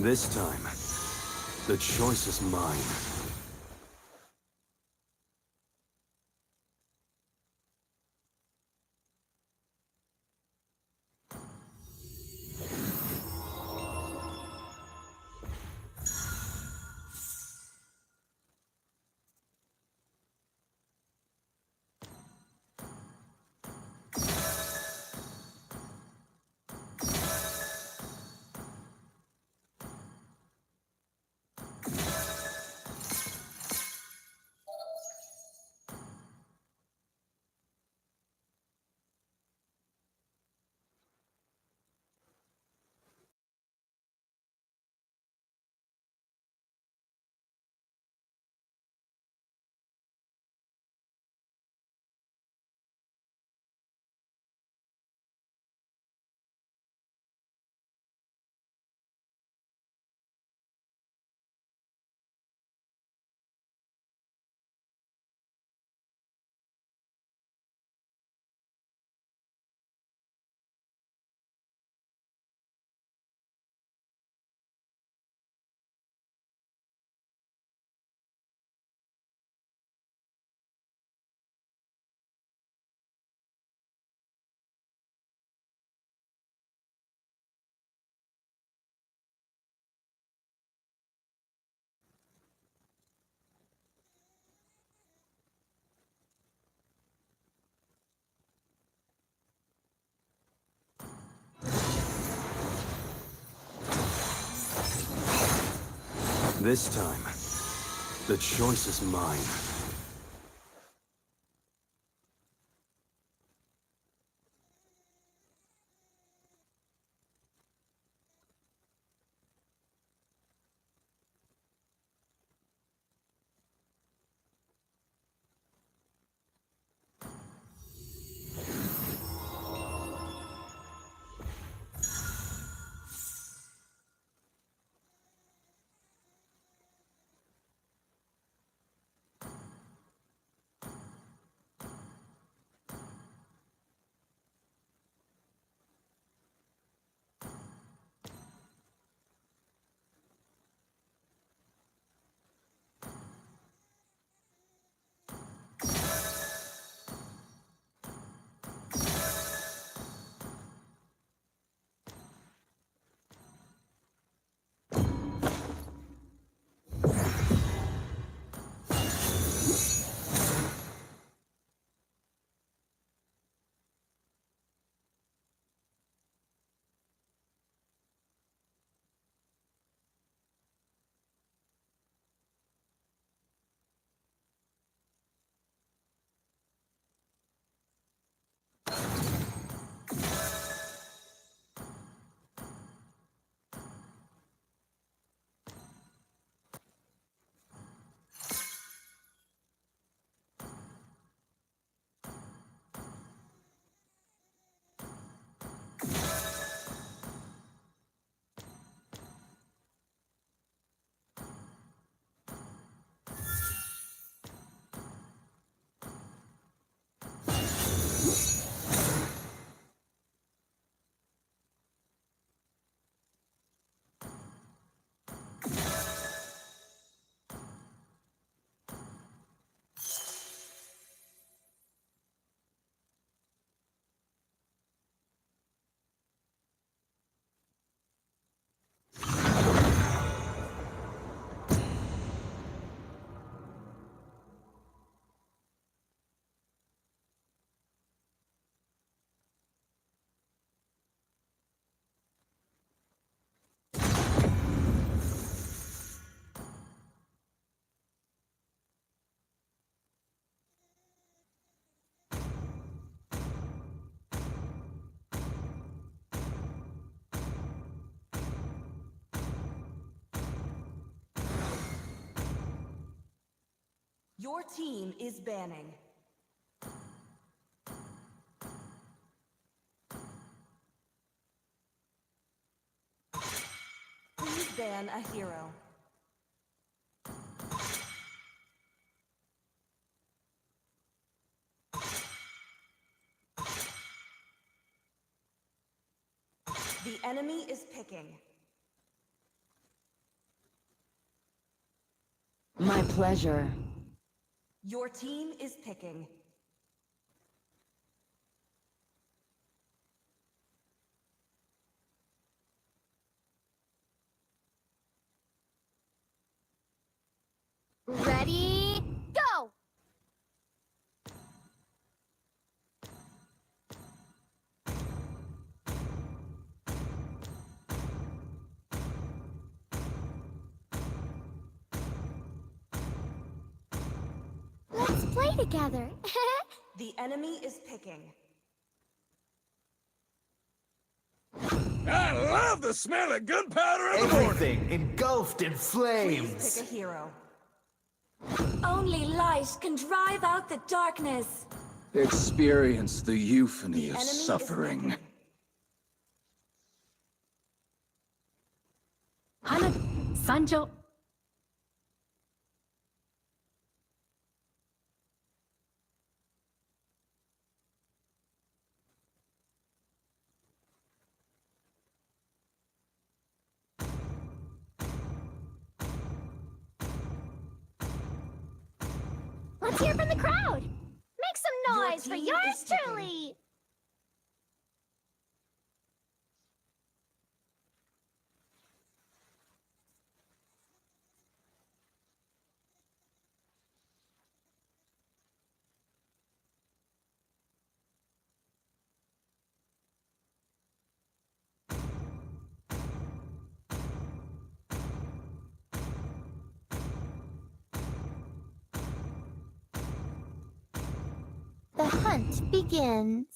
This time, the choice is mine. This time, the choice is mine. Your team is banning. Please ban a hero. The enemy is picking. My pleasure. Your team is picking. Ready, go! Let's play together. The enemy is picking. I love the smell of gunpowder in the morning. Everything engulfed in Please flames. pick a hero. Only light can drive out the darkness. Experience the euphony of Enemy is suffering. picking. Hana, Sanjo. Let's hear from the crowd. Make some Your noise for team yours is picking. truly. The hunt begins.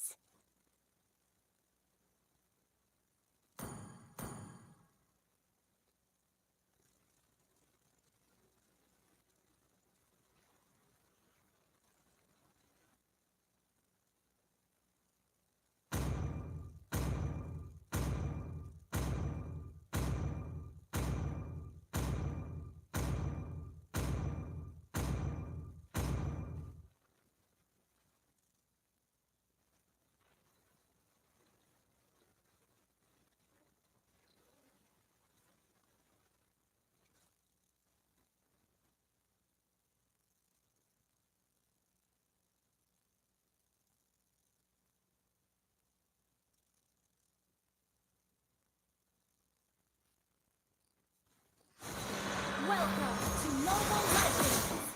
Welcome to Mobile Legends!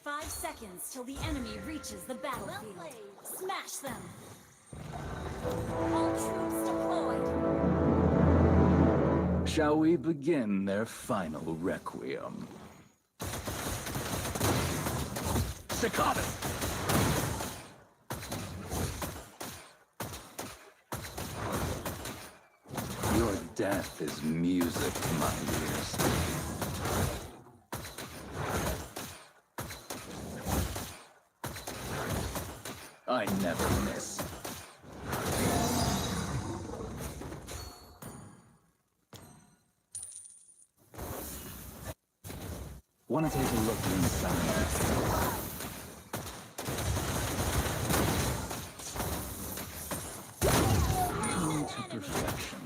5 seconds till the enemy reaches the battlefield. Smash them! All troops deployed! Shall we begin their final requiem? Staccato! Your death is music to my ears. I never miss. Wanna take a look inside? To perfection.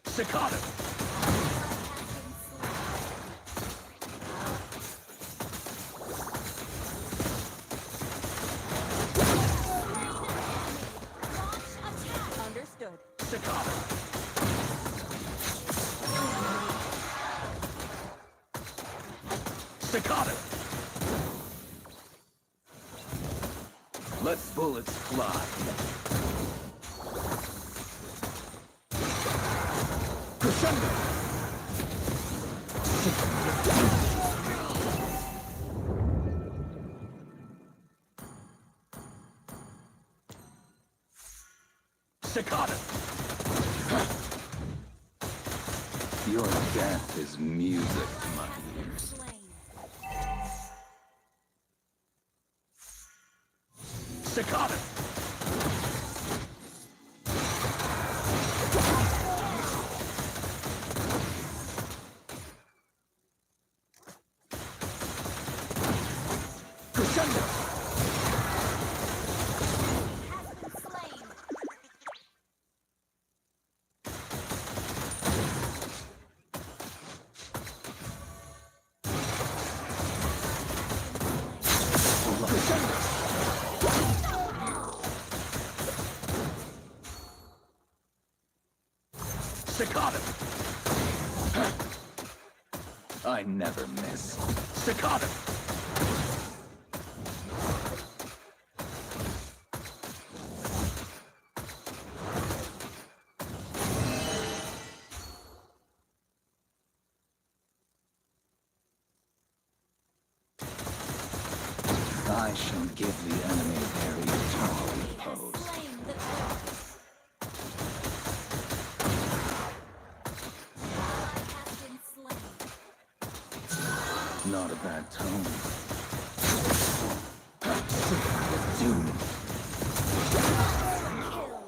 Staccato! Understood. Staccato! Staccato! Let bullets fly. Crescendo! Staccato! Your death is music to my ears. Staccato! Crescendo! Staccato! I never miss. Staccato! I shall give the enemy their eternal Has repose. slain the dragon. Ally has been slain. Not a bad tone. Doom. Kill.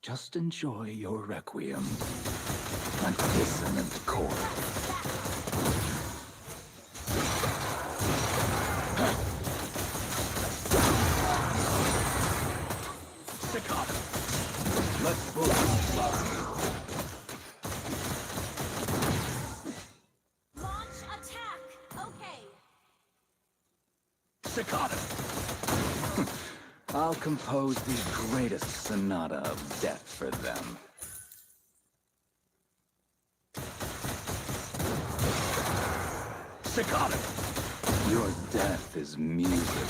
Just enjoy your requiem. A dissonant chord. Staccato. Let's move. Launch attack. Okay. Staccato. I'll compose the greatest sonata of death for them. Staccato. Your death is music.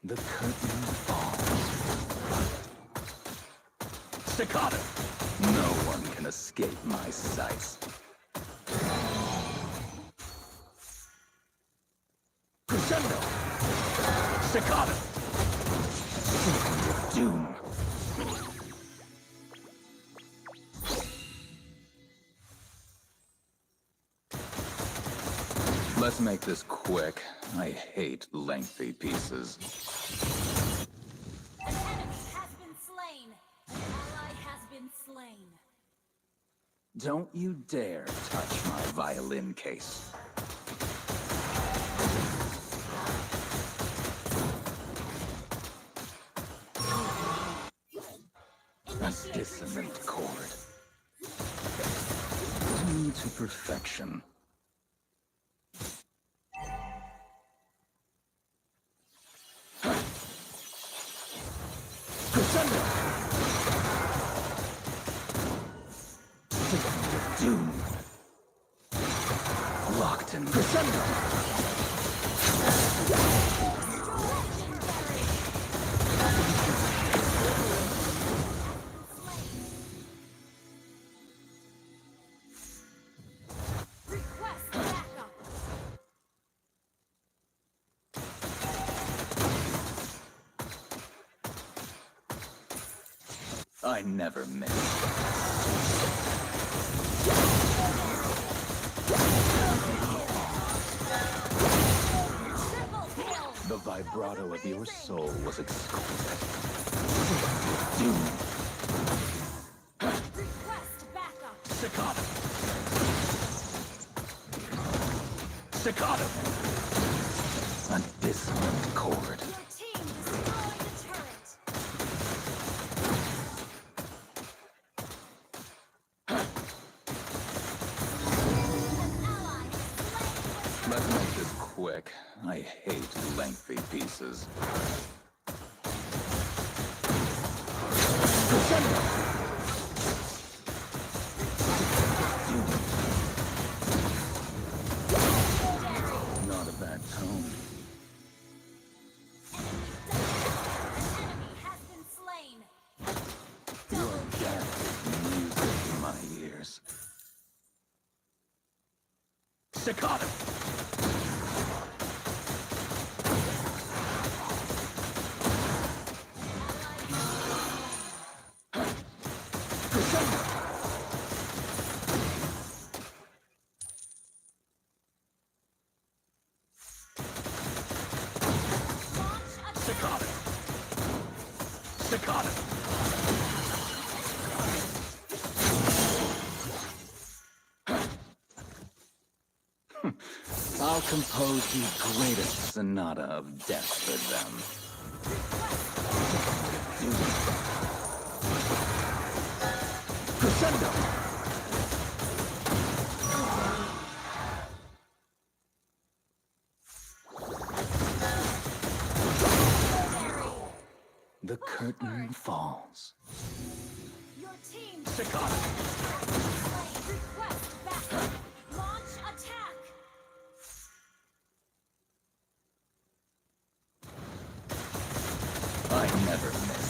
The curtain falls. Staccato! No one can escape my sights. Crescendo! Staccato! Symphony of Doom! Let's make this quick. I hate lengthy pieces. An enemy has been slain. An ally has been slain. Don't you dare touch my violin case. A dissonant chord. Tuned to perfection. Crescendo! Symphony of Doom. Locked in crescendo. Request backup. I never miss. Triple kill. The vibrato of your soul was exquisite. Doom. Request backup. Staccato. Staccato. A dissonant chord. Your team destroyed the turret. An ally has slain the Let's make this quick. I hate lengthy pieces. Crescendo! Not a bad tone. enemy has been slain. Your death is music in my ears. Staccato! Crescendo! Staccato! Staccato! I'll compose the greatest sonata of death for them. Crescendo! The The curtain falls. Your team Staccato! request backup. Launch attack. I never miss.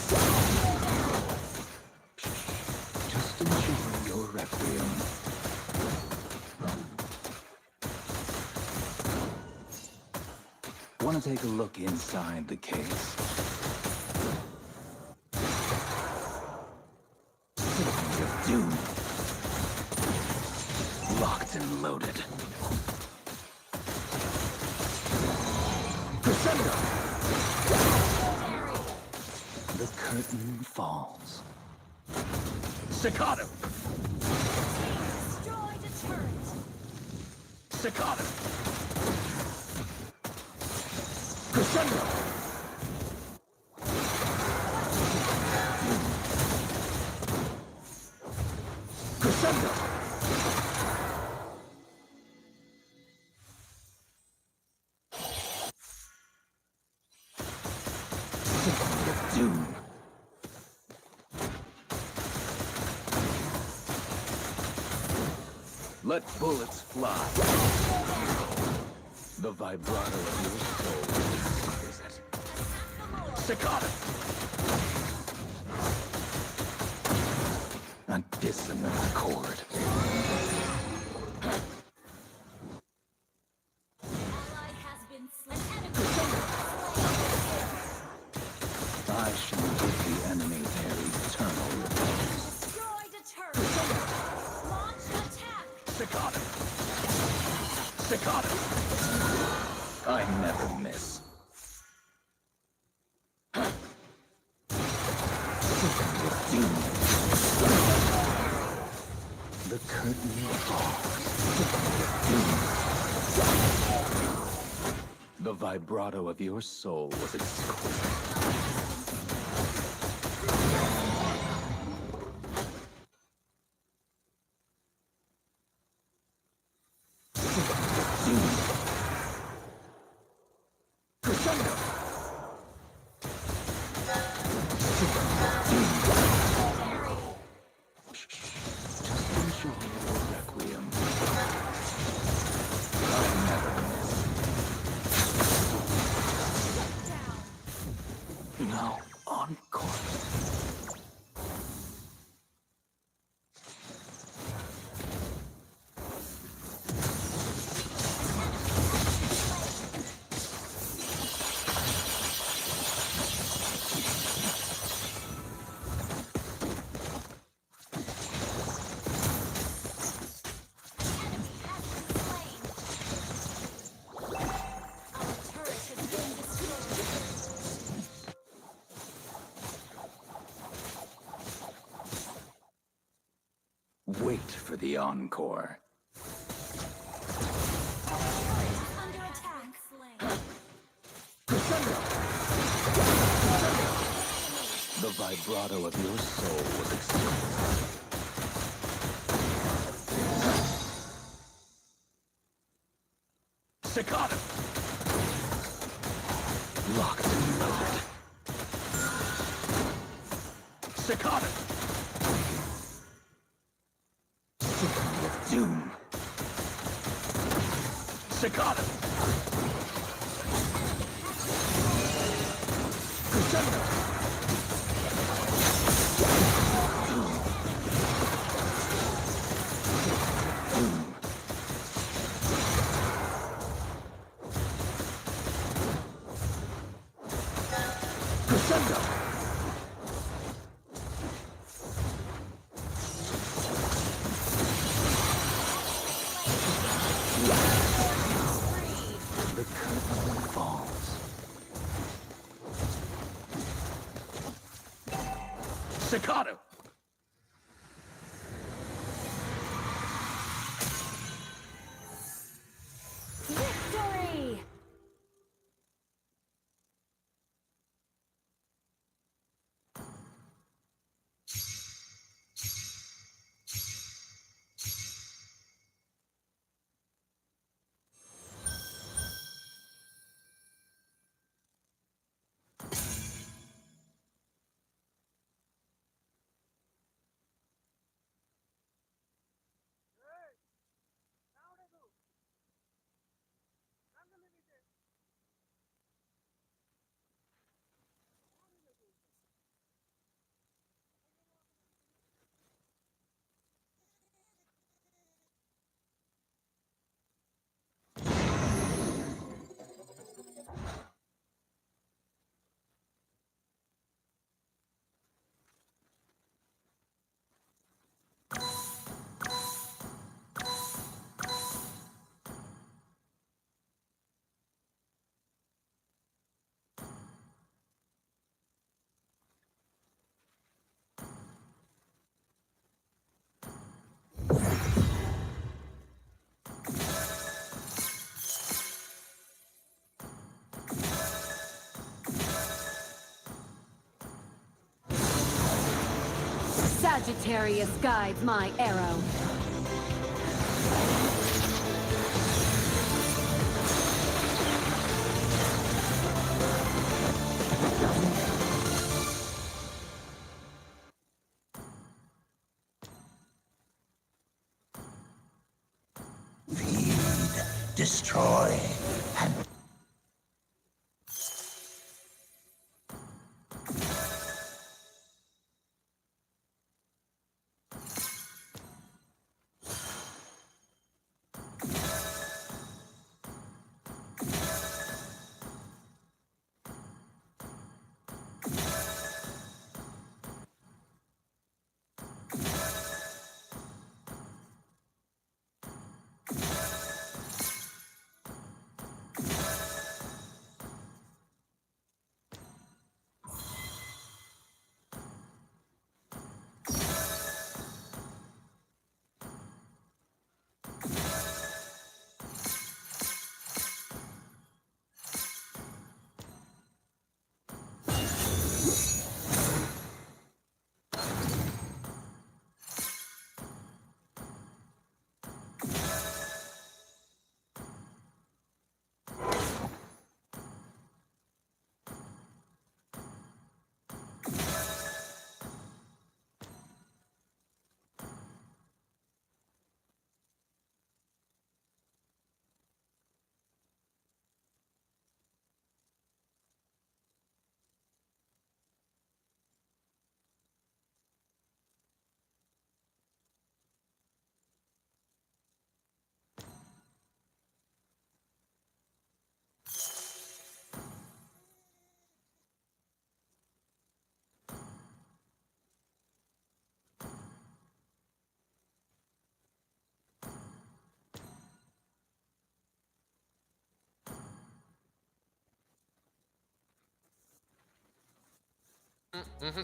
Just enjoy your requiem. Want to take a look inside the case? City of Doom. Locked and loaded. Crescendo! The curtain falls. Staccato! Destroyed a turret. Staccato! Crescendo! Crescendo! Symphony of Doom. Let bullets fly. The vibrato of your soul is it. Staccato! A dissonant chord. Ally has been slain. I shall give the enemy their eternal revenge. Destroyed a turret. Launch attack. Staccato! Staccato! I never miss. Symphony of Doom. The curtain falls. Symphony of Doom. The vibrato of your soul was exquisite. Symphony of Doom. Crescendo! Symphony of Doom. Just enjoy your requiem. I never miss. Now, encore. Wait for the encore. Under attack. Crescendo! The vibrato of your soul was exquisite. Staccato! Locked and loaded. Staccato! Symphony of Doom. Staccato! Crescendo! Doom. Crescendo! The curtain falls. Staccato! Victory! Sagittarius guides my arrow. Destroy.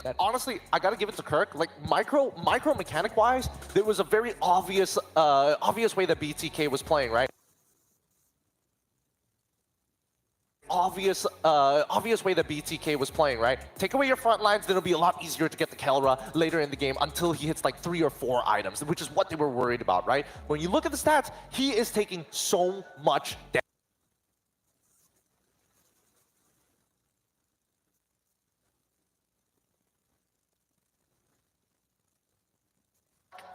And Honestly, I gotta give it to Kirk. Like micro mechanic wise, there was a very obvious way that BTK was playing, right? Obvious way that BTK was playing, right? Take away your front lines, then it'll be a lot easier to get the Kelra later in the game until he hits like 3 or 4 items, which is what they were worried about, right? When you look at the stats, he is taking so much damage.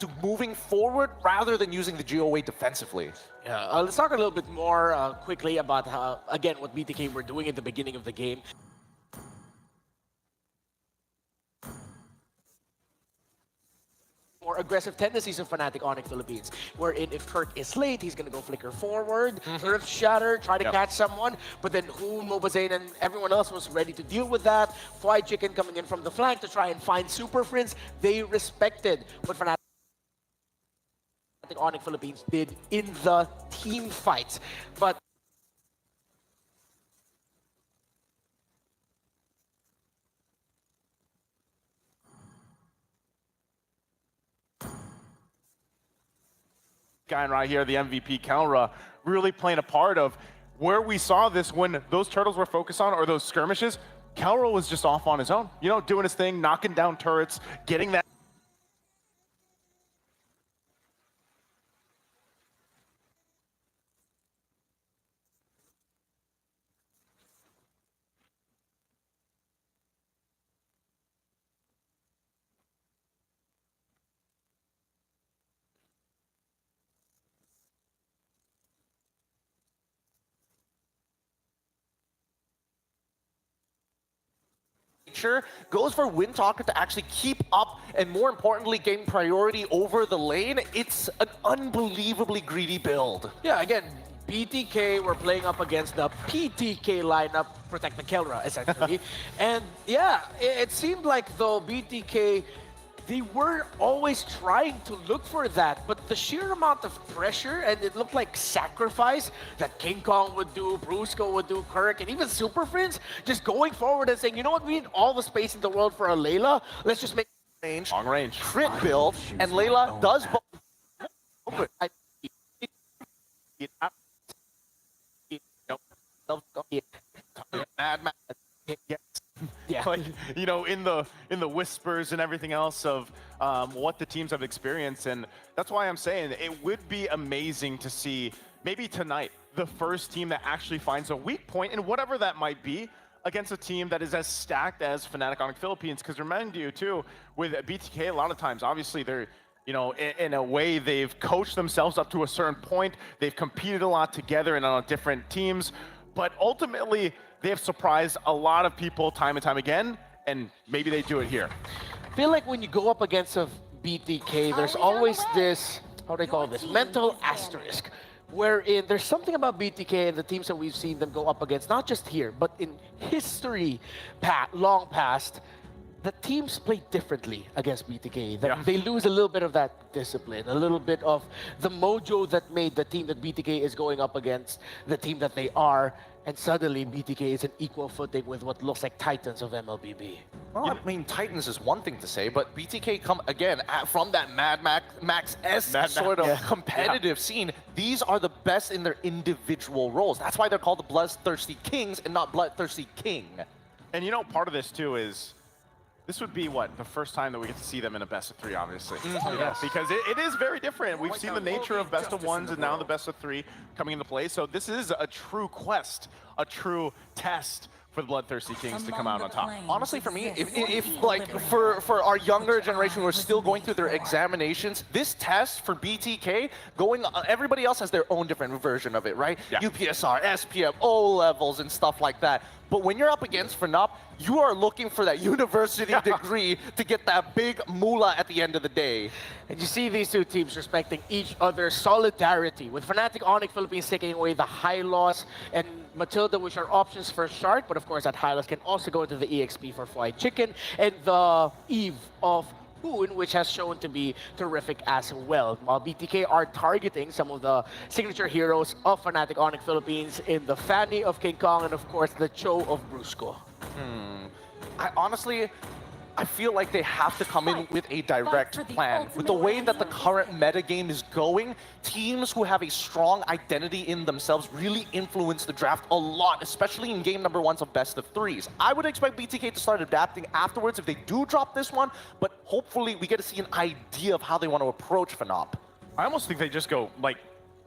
To moving forward rather than using the GOA defensively. Yeah, let's talk a little bit more quickly about how, again, what BTK were doing at the beginning of the game. More aggressive tendencies of Fnatic Onyx Philippines, wherein if Kirk is late, he's going to go flicker forward, Earth Shatter, try to catch someone, but then who, Mobazane and everyone else was ready to deal with that. Fly Chicken coming in from the flank to try and find Super Friends. They respected what Fnatic Onyx Philippines did in the team fights. But guy right here, the MVP Kelra, really playing a part of where we saw this when those turtles were focused on, or those skirmishes. Kelra was just off on his own, you know, doing his thing, knocking down turrets, getting that. Goes for Windtalker to actually keep up and more importantly gain priority over the lane. It's an unbelievably greedy build. yeah, again, BTK were playing up against the PTK lineup, Protect the Kelra, essentially. And yeah, it seemed like though BTK, they were always trying to look for that, but the sheer amount of pressure, and it looked like sacrifice that King Kong would do, Brusco would do, Kirk, and even Super Friends, just going forward and saying, you know what, we need all the space in the world for a Layla, let's just make Range, Long range. crit build, and Layla does both. Yeah. like, you know, in the whispers and everything else of what the teams have experienced. And that's why I'm saying it would be amazing to see maybe tonight the first team that actually finds a weak point, and whatever that might be, against a team that is as stacked as Fnatic Onyx Philippines. Because remind you too, with BTK, a lot of times, obviously they're, you know, in a way they've coached themselves up to a certain point. They've competed a lot together and on different teams, but ultimately they have surprised a lot of people time and time again, and maybe they do it here. I feel like when you go up against a BTK, there's always this, how do they call this, mental asterisk, wherein there's something about BTK and the teams that we've seen them go up against, not just here, but in history long past, the teams play differently against BTK. They lose a little bit of that discipline, a little bit of the mojo that made the team that BTK is going up against the team that they are, and suddenly BTK is an equal footing with what looks like Titans of MLBB. Well, I mean, Titans is one thing to say, but BTK come again from that Mad Max-esque sort of competitive scene. These are the best in their individual roles. That's why they're called the Bloodthirsty Kings and not Bloodthirsty King. And you know, part of this too is, this would be, what, the first time that we get to see them in a best of 3, obviously. Yes. Because it is very different. We've seen the nature of best of 1s and now the best of 3 coming into play. So this is a true quest, a true test for the Bloodthirsty Kings to come out on top. Honestly, for me, if like for our younger generation who are still going through their examinations, this test for BTK, everybody else has their own different version of it, right? Yeah. UPSR, SPM, O levels, and stuff like that. But when you're up against Fnop, you are looking for that university degree to get that big moolah at the end of the day. And you see these two teams respecting each other's solidarity, with Fnatic Onyx Philippines taking away the high loss and Matilda, which are options for Shark, but of course that high loss can also go into the EXP for Fried Chicken, and the Eve of Hoon, which has shown to be terrific as well. While BTK are targeting some of the signature heroes of Fnatic Onyx Philippines in the Fanny of King Kong and of course the Cho of Brusco. I feel like they have to come in with a direct plan. With the way that the current metagame is going, teams who have a strong identity in themselves really influence the draft a lot, especially in game number 1s of best of 3s. I would expect BTK to start adapting afterwards if they do drop this one, but hopefully we get to see an idea of how they want to approach Fnop. I almost think they just go, like,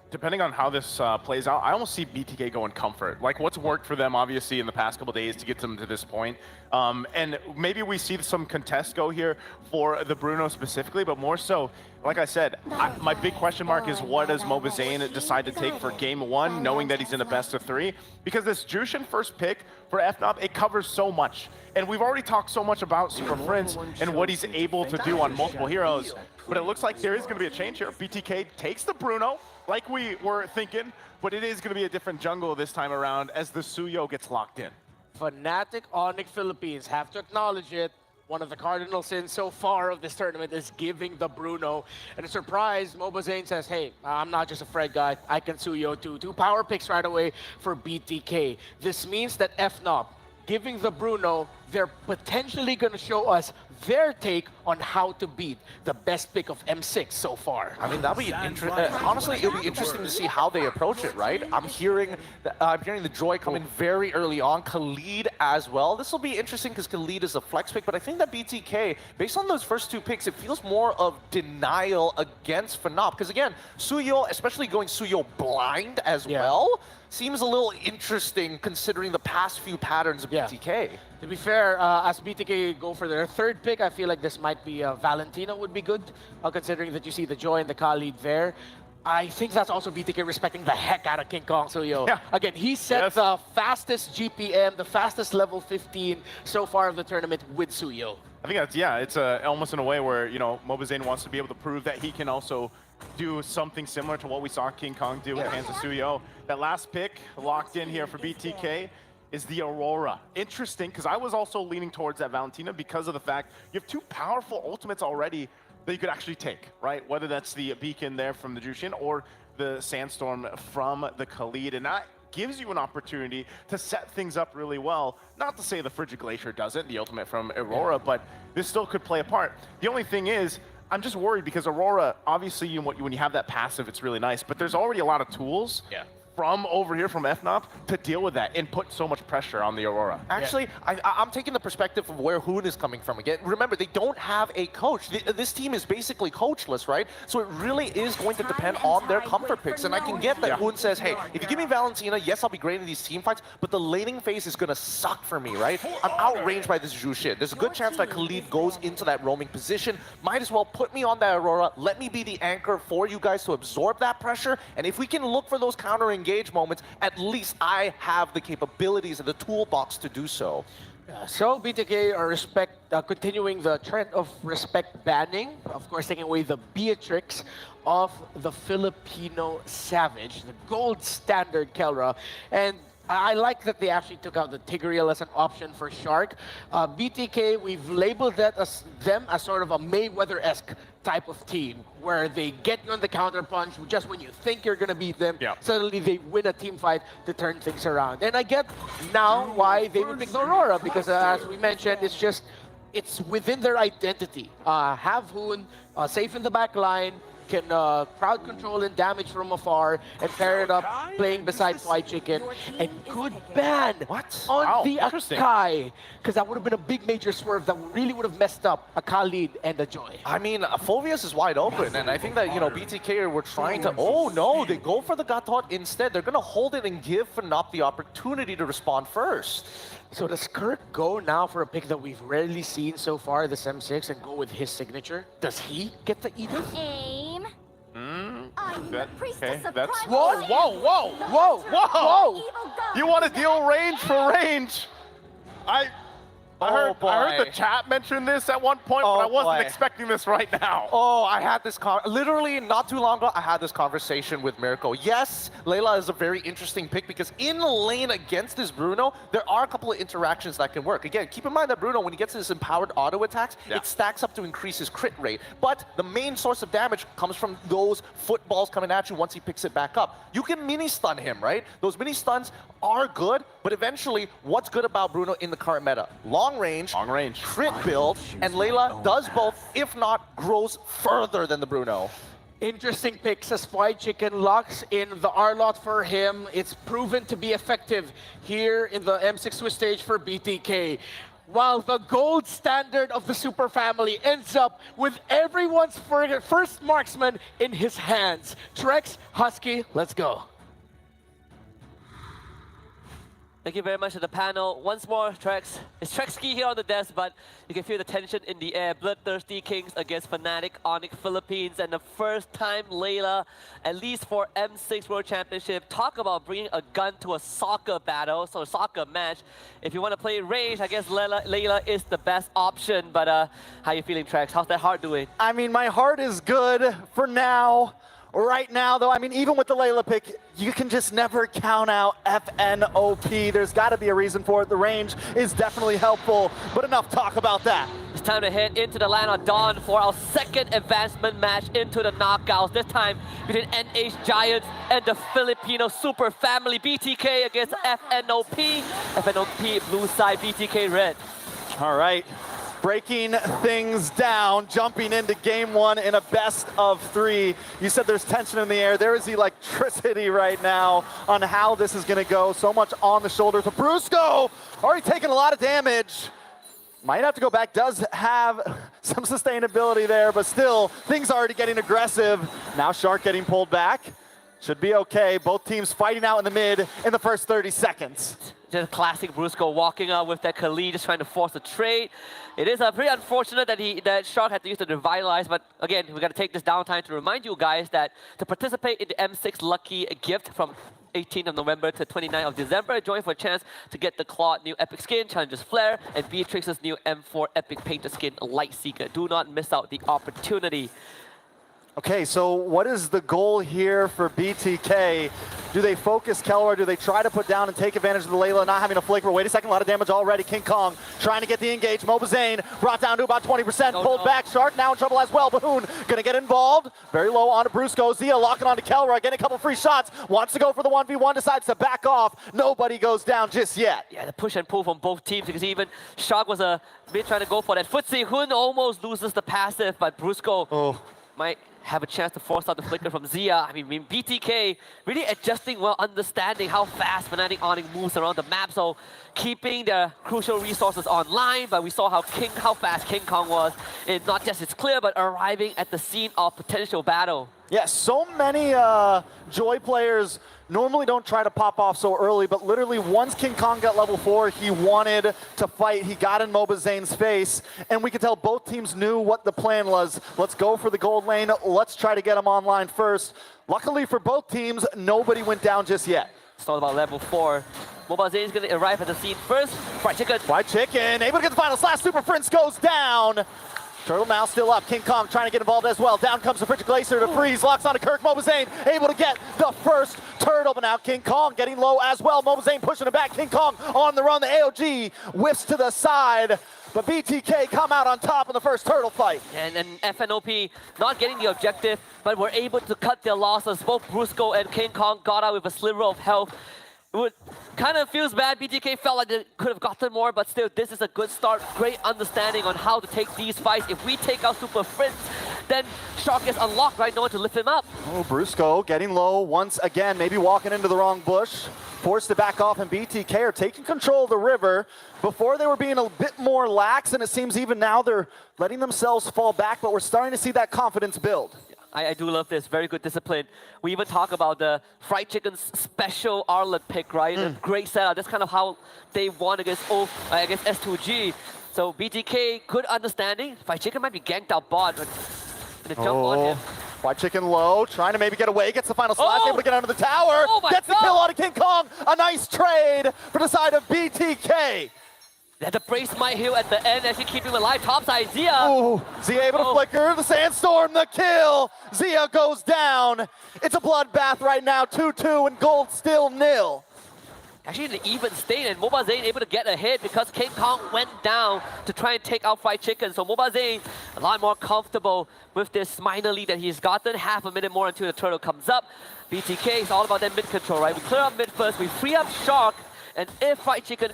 depending on how this plays out, I almost see BTK going comfort. Like, what's worked for them, obviously, in the past couple days to get them to this point. And maybe we see some contest go here for the Bruno specifically, but more so, like I said, my big question mark is what does Mobazane decide to take for game 1, knowing that he's in a best of 3? Because this Jushin first pick for Fnop, it covers so much. And we've already talked so much about Super Prince and what he's able to do on multiple heroes, but it looks like there is going to be a change here. BTK takes the Bruno, like we were thinking, but it is going to be a different jungle this time around as the Suyo gets locked in. Fnatic Onyx Philippines have to acknowledge it. One of the cardinal sins so far of this tournament is giving the Bruno. And a surprise, Mobazane says, hey, I'm not just a Fred guy, I can Suyo too. 2 power picks right away for BTK. This means that Fnop, giving the Bruno, they're potentially going to show us their take on how to beat the best pick of M6 so far. I mean, that'll be honestly, it'll be interesting to see how they approach it, right? I'm hearing the Joy come in very early on, Khalid as well. This will be interesting because Khalid is a flex pick, but I think that BTK, based on those first 2 picks, it feels more of denial against Fnop. Because again, Suyo, especially going Suyo blind as well, seems a little interesting considering the past few patterns of BTK. To be fair, as BTK go for their 3rd pick, I feel like this might be Valentino would be good, considering that you see the Joy and the Khalid there. I think that's also BTK respecting the heck out of King Kong Suyo. Again, he set the fastest GPM, the fastest level 15 so far of the tournament with Suyo. I think that's, it's almost in a way where, you know, Mobazane wants to be able to prove that he can also do something similar to what we saw King Kong do with hands of Suyo. That last pick locked in here for BTK is the Aurora. Interesting, because I was also leaning towards that Valentina because of the fact you have 2 powerful ultimates already that you could actually take, right? Whether that's the Beacon there from the Jushin or the Sandstorm from the Khalid, and that gives you an opportunity to set things up really well. Not to say the Frigid Glacier doesn't, the ultimate from Aurora, but this still could play a part. The only thing is, I'm just worried because Aurora, obviously when you have that passive, it's really nice, but there's already a lot of tools from over here from Fnop to deal with that and put so much pressure on the Aurora. Actually, I'm taking the perspective of where Hoon is coming from again. Remember, they don't have a coach. This team is basically coachless, right? So it really is going to depend on their comfort picks. And I can get that Hoon says, hey, if you give me Valentina, yes, I'll be great in these team fights, but the laning phase is going to suck for me, right? I'm outranged by this Zhu shit. There's a good chance that Khalid goes into that roaming position. Might as well put me on that Aurora. Let me be the anchor for you guys to absorb that pressure. And if we can look for those counter-engage moments, at least I have the capabilities and the toolbox to do so. So BTK are continuing the trend of respect banning, of course taking away the Beatrix of the Filipino Savage, the gold standard Kelra, and I like that they actually took out the Tigreal as an option for Shark. BTK, we've labeled them as sort of a Mayweather-esque type of team, where they get you on the counterpunch just when you think you're going to beat them. Suddenly they win a team fight to turn things around. And I get now why they would pick the Aurora, because as we mentioned, it's within their identity. Have Hoon safe in the back line, can crowd control and damage from afar, and pair it up playing beside White Chicken, and good ban on the Akai, because that would have been a big major swerve that really would have messed up a Khalid and a Joy. I mean, Phoveus is wide open, and I think that, BTK were trying to, oh no, they go for the Gatot instead. They're going to hold it and give Fnop the opportunity to respond first. So does Kurt go now for a pick that we've rarely seen so far, this M6, and go with his signature? Does he get the Edith? Aim. I'm the priestess of primal whoa, whoa, whoa, whoa, whoa! You want to deal range for range? I heard the chat mention this at one point, but I wasn't expecting this right now. Oh, I had this literally not too long ago, I had this conversation with Miracle. Yes, Layla is a very interesting pick because in the lane against this Bruno, there are a couple of interactions that can work. Again, keep in mind that Bruno, when he gets his empowered auto attacks, it stacks up to increase his crit rate. But the main source of damage comes from those footballs coming at you once he picks it back up. You can mini stun him, right? Those mini stuns are good, but eventually, what's good about Bruno in the current meta? Long range, crit build, and Layla does both, if not grows further than the Bruno. Interesting picks as White Chicken locks in the Arlot for him. It's proven to be effective here in the M6 Swiss stage for BTK. While the gold standard of the Super Family ends up with everyone's first marksman in his hands. Trex, Husky, let's go. Thank you very much to the panel. Once more, Trex. It's Trexky here on the desk, but you can feel the tension in the air. Bloodthirsty Kings against Fnatic, Onyx Philippines, and the first time Layla, at least for M6 World Championship. Talk about bringing a gun to a soccer battle, so a soccer match. If you want to play range, I guess Layla is the best option, but how you feeling, Trex? How's that heart doing? I mean, my heart is good for now. Right now, though, I mean, even with the Layla pick, you can just never count out FNOP. There's got to be a reason for it. The range is definitely helpful, but enough talk about that. It's time to head into the land of Dawn for our second advancement match into the knockouts. This time between NH Giants and the Filipino Super Family. BTK against FNOP. FNOP blue side, BTK red. All right. Breaking things down, jumping into game one in a best of three. You said there's tension in the air. There is electricity right now on how this is going to go. So much on the shoulders of Brusco. Already taking a lot of damage. Might have to go back. Does have some sustainability there, but still, things already getting aggressive. Now Shark getting pulled back. Should be okay. Both teams fighting out in the mid in the first 30 seconds. Just classic Brusco walking out with that Khalid, just trying to force a trade. It is pretty unfortunate that Shark had to use the Revitalize, but again, we got to take this downtime to remind you guys that to participate in the M6 Lucky Gift from 18th of November to 29th of December, join for a chance to get the Claude new Epic Skin, Challenger's Flare, and Beatrix's new M4 Epic Painted Skin, Light Seeker. Do not miss out the opportunity. Okay, so what is the goal here for BTK? Do they focus Kelra? Do they try to put down and take advantage of the Layla not having a flicker? Wait a second, a lot of damage already. King Kong trying to get the engage. Mobazane brought down to about 20%, pulled back. Shark now in trouble as well. Bahoon gonna get involved. Very low onto Brusco. Zia locking onto Kelra, getting a couple free shots. Wants to go for the 1v1, decides to back off. Nobody goes down just yet. Yeah, the push and pull from both teams, because even Shark was a bit trying to go for that footsie. Hoon almost loses the passive, but Brusco might have a chance to force out the flicker from Zia. I mean, BTK really adjusting well, understanding how fast Fnatic Onyx moves around the map, so keeping their crucial resources online, but we saw how fast King Kong was in not just its clear, but arriving at the scene of potential battle. Yeah, so many Joy players normally don't try to pop off so early, but literally once King Kong got level 4, he wanted to fight. He got in Mobazane's face, and we could tell both teams knew what the plan was. Let's go for the gold lane. Let's try to get him online first. Luckily for both teams, nobody went down just yet. It's all about level 4. Mobazane is going to arrive at the scene first. Fried Chicken. Fried Chicken, able to get the final slash. Super Prince goes down. Turtle now still up. King Kong trying to get involved as well. Down comes the Frigid Glacier to freeze. Locks onto Kirk. Mobazane able to get the first turtle. But now King Kong getting low as well. Mobazane pushing it back. King Kong on the run. The AOG whiffs to the side. But BTK come out on top in the first turtle fight. And FNOP not getting the objective, but were able to cut their losses. Both Brusco and King Kong got out with a sliver of health. It kind of feels bad. BTK felt like they could have gotten more, but still, this is a good start. Great understanding on how to take these fights. If we take out Super Prince, then Shark gets unlocked, right? No one to lift him up. Oh, Brusco getting low once again, maybe walking into the wrong bush. Forced to back off, and BTK are taking control of the river. Before they were being a bit more lax, and it seems even now they're letting themselves fall back, but we're starting to see that confidence build. I do love this. Very good discipline. We even talk about the Fried Chicken's special Arlet pick, right? A great setup. That's kind of how they won against S2G. So BTK, good understanding. Fried Chicken might be ganked out bot, but gonna jump on him. Fried Chicken low, trying to maybe get away, gets the final slash, able to get under the tower. Gets the kill out of King Kong. A nice trade for the side of BTK. They had to brace my heel at the end, actually keeping him alive. Topside, Zia. Ooh, Zia able to flicker, the Sandstorm, the kill. Zia goes down. It's a bloodbath right now, 2-2, and gold still nil. Actually in an even state, and Mobazane able to get a hit because King Kong went down to try and take out Fried Chicken. So Mobazane a lot more comfortable with this minor lead that he's gotten. Half a minute more until the turtle comes up. BTK is all about that mid control, right? We clear up mid first, we free up Shark. And if Fried Chicken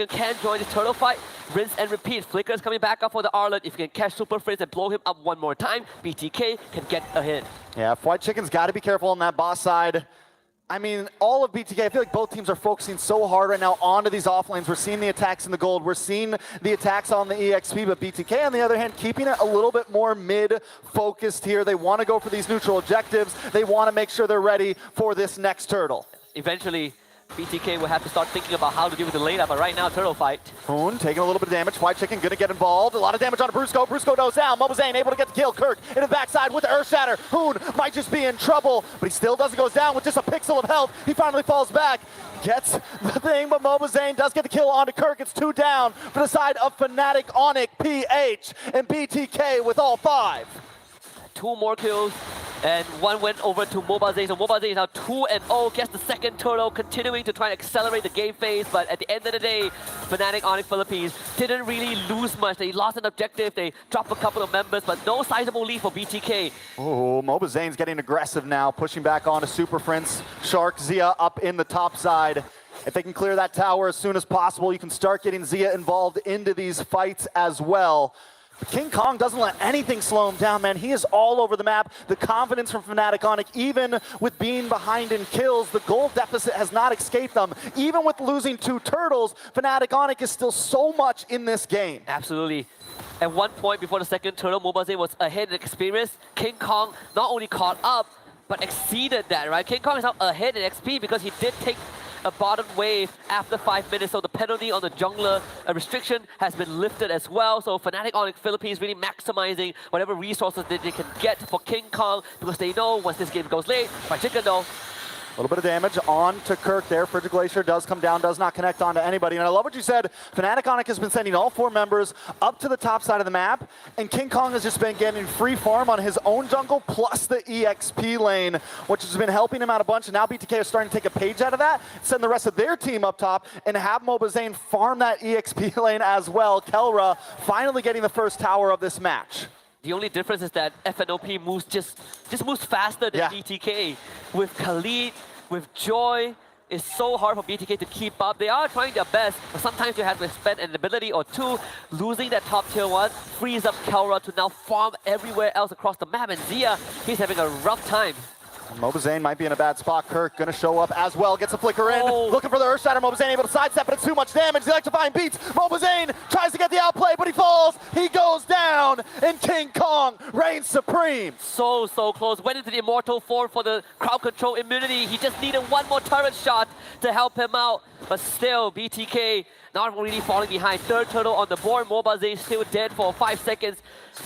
can join the turtle fight, rinse and repeat. Flicker's coming back up for the Arlet. If you can catch Super Prince and blow him up one more time, BTK can get a hit. Yeah, Fried Chicken's got to be careful on that boss side. I mean, all of BTK, I feel like both teams are focusing so hard right now onto these offlanes. We're seeing the attacks in the gold. We're seeing the attacks on the EXP, but BTK, on the other hand, keeping it a little bit more mid-focused here. They want to go for these neutral objectives. They want to make sure they're ready for this next turtle. Eventually, BTK will have to start thinking about how to deal with the lane up, but right now, turtle fight. Hoon taking a little bit of damage. Fried Chicken gonna get involved. A lot of damage on Brusco. Brusco goes down. Mobazane able to get the kill. Kirk in the backside with the Earth Shatter. Hoon might just be in trouble, but he still doesn't go down with just a pixel of health. He finally falls back. Gets the thing, but Mobazane does get the kill onto Kirk. It's 2 down for the side of Fnatic, Onyx, PH, and BTK with all 5. 2 more kills, and 1 went over to Mobazane. So Mobazane is now 2-0, gets the second turtle, continuing to try and accelerate the game phase. But at the end of the day, Fnatic Onyx Philippines didn't really lose much. They lost an objective, they dropped a couple of members, but no sizable lead for BTK. Oh, Mobazane's getting aggressive now, pushing back onto Super Prince. Shark, Zia up in the top side. If they can clear that tower as soon as possible, you can start getting Zia involved into these fights as well. King Kong doesn't let anything slow him down, man. He is all over the map. The confidence from Fnatic Onyx, even with being behind in kills, the gold deficit has not escaped them. Even with losing 2 turtles, Fnatic Onyx is still so much in this game. Absolutely. At one point before the second turtle, Mobazane was ahead in experience. King Kong not only caught up, but exceeded that, right? King Kong is now ahead in XP because he did take a bottom wave after 5 minutes, so the penalty on the jungler restriction has been lifted as well. So Fnatic Onyx Philippines really maximizing whatever resources that they can get for King Kong, because they know once this game goes late, Fried Chicken though. A little bit of damage on to Kirk there. Frigid Glacier does come down, does not connect onto anybody. And I love what you said. Fnatic Onyx has been sending all 4 members up to the top side of the map, and King Kong has just been getting free farm on his own jungle plus the EXP lane, which has been helping him out a bunch. And now BTK is starting to take a page out of that, send the rest of their team up top, and have Mobazane farm that EXP lane as well. Kelra finally getting the first tower of this match. The only difference is that FNOP moves just moves faster than BTK. With Khalid, with Joy, is so hard for BTK to keep up. They are trying their best, but sometimes you have to spend an ability or two. Losing that top tier 1 frees up Kelra to now farm everywhere else across the map, and Zia, he's having a rough time. Mobazane might be in a bad spot. Kirk gonna show up as well, gets a flicker in, looking for the Earthshatter. Mobazane able to sidestep, but it's too much damage. The Electrifying beats. Mobazane tries to get the outplay, but he falls. He goes down, and King Kong reigns supreme. So close. Went into the immortal form for the crowd control immunity. He just needed one more turret shot to help him out. But still, BTK not really falling behind. Third turtle on the board. Mobazane still dead for 5 seconds.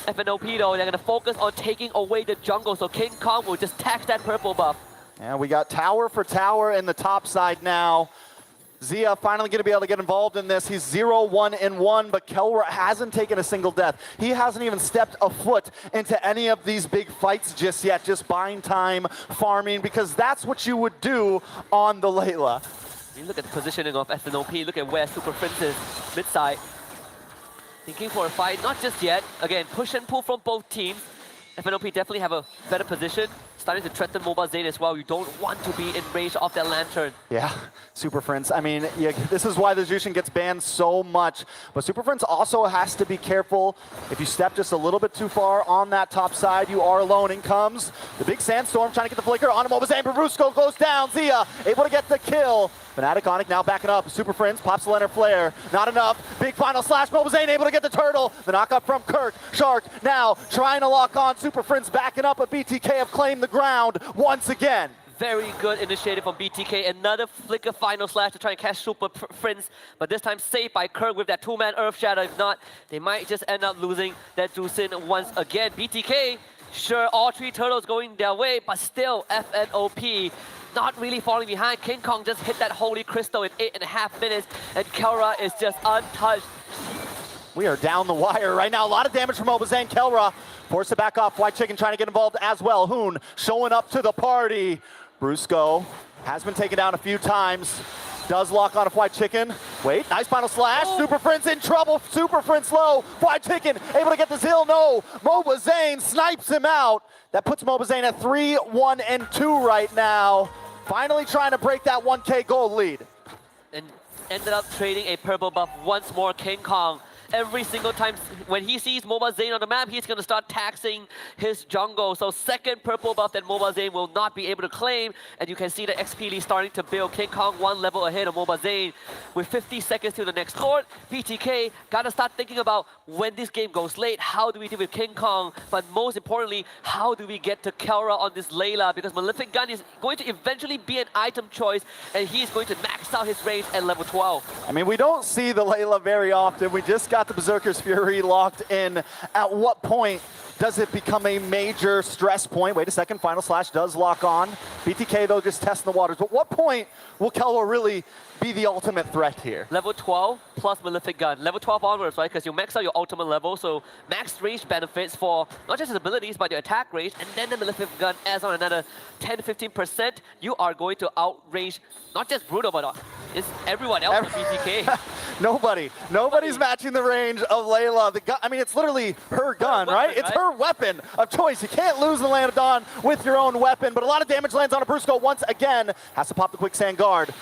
Fnop though, they're going to focus on taking away the jungle, so King Kong will just tax that purple buff. And we got tower for tower in the top side now. Zia finally going to be able to get involved in this. He's 0-1-1, but Kelra hasn't taken a single death. He hasn't even stepped a foot into any of these big fights just yet, just buying time, farming, because that's what you would do on the Layla. You look at the positioning of Fnop, look at where Super Prince is, mid-side. Thinking for a fight, not just yet. Again, push and pull from both teams. Fnop definitely have a better position. Starting to threaten Mobazane as well. You don't want to be in range of that lantern. Yeah, Super Friends. I mean, yeah, this is why the Jushin gets banned so much. But Super Friends also has to be careful. If you step just a little bit too far on that top side, you are alone. In comes the big sandstorm, trying to get the flicker on Mobazane. Brusco goes down. Zia able to get the kill. Fnatic Onic now backing up. Super Friends pops the Leonard Flare. Not enough. Big final slash. Mobazane able to get the turtle. The knockup from Kirk. Shark now trying to lock on. Super Friends backing up, but BTK have claimed the ground once again. Very good initiative from BTK. Another flicker final slash to try and catch Super Friends, but this time saved by Kirk with that 2-man Earth Shadow. If not, they might just end up losing that Jushin once again. BTK, sure, all 3 turtles going their way, but still Fnop not really falling behind. King Kong just hit that Holy Crystal in 8.5 minutes, and Kelra is just untouched. We are down the wire right now. A lot of damage from Mobazane. Kelra forced to back off. White Chicken trying to get involved as well. Hoon showing up to the party. Brusco has been taken down a few times. Does lock on a White Chicken. Wait, nice final slash. Super Friends in trouble. Super Friends low. White Chicken able to get this hill. No. Mobazane snipes him out. That puts Mobazane at 3-1-2 right now. Finally trying to break that 1K gold lead. And ended up trading a purple buff once more. King Kong, every single time when he sees Mobazane on the map, he's going to start taxing his jungle. So second purple buff that Mobazane will not be able to claim. And you can see the XP lead starting to build. King Kong 1 level ahead of Mobazane with 50 seconds to the next court. BTK got to start thinking about when this game goes late, how do we deal with King Kong? But most importantly, how do we get to Kelra on this Layla? Because Malefic Gun is going to eventually be an item choice, and he's going to max out his range at level 12. I mean, we don't see the Layla very often. We just got the Berserker's Fury locked in. At what point does it become a major stress point? Wait a second, final slash does lock on. BTK, though, just testing the waters. But what point will Kelra really be the ultimate threat here? Level 12 plus Malefic Gun. Level 12 onwards, right? Because you max out your ultimate level, so max range benefits for not just his abilities, but your attack range, and then the Malefic Gun adds on another 10-15%. You are going to outrange not just Bruno, but it's everyone else in BTK. Nobody's matching the range of Layla. The gun, I mean, it's literally her gun, weapon, right? It's her weapon of choice. You can't lose the Land of Dawn with your own weapon, but a lot of damage lands on a Brusco once again. Has to pop the Quicksand Guard.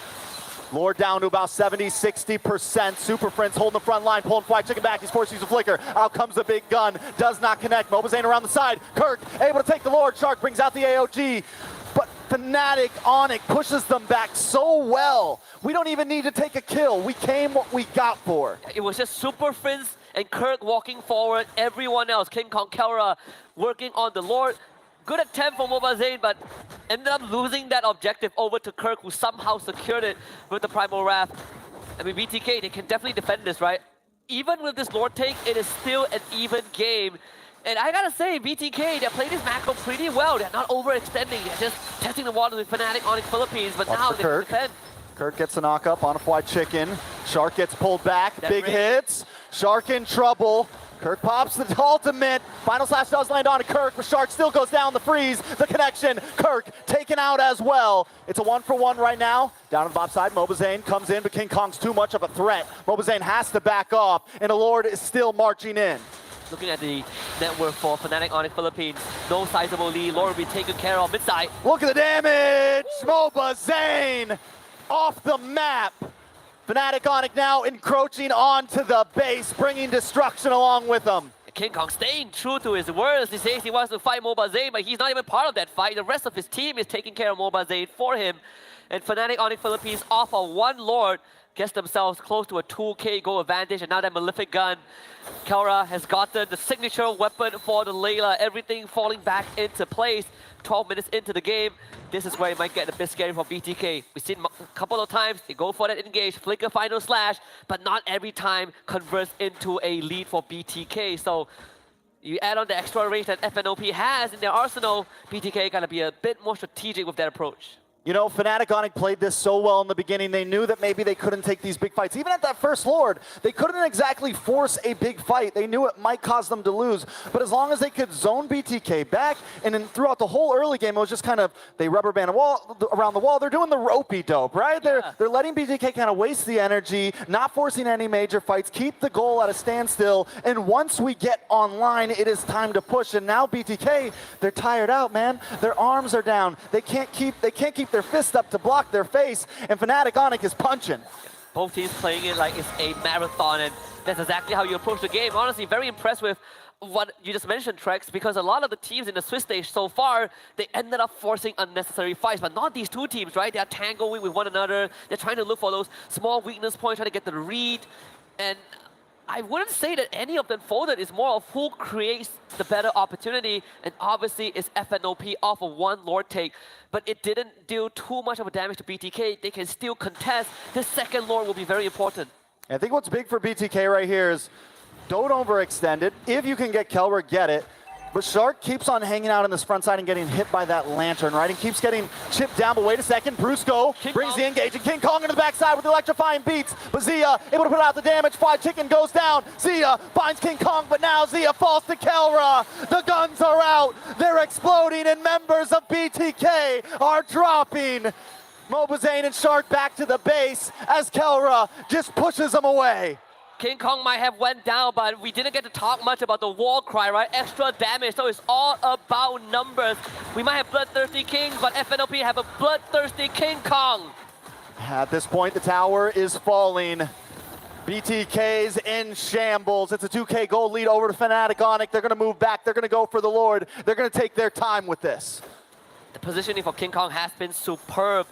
Lord down to about 70-60%. Super Friends holding the front line, pulling White Chicken back. He's forced to use a flicker. Out comes the big gun. Does not connect. Mobazane around the side. Kirk able to take the Lord. Shark brings out the AOG. But Fnatic Onic pushes them back so well. We don't even need to take a kill. We came what we got for. It was just Super Friends and Kirk walking forward. Everyone else, King Kong, Kelra, working on the Lord. Good attempt from Mobazane, but ended up losing that objective over to Kirk, who somehow secured it with the Primal Wrath. I mean, BTK, they can definitely defend this, right? Even with this Lord take, it is still an even game. And I gotta say, BTK, they're playing this macro pretty well. They're not overextending. They're just testing the waters with Fnatic Onic Philippines, but now they defend. Kirk gets a knock up on a White Chicken. Shark gets pulled back. Big hits. Shark in trouble. Kirk pops the ultimate. Final slash does land on Kirk, but Shark still goes down the freeze. The connection. Kirk taken out as well. It's a 1-for-1 right now. Down on the bot side, Mobazane comes in, but King Kong's too much of a threat. Mobazane has to back off, and the Lord is still marching in. Looking at the network for Fnatic Onic Philippines, no sizable lead. Lord will be taken care of mid-side. Look at the damage! Mobazane off the map. Fnatic Onic now encroaching onto the base, bringing destruction along with them. King Kong staying true to his words. He says he wants to fight Mobazane, but he's not even part of that fight. The rest of his team is taking care of Mobazane for him. And Fnatic Onic Philippines off of one Lord gets themselves close to a 2K goal advantage. And now that Malefic Gun, Kelra has gotten the signature weapon for the Layla. Everything falling back into place. 12 minutes into the game, this is where it might get a bit scary for BTK. We've seen a couple of times, they go for that engage, flicker final slash, but not every time converts into a lead for BTK. So you add on the extra range that FNOP has in their arsenal, BTK gotta be a bit more strategic with that approach. You know, Fnatic Onic played this so well in the beginning. They knew that maybe they couldn't take these big fights. Even at that first Lord, they couldn't exactly force a big fight. They knew it might cause them to lose. But as long as they could zone BTK back, and then throughout the whole early game, it was just kind of, they rubber band a wall, around the wall. They're doing the ropey dope, right? Yeah. They're letting BTK kind of waste the energy, not forcing any major fights, keep the goal at a standstill. And once we get online, it is time to push. And now BTK, they're tired out, man. Their arms are down. They can't keep their fist up to block their face, and Fnatic Onic is punching. Both teams playing it like it's a marathon, and that's exactly how you approach the game. Honestly, very impressed with what you just mentioned, Trex, because a lot of the teams in the Swiss stage so far, they ended up forcing unnecessary fights, but not these two teams, right? They're tangling with one another. They're trying to look for those small weakness points, trying to get the read, and I wouldn't say that any of them folded. It's more of who creates the better opportunity, and obviously it's FNOP off of one Lord take, but it didn't do too much of a damage to BTK. They can still contest. This second Lord will be very important. I think what's big for BTK right here is don't overextend it. If you can get Kelra, get it. But Shark keeps on hanging out on this front side and getting hit by that lantern, right? And keeps getting chipped down, but wait a second. Brusco brings the engage, and King Kong into the backside with electrifying beats. But Zia able to put out the damage. Fried Chicken goes down. Zia finds King Kong, but now Zia falls to Kelra. The guns are out. They're exploding, and members of BTK are dropping. Mobazane and Shark back to the base as Kelra just pushes them away. King Kong might have went down, but we didn't get to talk much about the war cry, right? Extra damage, so it's all about numbers. We might have bloodthirsty kings, but FNOP have a bloodthirsty King Kong. At this point, the tower is falling. BTK's in shambles. It's a 2K goal lead over to Fnatic Onic. They're going to move back. They're going to go for the Lord. They're going to take their time with this. The positioning for King Kong has been superb.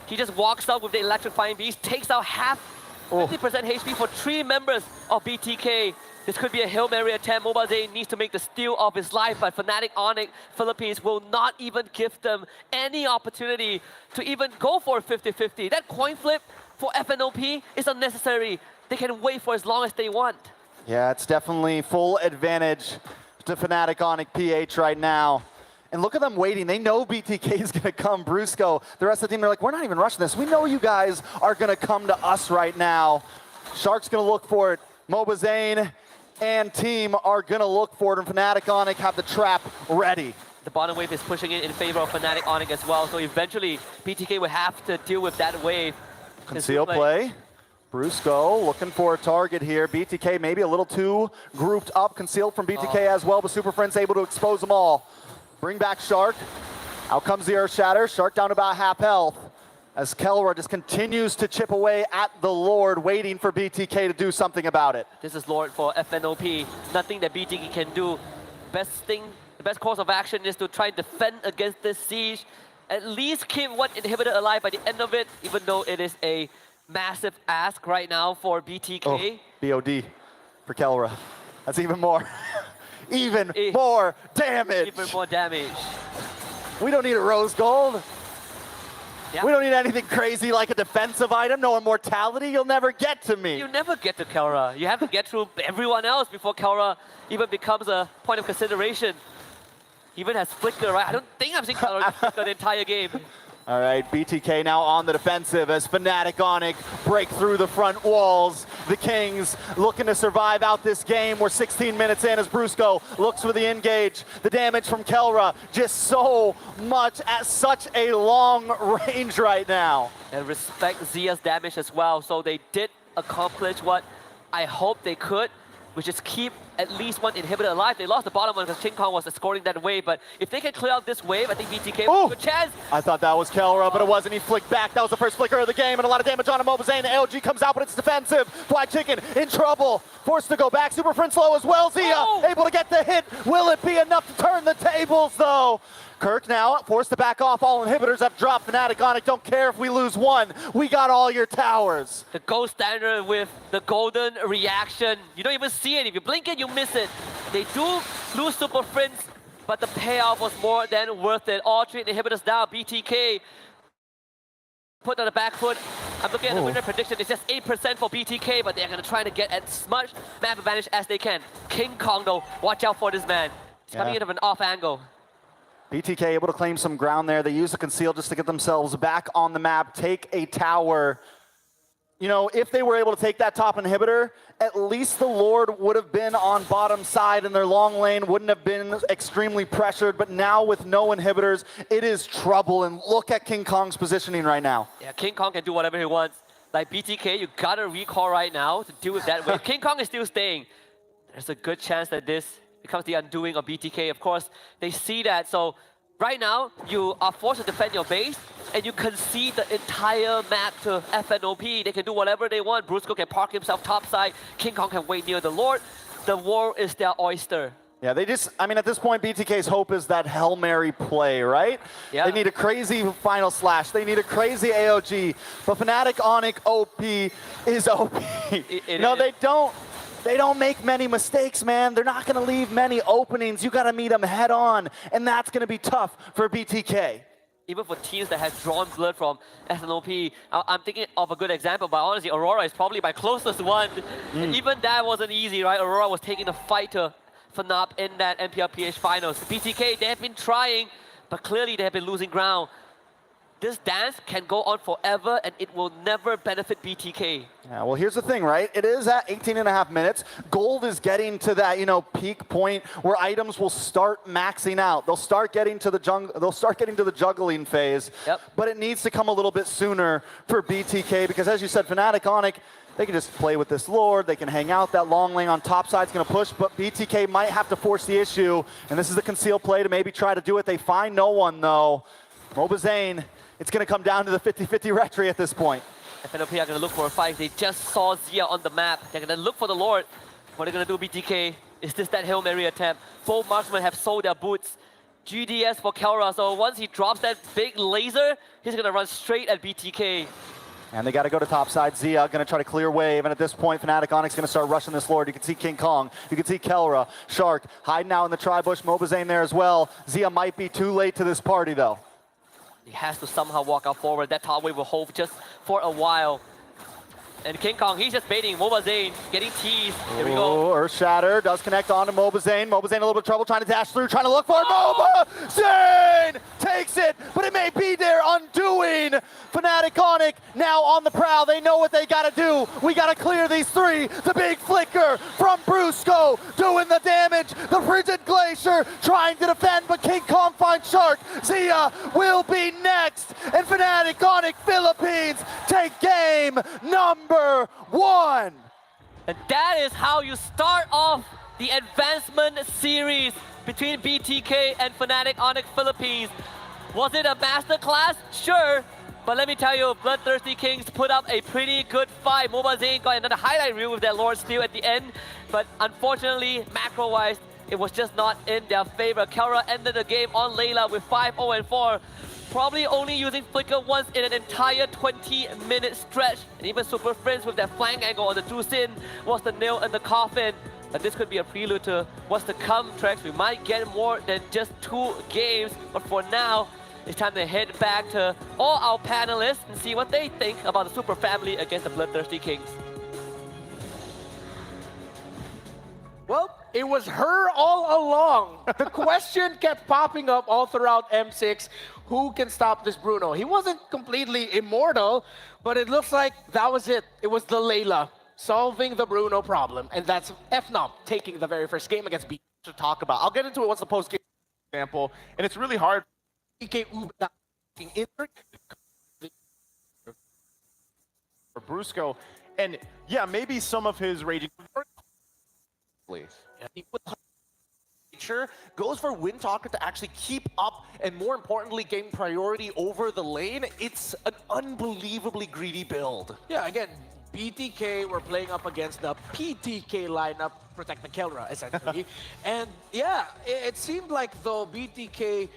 He just walks up with the electrifying beast, takes out half 50% HP for 3 members of BTK. This could be a Hail Mary attempt. Mobazane needs to make the steal of his life, but Fnatic Onic Philippines will not even give them any opportunity to even go for a 50-50. That coin flip for FNOP is unnecessary. They can wait for as long as they want. Yeah, it's definitely full advantage to Fnatic Onic PH right now. And look at them waiting. They know BTK is going to come. Brusco, the rest of the team, they're like, we're not even rushing this. We know you guys are going to come to us right now. Shark's going to look for it. Mobazane and team are going to look for it. And Fnatic Onic have the trap ready. The bottom wave is pushing it in favor of Fnatic Onic as well. So eventually, BTK will have to deal with that wave. Conceal play. Brusco looking for a target here. BTK maybe a little too grouped up. Concealed from BTK as well, but Super Friend's able to expose them all. Bring back Shark. Out comes the Earth Shatter. Shark down to about half health as Kelra just continues to chip away at the Lord, waiting for BTK to do something about it. This is Lord for FNOP. Nothing that BTK can do. The best course of action is to try and defend against this siege. At least keep one inhibitor alive by the end of it, even though it is a massive ask right now for BTK. Oh, BOD for Kelra. That's even more. Even more damage. Even more damage. We don't need a rose gold. Yeah. We don't need anything crazy like a defensive item. No immortality. You'll never get to me. You never get to Kelra. You have to get through everyone else before Kelra even becomes a point of consideration. He even has Flicker, right? I don't think I've seen Kelra Flicker the entire game. All right, BTK now on the defensive as Fnatic Onic break through the front walls. The Kings looking to survive out this game. We're 16 minutes in as Brusco looks for the engage. The damage from Kelra just so much at such a long range right now. And respect Zia's damage as well. So they did accomplish what I hope they could, which is keep at least one inhibitor alive. They lost the bottom one because King Kong was escorting that wave, but if they can clear out this wave, I think BTK will have a good chance. I thought that was Kelra, but it wasn't. He flicked back. That was the first flicker of the game, and a lot of damage on him. Mobazane, the AOG comes out, but it's defensive. Fly Chicken in trouble. Forced to go back. Super Prince low as well. Zia able to get the hit. Will it be enough to turn the tables, though? Kirk now forced to back off. All inhibitors have dropped. Fnatic on it. Don't care if we lose one. We got all your towers. The gold standard with the golden reaction. You don't even see it. If you blink it, you miss it. They do lose Super Prince, but the payoff was more than worth it. All three inhibitors down. BTK put on the back foot. I'm looking at the winner prediction. It's just 8% for BTK, but they're going to try to get as much map advantage as they can. King Kong, though, watch out for this man. He's coming in of an off angle. BTK able to claim some ground there. They use the conceal just to get themselves back on the map, take a tower. You know, if they were able to take that top inhibitor, at least the Lord would have been on bottom side and their long lane wouldn't have been extremely pressured. But now with no inhibitors, it is trouble. And look at King Kong's positioning right now. Yeah, King Kong can do whatever he wants. Like BTK, you gotta recall right now to deal with that wave. King Kong is still staying. There's a good chance that this becomes the undoing of BTK. Of course, they see that. So right now, you are forced to defend your base, and you concede the entire map to Fnop. They can do whatever they want. Brusco can park himself topside. King Kong can wait near the Lord. The war is their oyster. Yeah, they just, I mean, at this point, BTK's hope is that Hail Mary play, right? Yeah. They need a crazy final slash. They need a crazy AOG. But Fnatic Onyx OP is OP. They don't make many mistakes, man. They're not going to leave many openings. You got to meet them head on, and that's going to be tough for BTK. Even for teams that have drawn blood from Fnop, I'm thinking of a good example, but honestly, Aurora is probably my closest one. Even that wasn't easy, right? Aurora was taking the fight to Fnop in that NPLPH finals. BTK, they have been trying, but clearly they have been losing ground. This dance can go on forever, and it will never benefit BTK. Yeah, well, here's the thing, right? It is at 18.5 minutes. Gold is getting to that, you know, peak point where items will start maxing out. They'll start getting to the juggling phase. Yep. But it needs to come a little bit sooner for BTK because, as you said, Fnatic Onyx, they can just play with this Lord. They can hang out. That long lane on top side's going to push, but BTK might have to force the issue. And this is the conceal play to maybe try to do it. They find no one, though. Mobazane. It's going to come down to the 50-50 retry at this point. Fnop are going to look for a fight. They just saw Zia on the map. They're going to look for the Lord. What are they going to do, BTK? Is this that Hail Mary attempt? Both marksmen have sold their boots. GDS for Kelra, so once he drops that big laser, he's going to run straight at BTK. And they got to go to top side. Zia going to try to clear wave. And at this point, Fnatic Onyx going to start rushing this Lord. You can see King Kong. You can see Kelra. Shark hiding out in the tri-bush. Mobazane there as well. Zia might be too late to this party, though. He has to somehow walk out forward. That top wave will hold just for a while. And King Kong, he's just baiting Mobazane, getting teased. Here we go. Earth Shatter does connect onto Mobazane. Mobazane a little bit of trouble trying to dash through, trying to look for it. Mobazane takes it, but it may be their undoing. Fnatic Onyx now on the prowl. They know what they got to do. We got to clear these three. The big flicker from Brusco doing the damage. The Frigid Glacier trying to defend, but King Kong finds Shark. Zia will be next. And Fnatic Onyx Philippines take game number 1. And that is how you start off the advancement series between BTK and Fnatic Onyx Philippines. Was it a masterclass? Sure. But let me tell you, Bloodthirsty Kings put up a pretty good fight. Mobazane got another highlight reel with their Lord Steel at the end. But unfortunately, macro-wise, it was just not in their favor. Kelra ended the game on Layla with 5-0-4. Probably only using Flicker once in an entire 20-minute stretch. And even Super Friends with that flank angle on the Drusin was the nail in the coffin. But this could be a prelude to what's to come, Trex. We might get more than just 2 games. But for now, it's time to head back to all our panelists and see what they think about the Super Family against the Bloodthirsty Kings. Well, it was her all along. The question kept popping up all throughout M6. Who can stop this Bruno? He wasn't completely immortal, but it looks like that was it. It was the Layla solving the Bruno problem, and that's Fnop taking the very first game against B. To talk about. I'll get into it once the post game example, and it's really hard. For Brusco, and yeah, maybe some of his raging Goes for Windtalker to actually keep up and more importantly gain priority over the lane. It's an unbelievably greedy build. Yeah, again, BTK were playing up against the PTK lineup, protect the Kelra, essentially. And yeah, it seemed like though BTK,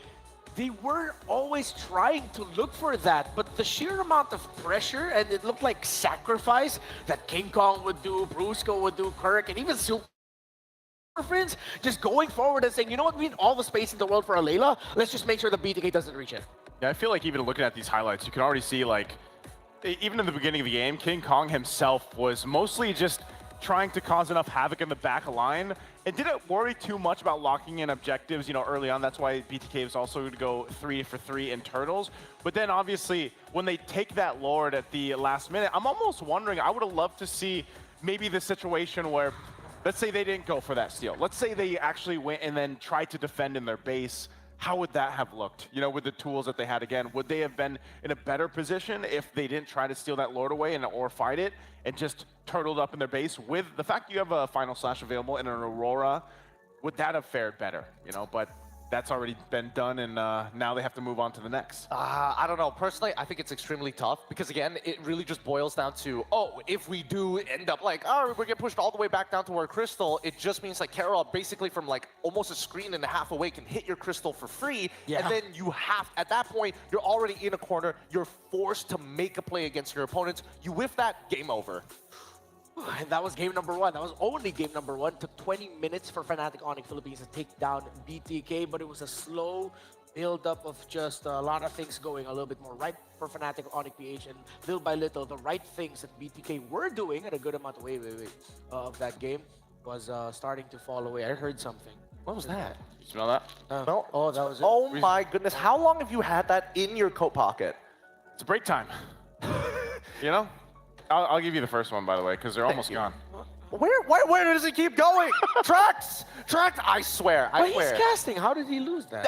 they were always trying to look for that, but the sheer amount of pressure and it looked like sacrifice that King Kong would do, Brusco would do, Kirk, and even Super Friends just going forward and saying, you know what, we need all the space in the world for a Layla, let's just make sure the BTK doesn't reach it. Yeah, I feel like even looking at these highlights, you can already see like, even in the beginning of the game, King Kong himself was mostly just trying to cause enough havoc in the back line and didn't worry too much about locking in objectives, you know, early on. That's why BTK was also going to go 3 for 3 in Turtles. But then obviously when they take that Lord at the last minute, I'm almost wondering, I would have loved to see maybe the situation where, let's say they didn't go for that steal. Let's say they actually went and then tried to defend in their base. How would that have looked, you know, with the tools that they had again? Would they have been in a better position if they didn't try to steal that Lord away or fight it and just turtled up in their base? With the fact you have a Final Slash available and an Aurora, would that have fared better, you know? But that's already been done, and now they have to move on to the next. I don't know. Personally, I think it's extremely tough because, again, it really just boils down to, oh, if we do end up like, oh, we get pushed all the way back down to our Crystal, it just means like Carol basically from like almost a screen and a half away can hit your Crystal for free. Yeah. And then you have, at that point, you're already in a corner. You're forced to make a play against your opponents. You whiff that, game over. And that was game number 1. That was only game number 1. Took 20 minutes for Fnatic Onyx Philippines to take down BTK, but it was a slow build-up of just a lot of things going a little bit more right for Fnatic Onyx PH, and little by little, the right things that BTK were doing at a good amount of that game was starting to fall away. I heard something. What was that? You smell that? No. Oh, that was it. Oh my goodness. How long have you had that in your coat pocket? It's break time. You know? I'll give you the first one, by the way, because they're almost gone. Where does it keep going? Tracks! Tracks! I swear, I swear. He's casting. How did he lose that?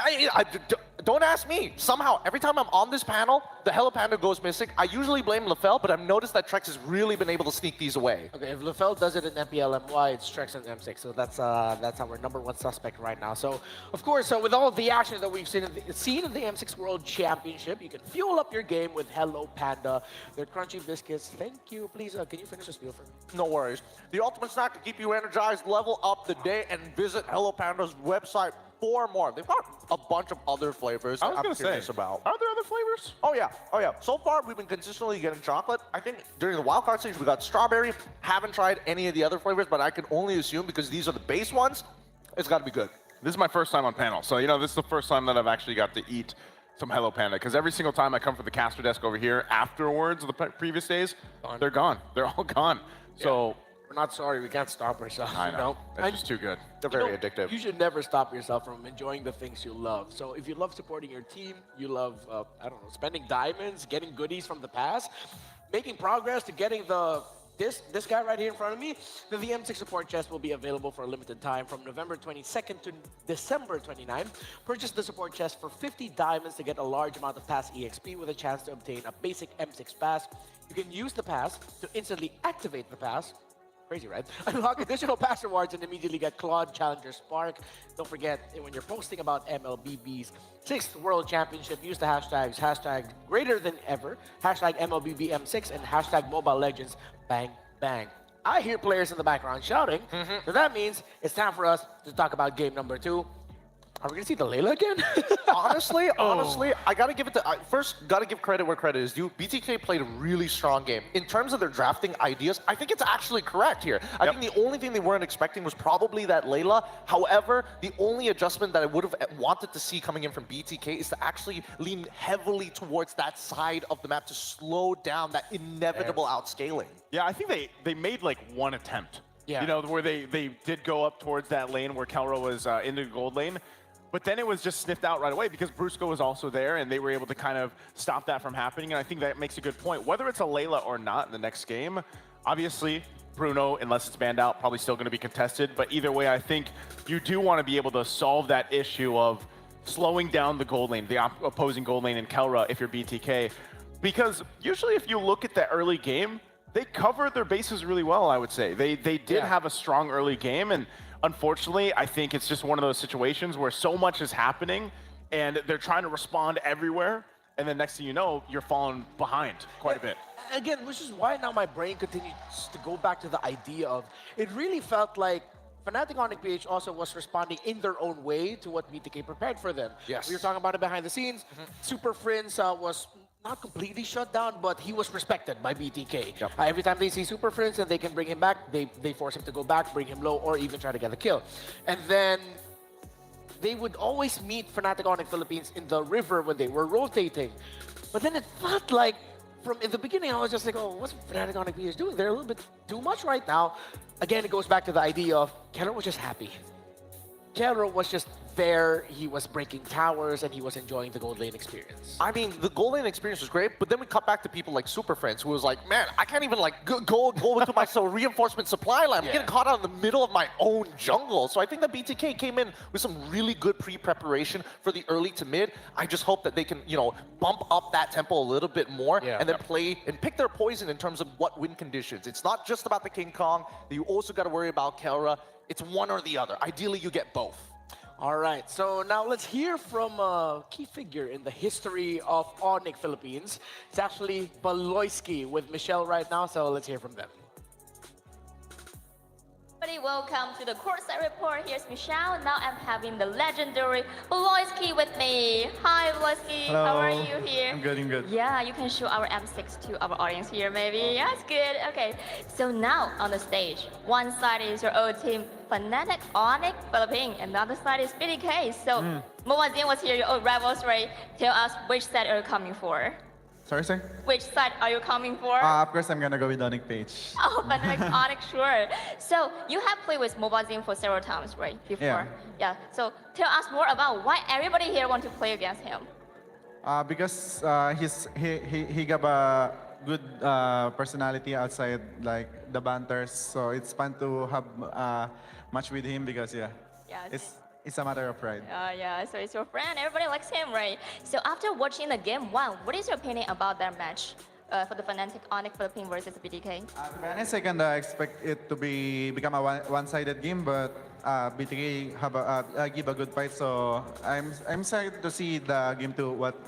Don't ask me. Somehow, every time I'm on this panel, the Hello Panda goes missing. I usually blame Lefel, but I've noticed that Trex has really been able to sneak these away. Okay, if Lefel does it in MPLMY, it's Trex and M6, so that's our number 1 suspect right now. So, of course, with all the action that we've seen in the M6 World Championship, you can fuel up your game with Hello Panda. Their crunchy biscuits. Thank you. Please, can you finish this meal for me? No worries. The ultimate snack to keep you energized, level up the day, and visit Hello Panda's website for more. They've got a bunch of other flavors I was I'm going to curious say, about. Are there other flavors? Oh yeah. So far, we've been consistently getting chocolate. I think during the wildcard stage, we got strawberry. Haven't tried any of the other flavors, but I can only assume because these are the base ones, it's got to be good. This is my first time on panel, so you know this is the first time that I've actually got to eat some Hello Panda, because every single time I come from the caster desk over here afterwards, the previous days, they're gone. They're all gone. Yeah. So we're not sorry. We can't stop ourselves. I know. It's just too good. They're very addictive. You should never stop yourself from enjoying the things you love. So if you love supporting your team, you love, I don't know, spending diamonds, getting goodies from the past, making progress to getting this guy right here in front of me, then the M6 support chest will be available for a limited time from November 22nd to December 29th. Purchase the support chest for 50 diamonds to get a large amount of pass EXP with a chance to obtain a basic M6 pass. You can use the pass to instantly activate the pass. Crazy, right? Unlock additional pass rewards and immediately get Claude Challenger Spark. Don't forget, when you're posting about MLBB's 6th World Championship, use the hashtags #GreaterThanEver, #MLBBM6, and #MobileLegends. Bang, bang. I hear players in the background shouting, so that means it's time for us to talk about game number 2. Are we gonna see the Layla again? honestly, I gotta give it to, first gotta give credit where credit is due. BTK played a really strong game. In terms of their drafting ideas, I think it's actually correct here. I think the only thing they weren't expecting was probably that Layla. However, the only adjustment that I would have wanted to see coming in from BTK is to actually lean heavily towards that side of the map to slow down that inevitable outscaling. Yeah, I think they made like one attempt. Yeah. You know, where they did go up towards that lane where Kelra was in the gold lane. But then it was just sniffed out right away because Brusco was also there and they were able to kind of stop that from happening. And I think that makes a good point. Whether it's a Layla or not in the next game, obviously Bruno, unless it's banned out, probably still going to be contested. But either way, I think you do want to be able to solve that issue of slowing down the gold lane, the opposing gold lane in Kelra if you're BTK. Because usually if you look at the early game, they covered their bases really well, I would say. They did have a strong early game, and unfortunately, I think it's just one of those situations where so much is happening and they're trying to respond everywhere. And then next thing you know, you're falling behind quite a bit. Again, which is why now my brain continues to go back to the idea of, it really felt like Fnatic Onyx PH also was responding in their own way to what BTK prepared for them. Yes. We were talking about it behind the scenes. Super Prince was not completely shut down, but he was respected by BTK. Yep. Every time they see Super Prince and they can bring him back, they force him to go back, bring him low, or even try to get a kill. And then they would always meet Fnatic Onyx Philippines in the river when they were rotating. But then it felt like, from in the beginning, I was just like, oh, what's Fnatic Onyx PH doing? They're a little bit too much right now. Again, it goes back to the idea of Keller was just happy. Keller was just there, he was breaking towers, and he was enjoying the gold lane experience. I mean, the gold lane experience was great, but then we cut back to people like Super Friends, who was like, man, I can't even like go into my reinforcement supply line. I'm getting caught out in the middle of my own jungle. So I think that BTK came in with some really good pre-preparation for the early to mid. I just hope that they can, you know, bump up that tempo a little bit more and then play and pick their poison in terms of what win conditions. It's not just about the King Kong. You also got to worry about Kelra. It's one or the other. Ideally, you get both. All right, so now let's hear from a key figure in the history of Onyx Philippines. It's actually Baloyski with Michelle right now, so let's hear from them. Everybody, welcome to the Courtside Report. Here's Michelle. Now I'm having the legendary Baloyski with me. Hi, Baloyski. Hello. How are you here? I'm good, I'm good. Yeah, you can show our M6 to our audience here, maybe. Yeah, it's good. Okay, so now on the stage, one side is your old team, Fnatic Onyx Philippines, and the other side is BDK. So, Moazin was here, your old rivals, right? Tell us which side are you coming for? Sorry, sir? Which side are you coming for? Of course, I'm gonna go with Onyx Page. Oh, Fnatic Onyx, sure. So, you have played with Mobazin for several times, right? Before. Yeah. So, tell us more about why everybody here want to play against him. Because he got a good personality outside like the banters, so it's fun to have match with him because it's a matter of pride. Yeah, so it's your friend, everybody likes him, right? So after watching the game, wow, what is your opinion about that match for the Fnatic Onyx Philippines versus BTK? To be honest, I can expect it to become a one-sided game, but BTK have give a good fight, so I'm excited to see the game too. What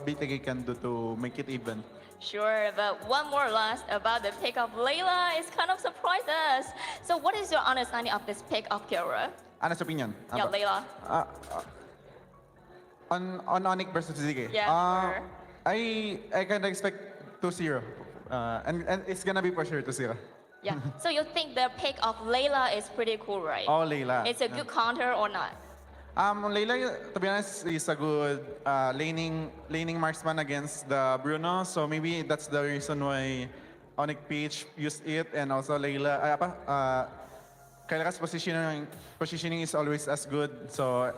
BTK can do to make it even. Sure, but one more last about the pick of Layla. It's kind of surprised us. So what is your understanding of this pick of Kira? Honest opinion. Yeah, Layla. On Onyx versus BTK. Yeah, sure. I kind of expect 2-0, and it's gonna be for sure 2-0. Yeah. So you think the pick of Layla is pretty cool, right? Oh, Layla. It's a good counter or not? Layla, to be honest, is a good laning marksman against the Bruno. So maybe that's the reason why Onyx Peach used it, and also Layla. Kaira's positioning is always as good. So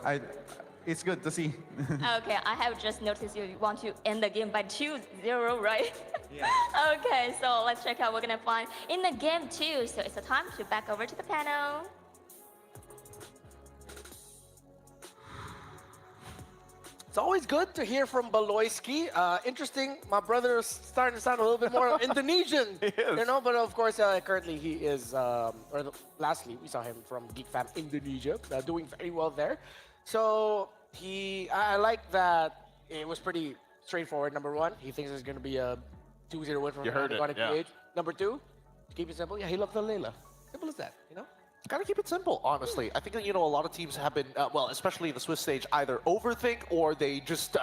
it's good to see. Okay, I have just noticed you want to end the game by 2-0, right? Yeah. Okay, so let's check out what we're gonna find in the game 2. So it's the time to back over to the panel. It's always good to hear from Baloyski. Interesting, my brother is starting to sound a little bit more Indonesian. He is. You know, but of course, currently he is, lastly, we saw him from Geek Fam Indonesia, doing very well there. So I like that it was pretty straightforward, number one. He thinks it's going to be a 2-0 win from Onyx PH. Number two, to keep it simple, he loves the Layla. Simple as that, you know? Gotta keep it simple, honestly. I think that, you know, a lot of teams have been, well, especially the Swiss stage, either overthink or they just,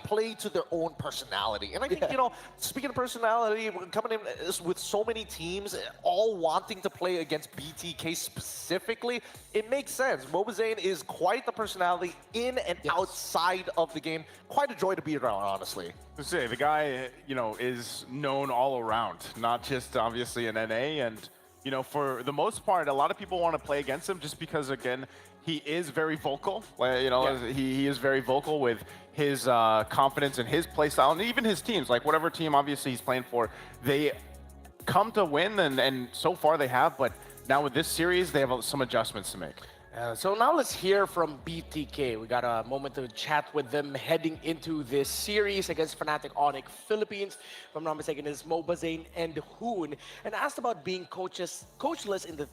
play to their own personality. And I think, you know, speaking of personality, we're coming in with so many teams all wanting to play against BTK specifically, it makes sense. Mobazane is quite the personality in and outside of the game. Quite a joy to be around, honestly. To say, the guy, you know, is known all around, not just obviously in NA, and you know, for the most part, a lot of people want to play against him just because, again, he is very vocal. You know, he is very vocal with his confidence in his playstyle, and even his teams. Like, whatever team, obviously, he's playing for, they come to win, and so far they have, but now with this series, they have some adjustments to make. So now let's hear from BTK. We got a moment to chat with them heading into this series against Fnatic Onyx Philippines. If I'm not mistaken, it's Mobazane and Hoon. And asked about being coachless in the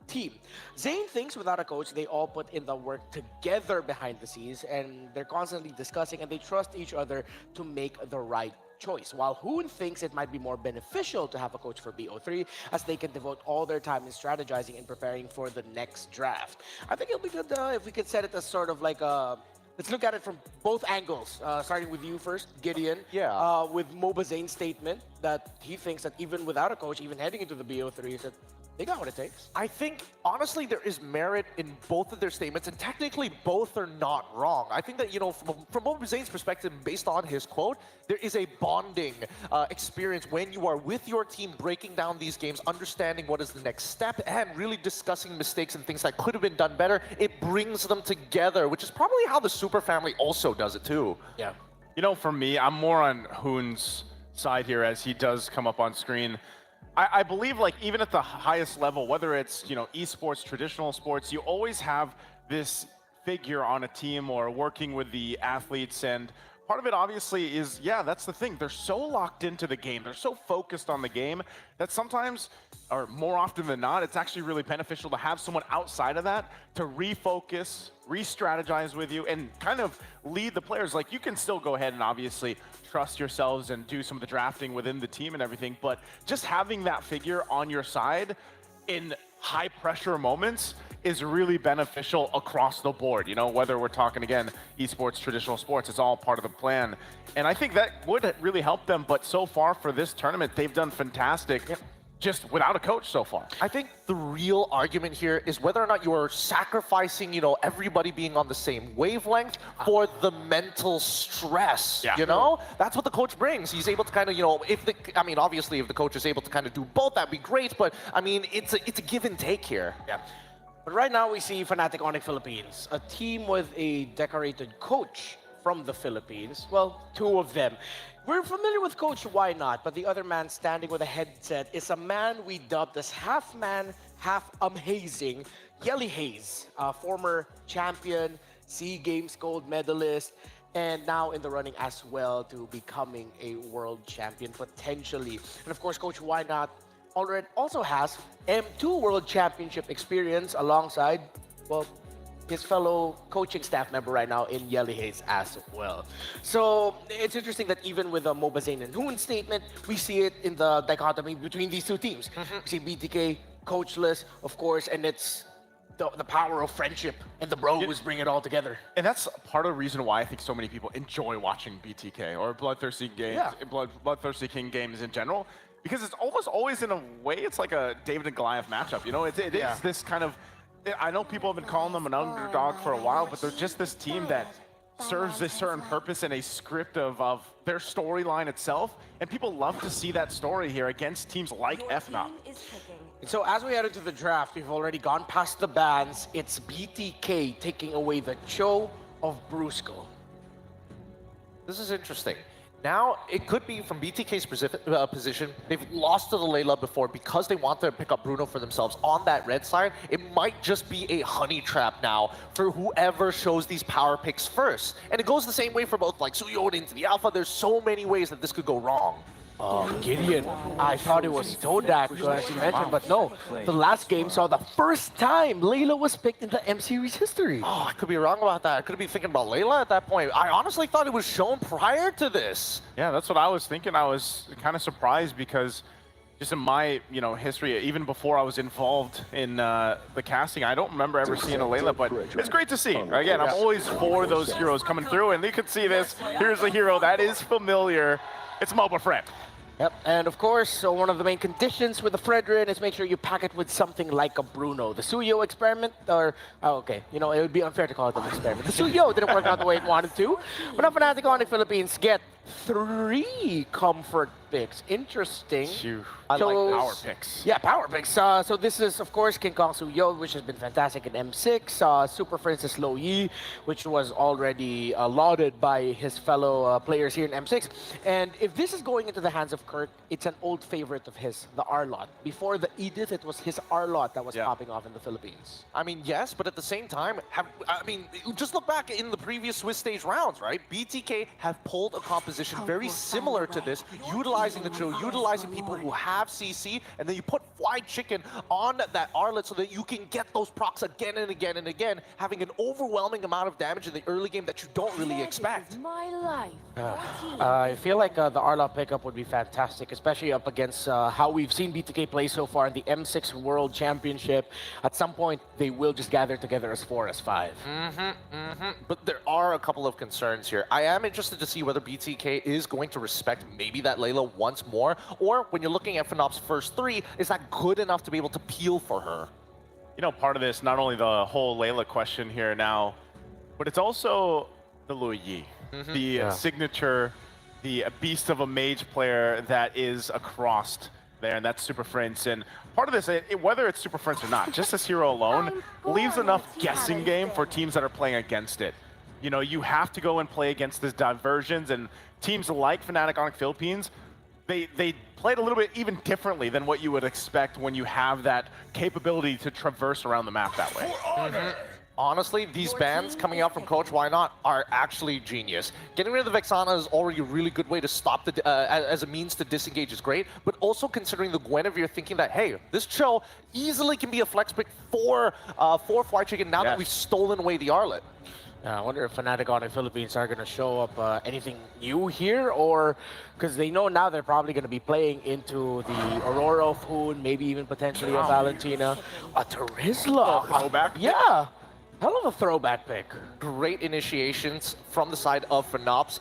team. Zane thinks without a coach, they all put in the work together behind the scenes, and they're constantly discussing, and they trust each other to make the right choice. While Hoon thinks it might be more beneficial to have a coach for BO3, as they can devote all their time in strategizing and preparing for the next draft. I think it'll be good if we could set it as sort of like a... Let's look at it from both angles, starting with you first, Gideon. Yeah. With Moba Zane's statement that he thinks that even without a coach, even heading into the BO3, that they got what it takes. I think, honestly, there is merit in both of their statements, and technically both are not wrong. I think that, you know, from Moba Zane's perspective, based on his quote, there is a bonding experience when you are with your team, breaking down these games, understanding what is the next step, and really discussing mistakes and things that could have been done better. It brings them together, which is probably how the Super Family also does it too. Yeah. You know, for me, I'm more on Hoon's side here as he does come up on screen. I believe, like, even at the highest level, whether it's, you know, esports, traditional sports, you always have this figure on a team or working with the athletes, and part of it obviously is, yeah, that's the thing. They're so locked into the game. They're so focused on the game that sometimes, or more often than not, it's actually really beneficial to have someone outside of that to refocus, re-strategize with you, and kind of lead the players. Like, you can still go ahead and obviously trust yourselves and do some of the drafting within the team and everything, but just having that figure on your side in high pressure moments is really beneficial across the board. You know, whether we're talking, again, esports, traditional sports, it's all part of the plan. And I think that would really help them, but so far for this tournament, they've done fantastic. Just without a coach so far. I think the real argument here is whether or not you're sacrificing, you know, everybody being on the same wavelength for the mental stress, you know? That's what the coach brings. He's able to kind of, you know, I mean, obviously, if the coach is able to kind of do both, that'd be great, but, I mean, it's a give and take here. Yeah. But right now, we see Fnatic Onyx Philippines, a team with a decorated coach from the Philippines. Well, two of them. We're familiar with Coach Why Not, but the other man standing with a headset is a man we dubbed as half man, half amazing, Yelly Hayes, a former champion, SEA Games gold medalist, and now in the running as well to becoming a world champion potentially. And of course, Coach Why Not already also has M2 World Championship experience alongside, well, his fellow coaching staff member right now in Yelly Hayes as well. So it's interesting that even with the Moba Zane and Hoon statement, we see it in the dichotomy between these two teams. We see BTK coachless, of course, and it's the power of friendship and the bros bring it all together. And that's part of the reason why I think so many people enjoy watching BTK or Bloodthirsty games, Bloodthirsty King games in general, because it's almost always, in a way, it's like a David and Goliath matchup. You know, it is this kind of, I know people have been calling them an underdog for a while, but they're just this team that serves a certain purpose and a script of their storyline itself, and people love to see that story here against teams like Fnop. And so as we head into the draft, we've already gone past the bans. It's BTK taking away the Cho of Brusco. This is interesting. Now, it could be from BTK's position, they've lost to the Layla before because they want to pick up Bruno for themselves on that red side. It might just be a honey trap now for whoever shows these power picks first. And it goes the same way for both, like, Suyo into the Alpha. There's so many ways that this could go wrong. Gideon, I thought it was Todak, as you mentioned, but no. The last game saw the first time Layla was picked in the M Series history. Oh, I could be wrong about that. I could be thinking about Layla at that point. I honestly thought it was shown prior to this. Yeah, that's what I was thinking. I was kind of surprised because just in my, you know, history, even before I was involved in the casting, I don't remember ever seeing a Layla, but it's great to see. Again, I'm always for those heroes coming through, and you can see this. Here's a hero that is familiar. It's Moba Friend. Yep, and of course, so one of the main conditions with the Fredrin is make sure you pack it with something like a Bruno. The Suyo experiment, or, okay, you know, it would be unfair to call it an experiment. The Suyo didn't work out the way it wanted to, but now Fnatic Onyx Philippines get 3 comfort picks. Interesting. I like power picks. Yeah, power picks. So this is, of course, King Kong Suyo, which has been fantastic in M6. Super Princess Lo Yi, which was already lauded by his fellow players here in M6. And if this is going into the hands of Kurt, it's an old favorite of his, the R-Lot. Before the Edith, it was his R-Lot that was popping off in the Philippines. I mean, yes, but at the same time, just look back in the previous Swiss stage rounds, right? BTK have pulled a composition position very similar to this, utilizing the drill, utilizing people who have CC, and then you put Fried Chicken on that Arlet so that you can get those procs again and again and again, having an overwhelming amount of damage in the early game that you don't really expect. My life. I feel like the Arla pickup would be fantastic, especially up against how we've seen BTK play so far in the M6 World Championship. At some point, they will just gather together as 4 as 5. But there are a couple of concerns here. I am interested to see whether BTK is going to respect maybe that Layla once more, or when you're looking at Fnop's first 3, is that good enough to be able to peel for her? You know, part of this, not only the whole Layla question here now, but it's also the Luo Yi, the signature, the beast of a mage player that is across there, and that's Super Prince. And part of this, whether it's Super Prince or not, just this hero alone leaves enough guessing game for teams that are playing against it. You know, you have to go and play against these diversions, and teams like Fnatic Onyx Philippines, they played a little bit even differently than what you would expect when you have that capability to traverse around the map that way. Honestly, these bans coming out from Coach Why Not are actually genius. Getting rid of the Vexana is already a really good way to stop the as a means to disengage is great, but also considering the Guinevere thinking that, hey, this Cho easily can be a flex pick for Fried Chicken now that we've stolen away the Arlet. I wonder if Fnatic Onyx Philippines are going to show up anything new here, or because they know now they're probably going to be playing into the Aurora of Hoon, maybe even potentially a Valentina, a Terizla. Throwback? Yeah. Hell of a throwback pick. Great initiations from the side of Fnops.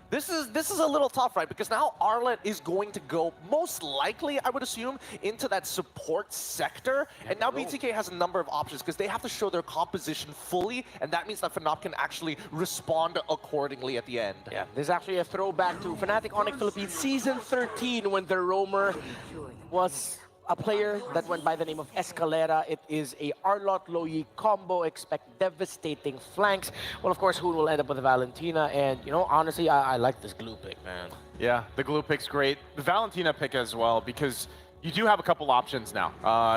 This is a little tough, right? Because now Arlet is going to go, most likely, I would assume, into that support sector. And now BTK has a number of options because they have to show their composition fully, and that means that Fnop can actually respond accordingly at the end. Yeah, there's actually a throwback to Fnatic Onyx Philippines Season 13 when their roamer was a player that went by the name of Escalera. It is a Arlot Luo Yi combo. Expect devastating flanks. Well, of course, Hoon will end up with a Valentina. And, you know, honestly, I like this glue pick, man. Yeah, the glue pick's great. The Valentina pick as well, because you do have a couple options now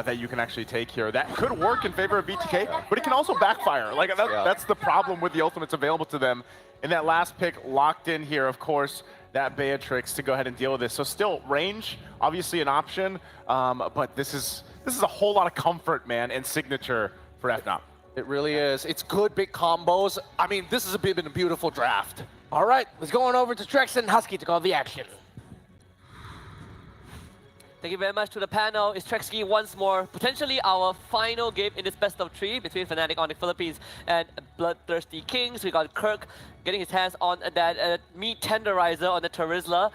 that you can actually take here. That could work in favor of BTK, but it can also backfire. Like that's the problem with the ultimates available to them. And that last pick locked in here, of course, that Beatrix to go ahead and deal with this. So still range, obviously an option, but this is a whole lot of comfort, man, and signature for Fnop. It really is. It's good big combos. I mean, this has been a beautiful draft. All right, let's go on over to Trex and Husky to call the action. Thank you very much to the panel. It's Trexky once more. Potentially our final game in this best of 3 between Fnatic Onyx Philippines and Bloodthirsty Kings. We got Kirk getting his hands on that meat tenderizer on the Terizla.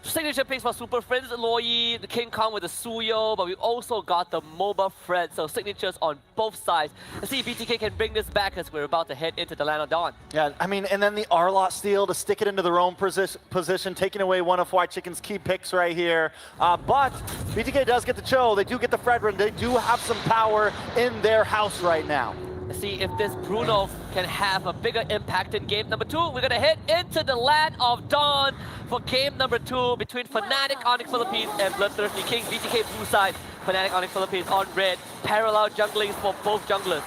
Signature picks for Super Friends, Luo Yi, the King Kong with the Suyo, but we also got the MOBA Fred, so signatures on both sides. Let's see if BTK can bring this back as we're about to head into the Land of Dawn. Yeah, I mean, and then the Arlot steal to stick it into their own position, taking away one of Fried Chicken's key picks right here. But BTK does get the Cho, they do get the Fredrin, they do have some power in their house right now. Let's see if this Bruno can have a bigger impact in game number 2. We're gonna head into the Land of Dawn for game number 2 between Fnatic Onyx Philippines and Bloodthirsty Kings. BTK blue side, Fnatic Onyx Philippines on red. Parallel junglings for both junglers.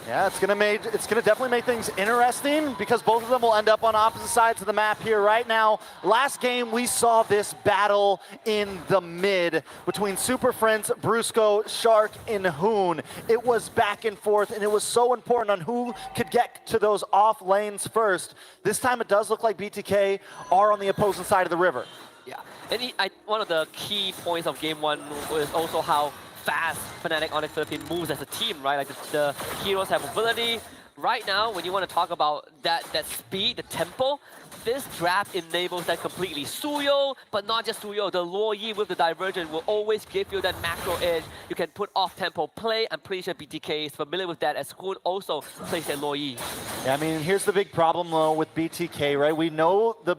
Yeah, it's gonna definitely make things interesting because both of them will end up on opposite sides of the map here right now. Last game we saw this battle in the mid between Super Friends, Brusco, Shark, and Hoon. It was back and forth, and it was so important on who could get to those off lanes first. This time it does look like BTK are on the opposing side of the river. Yeah, and one of the key points of game 1 was also how fast Fnatic Onyx Philippines moves as a team, right? Like the heroes have mobility. Right now, when you want to talk about that speed, the tempo, this draft enables that completely. Suyo, but not just Suyo, the Luo Yi with the Divergent will always give you that macro edge. You can put off-tempo play. I'm pretty sure BTK is familiar with that, as Hoon also plays that Luo Yi. Yeah, I mean, here's the big problem, though, with BTK, right? We know the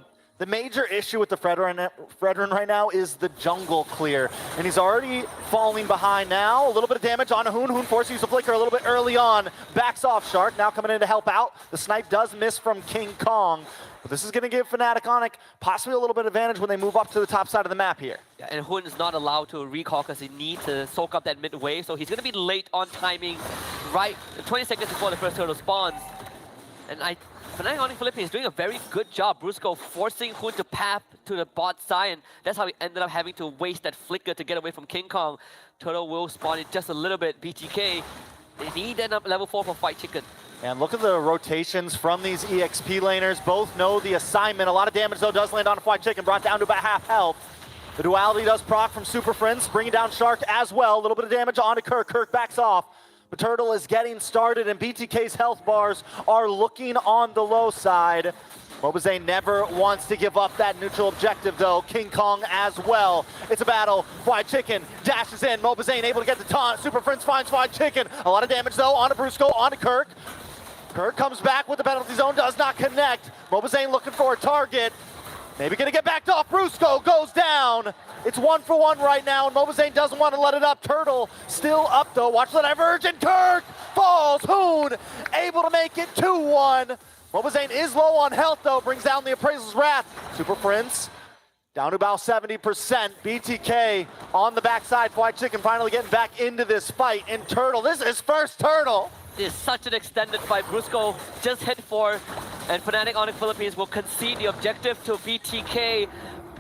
major issue with the Fredrin right now is the jungle clear. And he's already falling behind now. A little bit of damage on Hoon. Hoon forces use the flicker a little bit early on. Backs off Shark, now coming in to help out. The snipe does miss from King Kong. But this is going to give Fnatic Onyx possibly a little bit of advantage when they move up to the top side of the map here. Yeah, and Hoon is not allowed to recall because he needs to soak up that mid wave. So he's going to be late on timing, right 20 seconds before the first turtle spawns. And Fnatic Onyx Philippines is doing a very good job. Brusco forcing Hun to path to the bot side, and that's how he ended up having to waste that flicker to get away from King Kong. Turtle will spawn it just a little bit. BTK, they need that up level 4 for Fight Chicken. And look at the rotations from these EXP laners. Both know the assignment. A lot of damage, though, does land on a Fight Chicken, brought down to about half health. The duality does proc from Super Friends, bringing down Shark as well. A little bit of damage onto Kirk. Kirk backs off. But Turtle is getting started, and BTK's health bars are looking on the low side. Mobazane never wants to give up that neutral objective, though. King Kong as well. It's a battle. Fried Chicken dashes in. Mobazane able to get the taunt. Super Friends finds Fried Chicken. A lot of damage, though, onto Brusco, onto Kirk. Kirk comes back with the penalty zone, does not connect. Mobazane looking for a target. Maybe gonna get backed off. Brusco goes down. It's 1-for-1 right now, and Mobazane doesn't want to let it up. Turtle still up, though. Watch the divergent. Kirk falls. Hoon able to make it 2-1. Mobazane is low on health, though. Brings down the Appraisal's Wrath. Super Prince down to about 70%. BTK on the backside. Fried Chicken finally getting back into this fight. And Turtle, this is his first Turtle. It is such an extended fight. Brusco just hit 4, and Fnatic Onyx Philippines will concede the objective to BTK.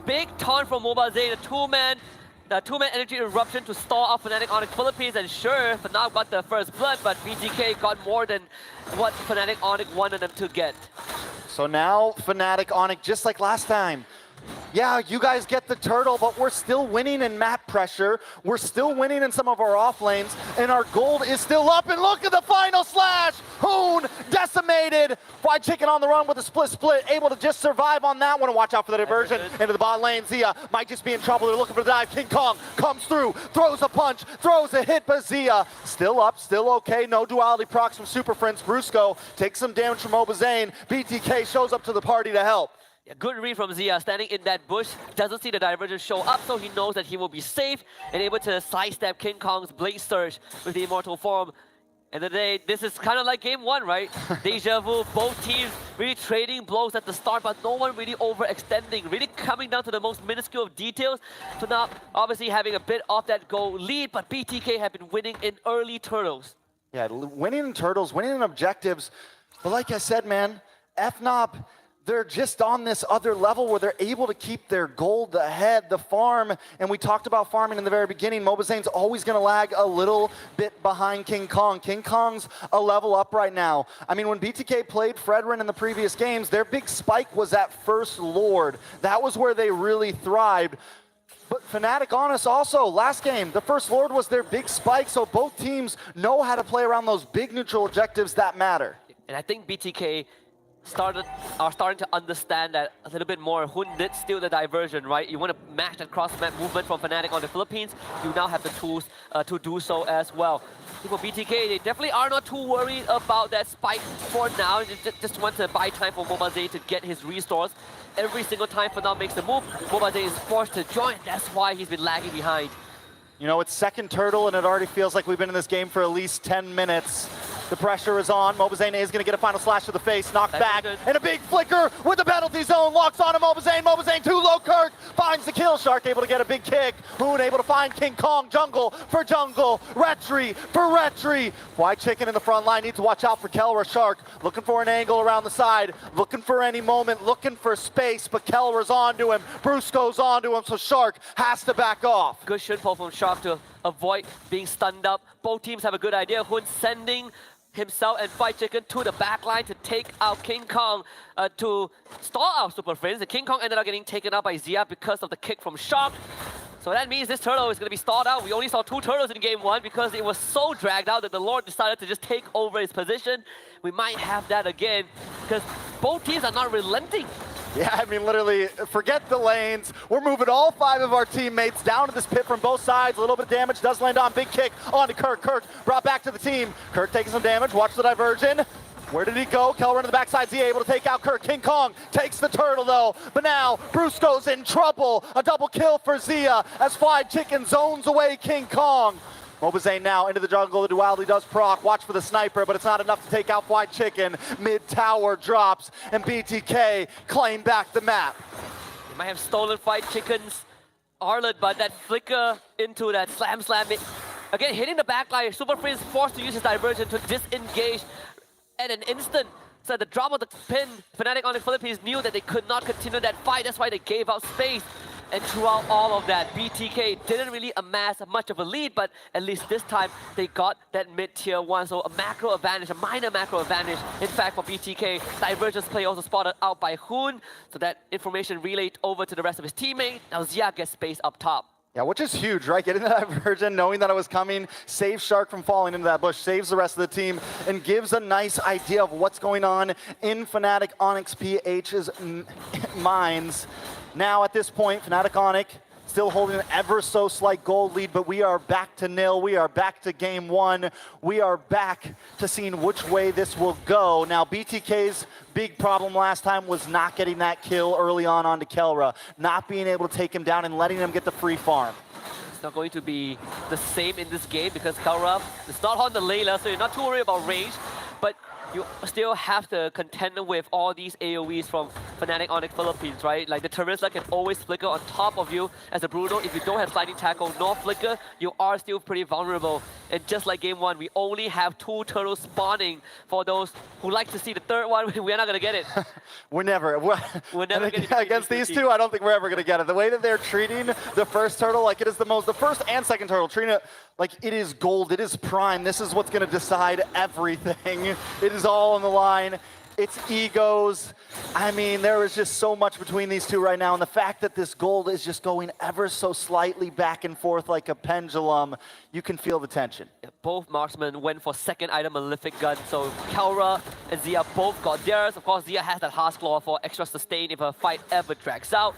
Big taunt from Mobazane, a two-man energy eruption to stall off Fnatic Onyx Philippines, and sure, Fnop got the first blood, but BTK got more than what Fnatic Onyx wanted them to get. So now Fnatic Onyx, just like last time, yeah, you guys get the turtle, but we're still winning in map pressure. We're still winning in some of our off lanes, and our gold is still up. And look at the final slash! Hoon decimated. Fried Chicken on the run with a split, able to just survive on that one. And watch out for the diversion into the bot lane. Zia might just be in trouble. They're looking for the dive. King Kong comes through, throws a punch, throws a hit, but Zia still up, still okay. No duality procs from Super Friends. Brusco takes some damage from Mobazane. BTK shows up to the party to help. Yeah, good read from Zia, standing in that bush, doesn't see the divergence show up, so he knows that he will be safe and able to sidestep King Kong's Blade Surge with the Immortal Form. And today, this is kind of like game 1, right? Deja vu, both teams really trading blows at the start, but no one really overextending, really coming down to the most minuscule of details. So now, obviously having a bit of that goal lead, but BTK have been winning in early Turtles. Yeah, winning in Turtles, winning in objectives. But like I said, man, Fnop, they're just on this other level where they're able to keep their gold ahead, the farm, and we talked about farming in the very beginning. Mobazane's always going to lag a little bit behind King Kong. King Kong's a level up right now. I mean, when BTK played Fredrin in the previous games, their big spike was at First Lord. That was where they really thrived. But Fnatic Honest also, last game, the First Lord was their big spike, so both teams know how to play around those big neutral objectives that matter. And I think BTK are starting to understand that a little bit more. Hun did steal the diversion, right? You want to match that cross-map movement from Fnatic on the Philippines, you now have the tools to do so as well. For BTK, they definitely are not too worried about that spike for now. They just want to buy time for Mobazane to get his restores. Every single time Fnop makes the move, Mobazane is forced to join. That's why he's been lagging behind. You know, it's second turtle, and it already feels like we've been in this game for at least 10 minutes. The pressure is on. Mobazane is going to get a final slash to the face, knocked back, and a big flicker with the penalty zone. Locks on to Mobazane. Mobazane too low. Kirk finds the kill. Shark able to get a big kick. Hoon able to find King Kong. Jungle for jungle. Retri for Retri. Fried Chicken in the front line. Needs to watch out for Kelra. Shark looking for an angle around the side. Looking for any moment. Looking for space, but Kelra's onto him. Brusco's onto him, so Shark has to back off. Good shit pull from Shark to avoid being stunned up. Both teams have a good idea. Hoon sending himself and Fried Chicken to the back line to take out King Kong to stall out Super Friends. The King Kong ended up getting taken out by Zia because of the kick from Shark. So that means this turtle is going to be stalled out. We only saw 2 turtles in game 1 because it was so dragged out that the Lord decided to just take over his position. We might have that again because both teams are not relenting. Yeah, I mean, literally, forget the lanes. We're moving all 5 of our teammates down to this pit from both sides. A little bit of damage does land on. Big kick onto Kirk. Kirk brought back to the team. Kirk taking some damage. Watch the diversion. Where did he go? Kelra to the backside. Zia able to take out Kirk. King Kong takes the turtle, though. But now, Brusco's in trouble. A double kill for Zia as Fried Chicken zones away King Kong. Mobazane now into the jungle. The duality does proc. Watch for the sniper, but it's not enough to take out Fried Chicken. Mid-tower drops, and BTK claim back the map. They might have stolen Fried Chicken's Arlet, but that flicker into that slam. Again, hitting the backline. Super Friends forced to use his diversion to disengage at an instant. So at the drop of the pin, Fnatic Onyx Philippines knew that they could not continue that fight. That's why they gave out space. And throughout all of that, BTK didn't really amass much of a lead, but at least this time they got that mid-tier 1. So a macro advantage, a minor macro advantage. In fact, for BTK, Divergence play also spotted out by Hoon. So that information relayed over to the rest of his teammate. Now Zia gets space up top. Yeah, which is huge, right? Getting that diversion, knowing that it was coming, saves Shark from falling into that bush, saves the rest of the team, and gives a nice idea of what's going on in Fnatic Onyx PH's minds. Now, at this point, Fnatic Onyx still holding an ever so slight gold lead, but we are back to nil. We are back to game 1. We are back to seeing which way this will go. Now, BTK's big problem last time was not getting that kill early on onto Kelra, not being able to take him down and letting him get the free farm. It's not going to be the same in this game because Kelra is not on the Layla, so you're not too worried about range, but you still have to contend with all these AoEs from Fnatic Onyx Philippines, right? Like the Terizla can always flicker on top of you as a Bruno. If you don't have sliding tackle nor flicker, you are still pretty vulnerable. And just like game 1, we only have 2 turtles spawning. For those who like to see the third one, we're not gonna get it. We're never gonna get it against these two. I don't think we're ever gonna get it. The way that they're treating the first turtle, like it is the first and second turtle, treating it like it is gold, it is prime. This is what's gonna decide everything. It is all on the line. It's egos. I mean, there is just so much between these two right now, and the fact that this gold is just going ever so slightly back and forth like a pendulum, you can feel the tension. Yeah, both marksmen went for second item Malefic Gun, so Kelra and Zia both got theirs. Of course, Zia has that Heart's Claw for extra sustain if a fight ever drags out.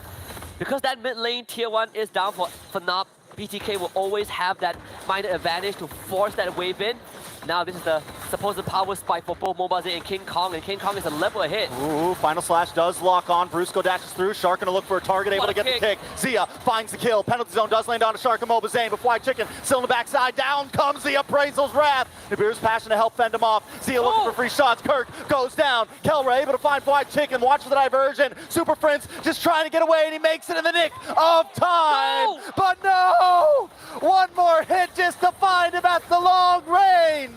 Because that mid lane tier 1 is down for Fnop, BTK will always have that minor advantage to force that wave in. Now this is the supposed power spike for both Mobaze and King Kong is a level ahead. Ooh, Final Slash does lock on. Brusco dashes through. Shark gonna look for a target, able to get the kick. Zia finds the kill. Penalty zone does land on to Shark and Mobaze, but White Chicken still in the backside. Down comes the Appraisal's Wrath. Nibiru's passion to help fend him off. Zia looking for free shots. Kirk goes down. Kelra able to find White Chicken. Watch for the diversion. Super Prince just trying to get away, and he makes it in the nick of time. But no! One more hit just to find him at the long range.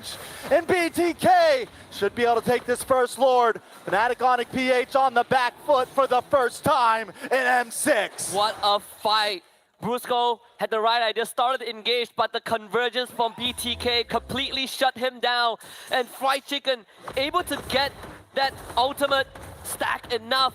And BTK should be able to take this first Lord. Fnatic Onyx PH on the back foot for the first time in M6. What a fight. Brusco had the right idea, started engaged, but the convergence from BTK completely shut him down. And Fried Chicken able to get that ultimate stack enough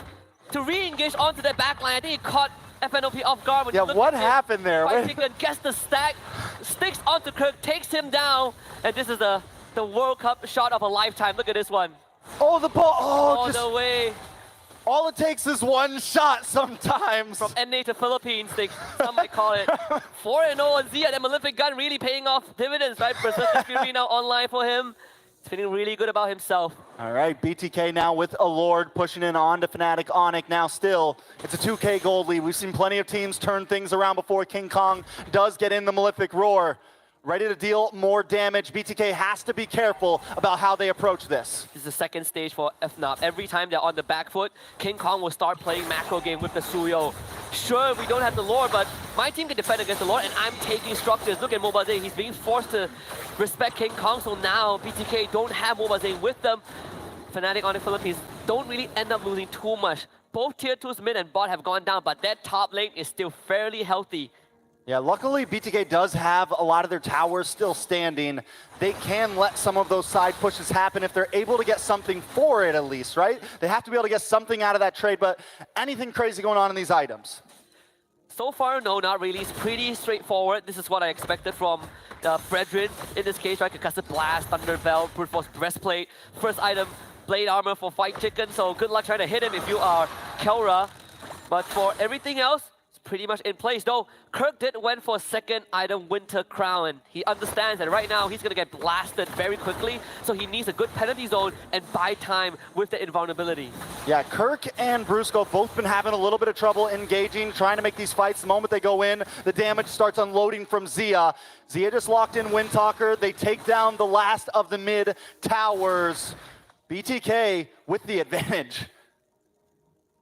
to re-engage onto that backline. I think he caught FNOP off guard. When what happened there? Fried Chicken gets the stack, sticks onto Kirk, takes him down, and this is the World Cup shot of a lifetime. Look at this one. Oh, the ball! All the way. All it takes is one shot sometimes. From NA to Philippines, some might call it. 4-0 on Zia. That Malefic Gun really paying off dividends, right? Berserker Fury now online for him. He's feeling really good about himself. All right, BTK now with a Lord pushing in on to Fnatic Onyx. Now still, it's a 2K gold lead. We've seen plenty of teams turn things around before. King Kong does get in the Malefic Roar. Ready to deal more damage. BTK has to be careful about how they approach this. This is the second stage for Fnop. Every time they're on the back foot, King Kong will start playing macro game with the Suyo. Sure, we don't have the Lord, but my team can defend against the Lord, and I'm taking structures. Look at Mobaze. He's being forced to respect King Kong, so now BTK don't have Mobaze with them. Fnatic Onyx Philippines don't really end up losing too much. Both tier 2's mid and bot have gone down, but that top lane is still fairly healthy. Yeah, luckily BTK does have a lot of their towers still standing. They can let some of those side pushes happen if they're able to get something for it at least, right? They have to be able to get something out of that trade, but anything crazy going on in these items? So far, no, not really. It's pretty straightforward. This is what I expected from Fredrin in this case, right? Concussive Blast, Thunder Belt, Brute Force Breastplate. First item, Blade Armor for Fight Chicken, so good luck trying to hit him if you are Kelra. But for everything else, pretty much in place, though. Kirk did went for second item, Winter Crown. He understands that right now he's going to get blasted very quickly, so he needs a good penalty zone and buy time with the invulnerability. Yeah, Kirk and Brusco both been having a little bit of trouble engaging, trying to make these fights. The moment they go in, the damage starts unloading from Zia. Zia just locked in Windtalker. They take down the last of the mid towers. BTK with the advantage.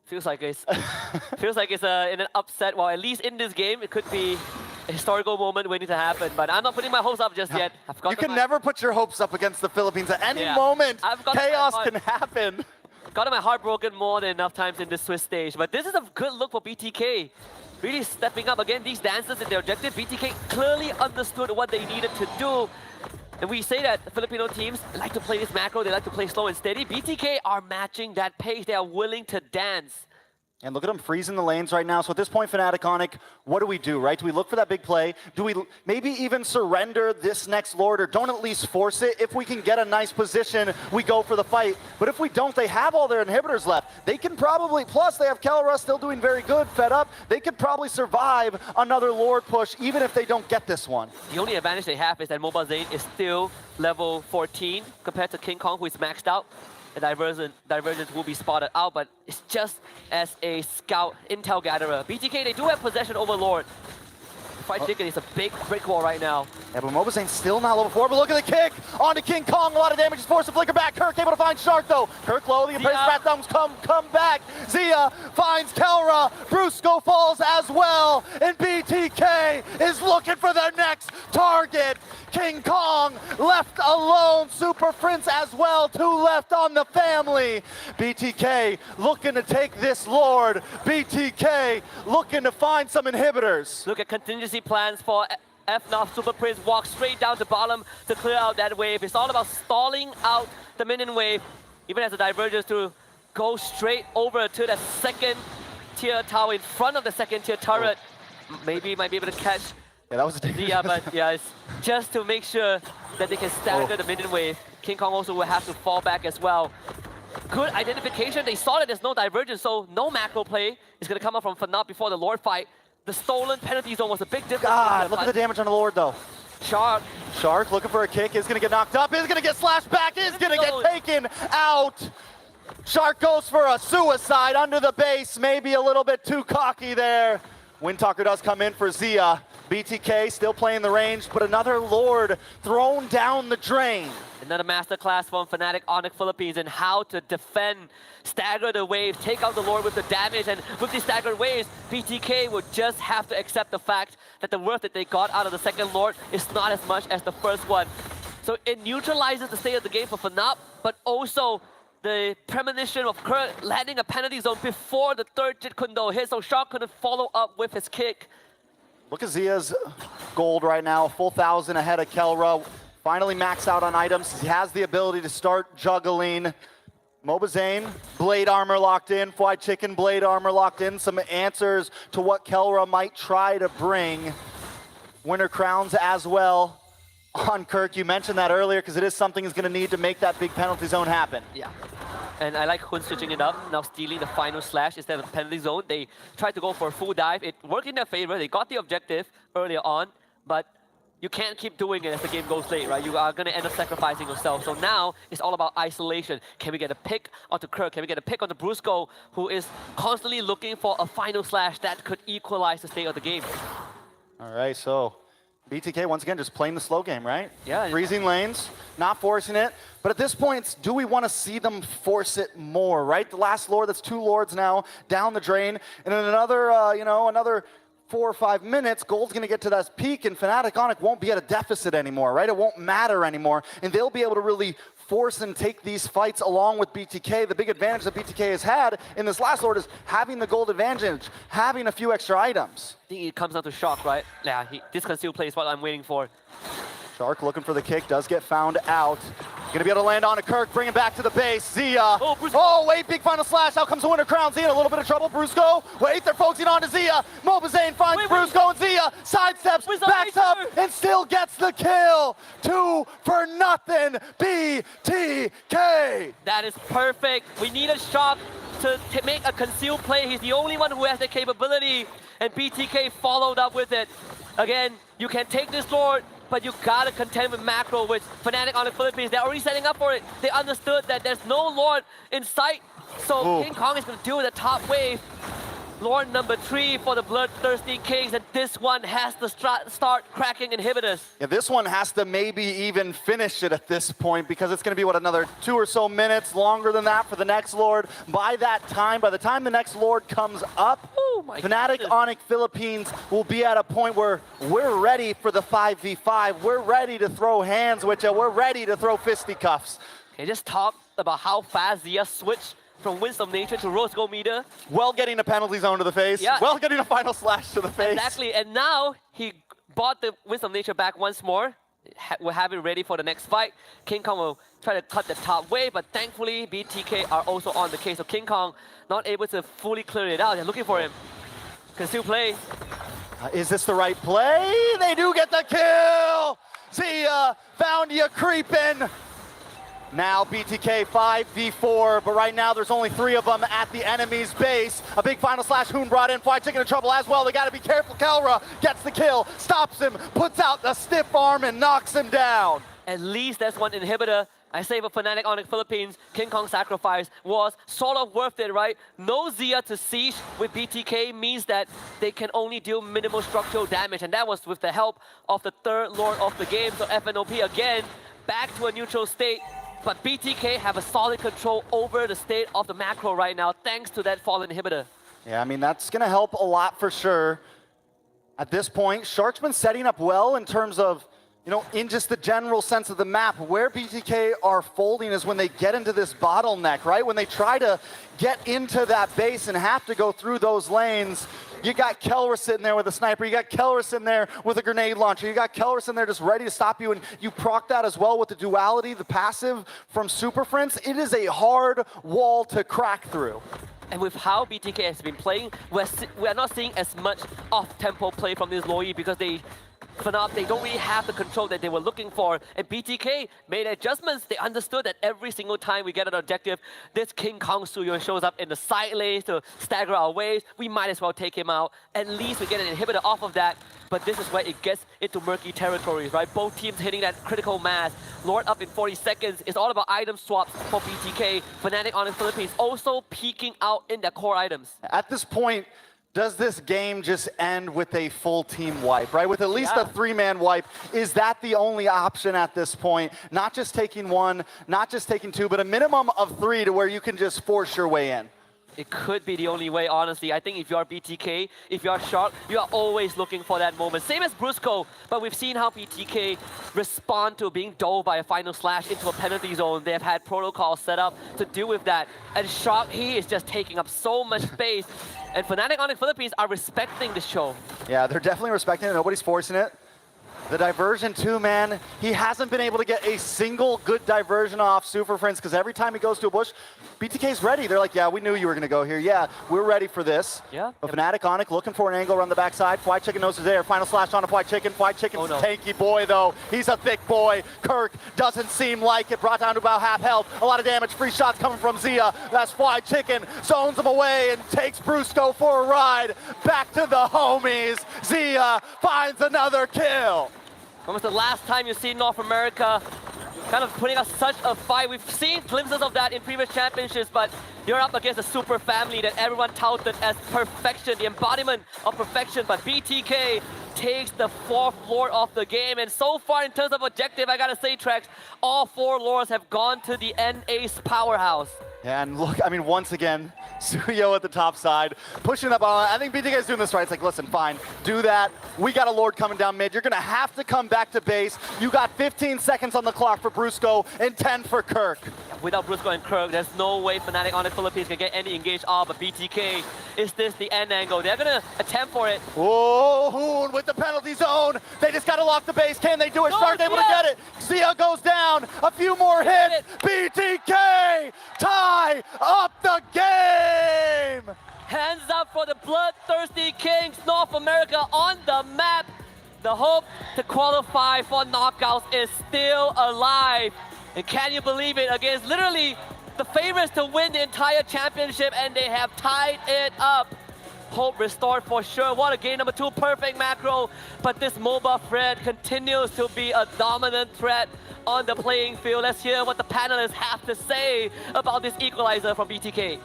Feels like it's in an upset. Well, at least in this game, it could be historical moment waiting to happen, but I'm not putting my hopes up just yet. You can never put your hopes up against the Philippines. At any moment, chaos can happen. Gotten my heart broken more than enough times in this Swiss stage, but this is a good look for BTK. Really stepping up again, these dancers in their objective. BTK clearly understood what they needed to do. And we say that Filipino teams like to play this macro, they like to play slow and steady. BTK are matching that pace, they are willing to dance. And look at them freezing the lanes right now. So at this point, Fnatic Onic, what do? Right? Do we look for that big play? Do we maybe even surrender this next Lord, or don't at least force it? If we can get a nice position, we go for the fight. But if we don't, they have all their inhibitors left. They can probably, plus they have Kelra still doing very good, fed up. They could probably survive another Lord push, even if they don't get this one. The only advantage they have is that Mobile Zane is still level 14 compared to King Kong, who is maxed out. A divergence will be spotted out, but it's just as a scout intel gatherer. BTK, they do have possession over Lord. Fried Chicken is a big brick wall right now. Yeah, but Mobazane's still not level 4, but look at the kick onto King Kong. A lot of damage is forced to flicker back. Kirk able to find Shark, though. Kirk low, the Embrace Rat Thumbs come back. Zia finds Kelra. Brusco falls as well, and BTK is looking for their next target. King Kong left alone. Super Prince as well, 2 left on the family. BTK looking to take this Lord. BTK looking to find some inhibitors. Look at contingency plans for Fnop. Super Prince walks straight down to bottom to clear out that wave. It's all about stalling out the minion wave, even as a divergence to go straight over to the second tier tower in front of the second tier turret. Maybe might be able to catch. Yeah, that was a yeah, but yeah, it's just to make sure that they can stagger the minion wave. King Kong also will have to fall back as well. Good identification. They saw that there's no divergence, so no macro play is going to come up from Fnop before the Lord fight. The stolen penalty zone was a big difference. God, look at the damage on the Lord, though. Shark looking for a kick, is going to get knocked up, is going to get slashed back, is going to get taken out. Shark goes for a suicide under the base, maybe a little bit too cocky there. Windtalker does come in for Zia. BTK still playing the range, but another Lord thrown down the drain. Another masterclass from Fnatic Onic Philippines in how to defend, stagger the waves, take out the Lord with the damage, and with these staggered waves, BTK would just have to accept the fact that the worth that they got out of the second Lord is not as much as the first one. So it neutralizes the state of the game for Fnop, but also the premonition of Kirk landing a penalty zone before the third Jit Kundo hit, so Shark couldn't follow up with his kick. Look at Zia's gold right now, a full 1,000 ahead of Kelra. Finally maxed out on items. He has the ability to start juggling. Mobazane, blade armor locked in. Fried Chicken, blade armor locked in. Some answers to what Kelra might try to bring. Winter crowns as well on Kirk. You mentioned that earlier because it is something he's going to need to make that big penalty zone happen. Yeah. And I like Hun switching it up, now stealing the final slash instead of the penalty zone. They tried to go for a full dive. It worked in their favor. They got the objective earlier on, but you can't keep doing it as the game goes late, right? You are going to end up sacrificing yourself. So now it's all about isolation. Can we get a pick onto Kirk? Can we get a pick onto Brusco, who is constantly looking for a final slash that could equalize the state of the game? All right, so BTK, once again, just playing the slow game, right? Yeah. Freezing lanes, not forcing it. But at this point, do we want to see them force it more, right? The last Lord, that's 2 Lords now, down the drain. And in another, another 4 or 5 minutes, Gold's going to get to that peak, and Fnatic Onic won't be at a deficit anymore, right? It won't matter anymore. And they'll be able to really force and take these fights along with BTK. The big advantage that BTK has had in this last Lord is having the gold advantage, having a few extra items. I think it comes down to Shock, right? Yeah, this concealed play is what I'm waiting for. Shark looking for the kick, does get found out. Gonna be able to land on a Kirk, bring it back to the base. Zia. Oh, wait, big final slash. Out comes the Winter Crown. Zia in a little bit of trouble. Brusco. Wait, they're focusing on to Zia. Mobazane finds Brusco, and Zia sidesteps, backs up, and still gets the kill. 2 for nothing. BTK. That is perfect. We need a Shock to make a concealed play. He's the only one who has the capability, and BTK followed up with it. Again, you can take this Lord, but you gotta contend with macro, which Fnatic on the Philippines, they're already setting up for it. They understood that there's no Lord in sight, so King Kong is gonna deal with the top wave. Lord number 3 for the Bloodthirsty Kings, and this one has to start cracking inhibitors. Yeah, this one has to maybe even finish it at this point, because it's going to be, what, another 2 or so minutes, longer than that for the next Lord. By the time the next Lord comes up, my Fnatic goodness. Onyx Philippines will be at a point where we're ready for the 5v5. We're ready to throw hands with you. We're ready to throw fisticuffs. Okay, just talk about how fast Zia switched from Winds of Nature to Rose Gold Meter. Well getting a penalty zone to the face. Yeah. Well getting a final slash to the face. Exactly, and now he bought the Winds of Nature back once more. We'll have it ready for the next fight. King Kong will try to cut the top wave, but thankfully BTK are also on the case. So King Kong not able to fully clear it out. They're looking for him. Can still play. Is this the right play? They do get the kill! Zia found you creeping. Now BTK 5v4, but right now there's only 3 of them at the enemy's base. A big final slash, Hoon brought in, Fly Chicken in trouble as well. They gotta be careful. Kelra gets the kill, stops him, puts out the stiff arm and knocks him down. At least that's one inhibitor. I say for Fnatic Onyx Philippines, King Kong sacrifice was sort of worth it, right? No Zia to siege with BTK means that they can only deal minimal structural damage, and that was with the help of the 3rd Lord of the game. So Fnop again, back to a neutral state. But BTK have a solid control over the state of the macro right now, thanks to that fallen inhibitor. Yeah, I mean, that's gonna help a lot for sure. At this point, Shark's been setting up well in terms of, you know, in just the general sense of the map. Where BTK are folding is when they get into this bottleneck, right? When they try to get into that base and have to go through those lanes. You got Kelra sitting there with a sniper. You got Kelra sitting there with a grenade launcher. You got Kelra sitting there just ready to stop you. And you proc that as well with the duality, the passive from Super Friends. It is a hard wall to crack through. And with how BTK has been playing, we're not seeing as much off-tempo play from this Loi because Fnop, they don't really have the control that they were looking for. And BTK made adjustments. They understood that every single time we get an objective, this King Kong Suyo shows up in the side lanes to stagger our waves. We might as well take him out. At least we get an inhibitor off of that. But this is where it gets into murky territories, right? Both teams hitting that critical mass. Lord up in 40 seconds. It's all about item swaps for BTK. Fnatic Onyx Philippines also peeking out in their core items. At this point, does this game just end with a full team wipe, right? With at least a 3-man wipe, is that the only option at this point? Not just taking 1, not just taking 2, but a minimum of 3 to where you can just force your way in. It could be the only way, honestly. I think if you're BTK, if you're Shark, you are always looking for that moment. Same as Brusco, but we've seen how BTK respond to being dove by a final slash into a penalty zone. They have had protocols set up to deal with that. And Shark, he is just taking up so much space. And Fnatic Onyx Philippines are respecting the show. Yeah, they're definitely respecting it. Nobody's forcing it. The diversion too, man. He hasn't been able to get a single good diversion off Super Friends because every time he goes to a bush, BTK's ready. They're like, yeah, we knew you were going to go here. Yeah, we're ready for this. Yeah. But Fnatic Onyx looking for an angle around the backside. Fly Chicken knows he's there. Final slash on a Fly Chicken. Fly Chicken's a tanky boy, though. He's a thick boy. Kirk doesn't seem like it. Brought down to about half health. A lot of damage. Free shots coming from Zia. That's Fly Chicken. Zones him away and takes Brusco for a ride. Back to the homies. Zia finds another kill. When was the last time you've seen North America kind of putting up such a fight? We've seen glimpses of that in previous championships, but you're up against a super family that everyone touted as perfection, the embodiment of perfection. But BTK takes the 4th Lord of the game. And so far, in terms of objective, I gotta say, Trex, all 4 Lords have gone to the NA's powerhouse. Yeah, and look, I mean, once again, Suyo at the top side, pushing that ball. I think BTK is doing this right. It's like, listen, fine, do that. We got a Lord coming down mid. You're going to have to come back to base. You got 15 seconds on the clock for Brusco and 10 for Kirk. Without Brusco and Kirk, there's no way Fnatic Onyx Philippines can get any engaged off, but BTK, is this the end angle? They're going to attempt for it. Oh, Hoon with the penalty zone. They just got to lock the base. Can they do it? Shark able to get it. Zia goes down. A few more hits. BTK tie up the game. Hands up for the bloodthirsty Kings. North America on the map. The hope to qualify for knockouts is still alive. And can you believe it? Against literally the favorites to win the entire championship, and they have tied it up. Hope restored for sure. What a game, number 2, perfect macro. But this MOBA threat continues to be a dominant threat on the playing field. Let's hear what the panelists have to say about this equalizer from BTK.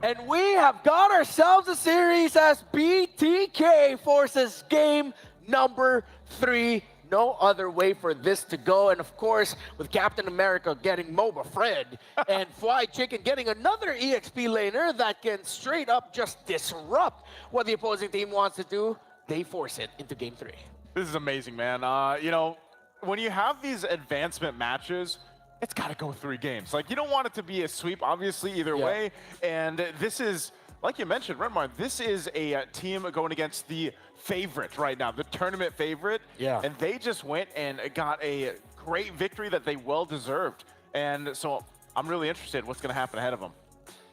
And we have got ourselves a series as BTK forces game number 3 no other way for this to go. And of course, with Captain America getting MOBA Fred and Fly Chicken getting another EXP laner that can straight up just disrupt what the opposing team wants to do, they force it into game 3. This is amazing, man. You know, when you have these advancement matches, it's got to go 3 games. Like, you don't want it to be a sweep, obviously, either way. And this is, like you mentioned, Redmar, this is a team going against the favorite right now, the tournament favorite. Yeah. And they just went and got a great victory that they well deserved. And so I'm really interested in what's going to happen ahead of them.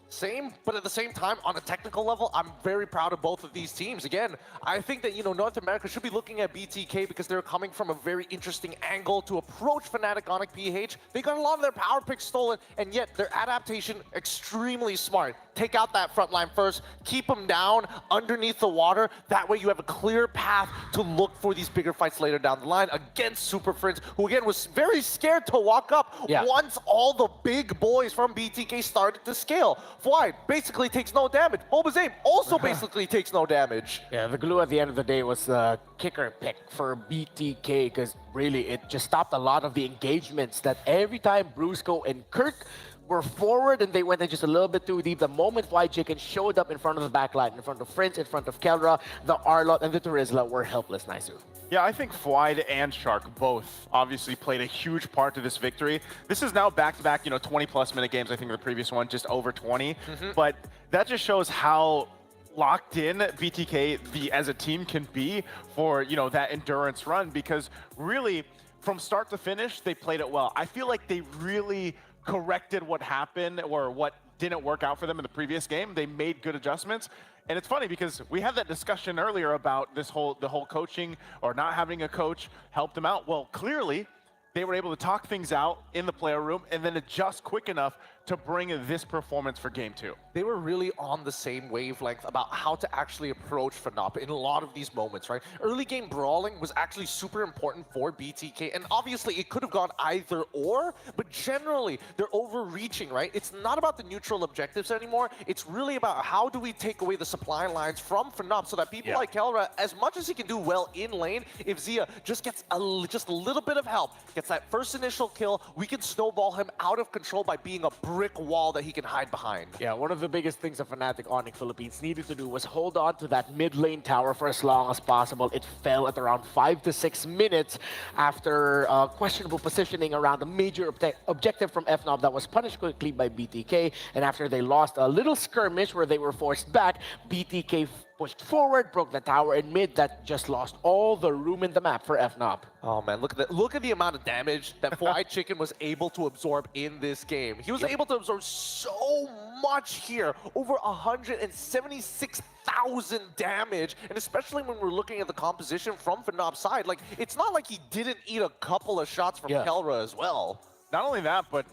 Same, but at the same time, on a technical level, I'm very proud of both of these teams. Again, I think that, you know, North America should be looking at BTK because they're coming from a very interesting angle to approach Fnatic Onic PH. They got a lot of their power picks stolen, and yet their adaptation extremely smart. Take out that front line first, keep them down underneath the water. That way you have a clear path to look for these bigger fights later down the line against Super Friends, who again was very scared to walk up once all the big boys from BTK started to scale. Fly basically takes no damage. Boba's aim also basically takes no damage. Yeah, the glue at the end of the day was the kicker pick for BTK because really it just stopped a lot of the engagements that every time Brusco and Kirk were forward and they went in just a little bit too deep. The moment Fly Chicken showed up in front of the backline, in front of Friends, in front of Kelra, the Arlott and the Terizla were helpless, Naisu. Yeah, I think Flyde and Shark both obviously played a huge part to this victory. This is now back-to-back, you know, 20-plus minute games. I think the previous one just over 20. But that just shows how locked in BTK as a team can be for, you know, that endurance run, because really from start to finish, they played it well. I feel like they really corrected what happened or what didn't work out for them in the previous game. They made good adjustments. And it's funny because we had that discussion earlier about the whole coaching or not having a coach helped them out. Well, clearly they were able to talk things out in the player room and then adjust quick enough to bring this performance for game 2. They were really on the same wavelength about how to actually approach Fnop in a lot of these moments, right? Early game brawling was actually super important for BTK, and obviously it could have gone either or, but generally they're overreaching, right? It's not about the neutral objectives anymore. It's really about how do we take away the supply lines from Fnop so that people like Kelra, as much as he can do well in lane, if Zia just gets just a little bit of help, gets that first initial kill, we can snowball him out of control by being a brick wall that he can hide behind. Yeah, one of the biggest things that Fnatic Onic Philippines needed to do was hold on to that mid lane tower for as long as possible. It fell at around 5 to 6 minutes after questionable positioning around a major objective from Fnop that was punished quickly by BTK. And after they lost a little skirmish where they were forced back, BTK pushed forward, broke the tower in mid that just lost all the room in the map for Fnop. Oh man, look at the amount of damage that Fly Chicken was able to absorb in this game. He was able to absorb so much here, over 176,000 damage, and especially when we're looking at the composition from Fnop's side, like it's not like he didn't eat a couple of shots from Kelra as well. Not only that, but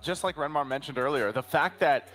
just like Renmar mentioned earlier, the fact that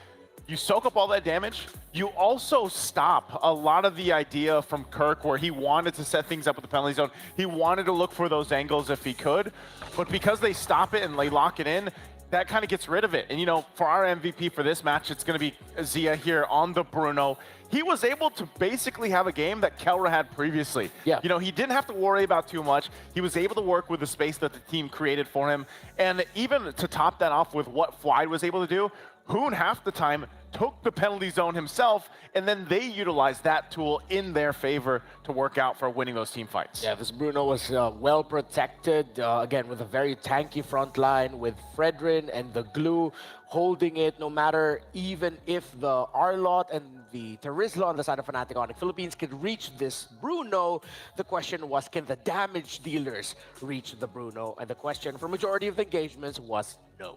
you soak up all that damage, you also stop a lot of the idea from Kirk where he wanted to set things up with the penalty zone. He wanted to look for those angles if he could, but because they stop it and they lock it in, that kind of gets rid of it. And you know, for our MVP for this match, it's going to be Zia here on the Bruno. He was able to basically have a game that Kelra had previously. You know, he didn't have to worry about too much. He was able to work with the space that the team created for him. And even to top that off with what Fly was able to do, Hoon half the time took the penalty zone himself, and then they utilized that tool in their favor to work out for winning those team fights. Yeah, this Bruno was well protected, again, with a very tanky front line, with Fredrin and the glue holding it, no matter even if the Arlott and the Terizla on the side of Fnatic Onic Philippines could reach this Bruno. The question was, can the damage dealers reach the Bruno? And the question for majority of the engagements was no.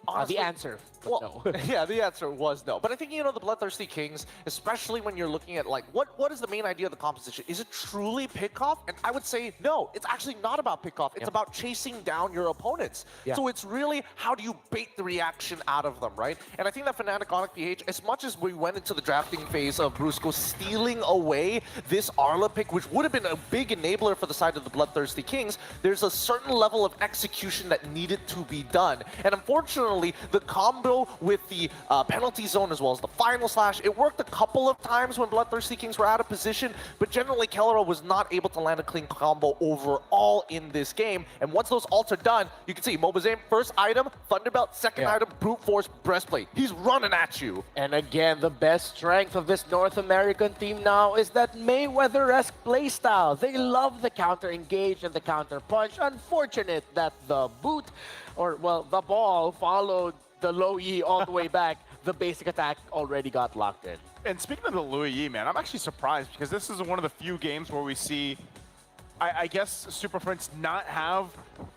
Honestly, the answer, no. Yeah, the answer was no. But I think, you know, the Bloodthirsty Kings, especially when you're looking at, like, what is the main idea of the composition? Is it truly pick-off? And I would say, no, it's actually not about pick-off. It's about chasing down your opponents. So it's really, how do you bait the reaction out of them, right? And I think that Fnatic Onic PH, as much as we went into the drafting phase of Brusco stealing away this Arla pick, which would have been a big enabler for the side of the Bloodthirsty Kings, there's a certain level of execution that needed to be done. And unfortunately, the combo also with the penalty zone as well as the final slash. It worked a couple of times when Bloodthirsty Kings were out of position, but generally Kelra was not able to land a clean combo overall in this game. And once those ults are done, you can see Mobazame, first item, Thunderbelt, second item, Brute Force, Breastplate. He's running at you. And again, the best strength of this North American team now is that Mayweather-esque playstyle. They love the counter-engage and the counter-punch. Unfortunate that the boot, or well, the ball followed the low E all the way back. The basic attack already got locked in. And speaking of the Louis Yi, man, I'm actually surprised because this is one of the few games where we see, I guess, Super Prince not have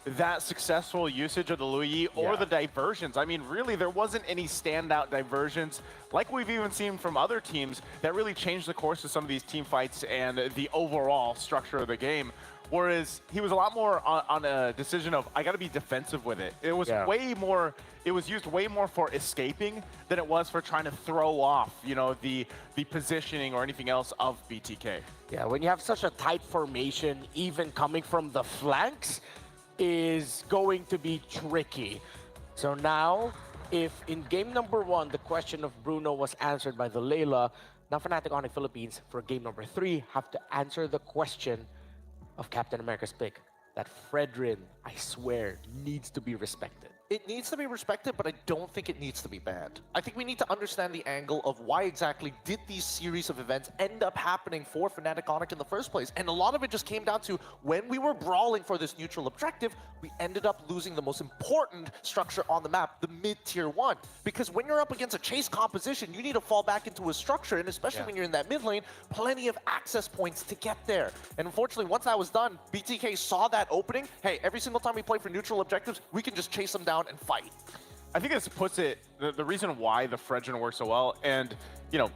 that successful usage of the Louis Yi or the diversions. I mean, really, there wasn't any standout diversions like we've even seen from other teams that really changed the course of some of these team fights and the overall structure of the game. Whereas he was a lot more on a decision of, I got to be defensive with it. It was way more, it was used way more for escaping than it was for trying to throw off, you know, the positioning or anything else of BTK. Yeah, when you have such a tight formation, even coming from the flanks is going to be tricky. So now, if in game number 1, the question of Bruno was answered by the Layla, now Fnatic Onyx Philippines for game number 3 have to answer the question of Captain America's pick, that Fredrin, I swear, needs to be respected. It needs to be respected, but I don't think it needs to be banned. I think we need to understand the angle of why exactly did these series of events end up happening for Fnatic Onyx in the first place. And a lot of it just came down to when we were brawling for this neutral objective, we ended up losing the most important structure on the map, the mid-tier 1. Because when you're up against a chase composition, you need to fall back into a structure, and especially when you're in that mid lane, plenty of access points to get there. And unfortunately, once that was done, BTK saw that opening. Hey, every single time we play for neutral objectives, we can just chase them down and fight. I think this puts it, the reason why the Fredrin works so well, and, you know,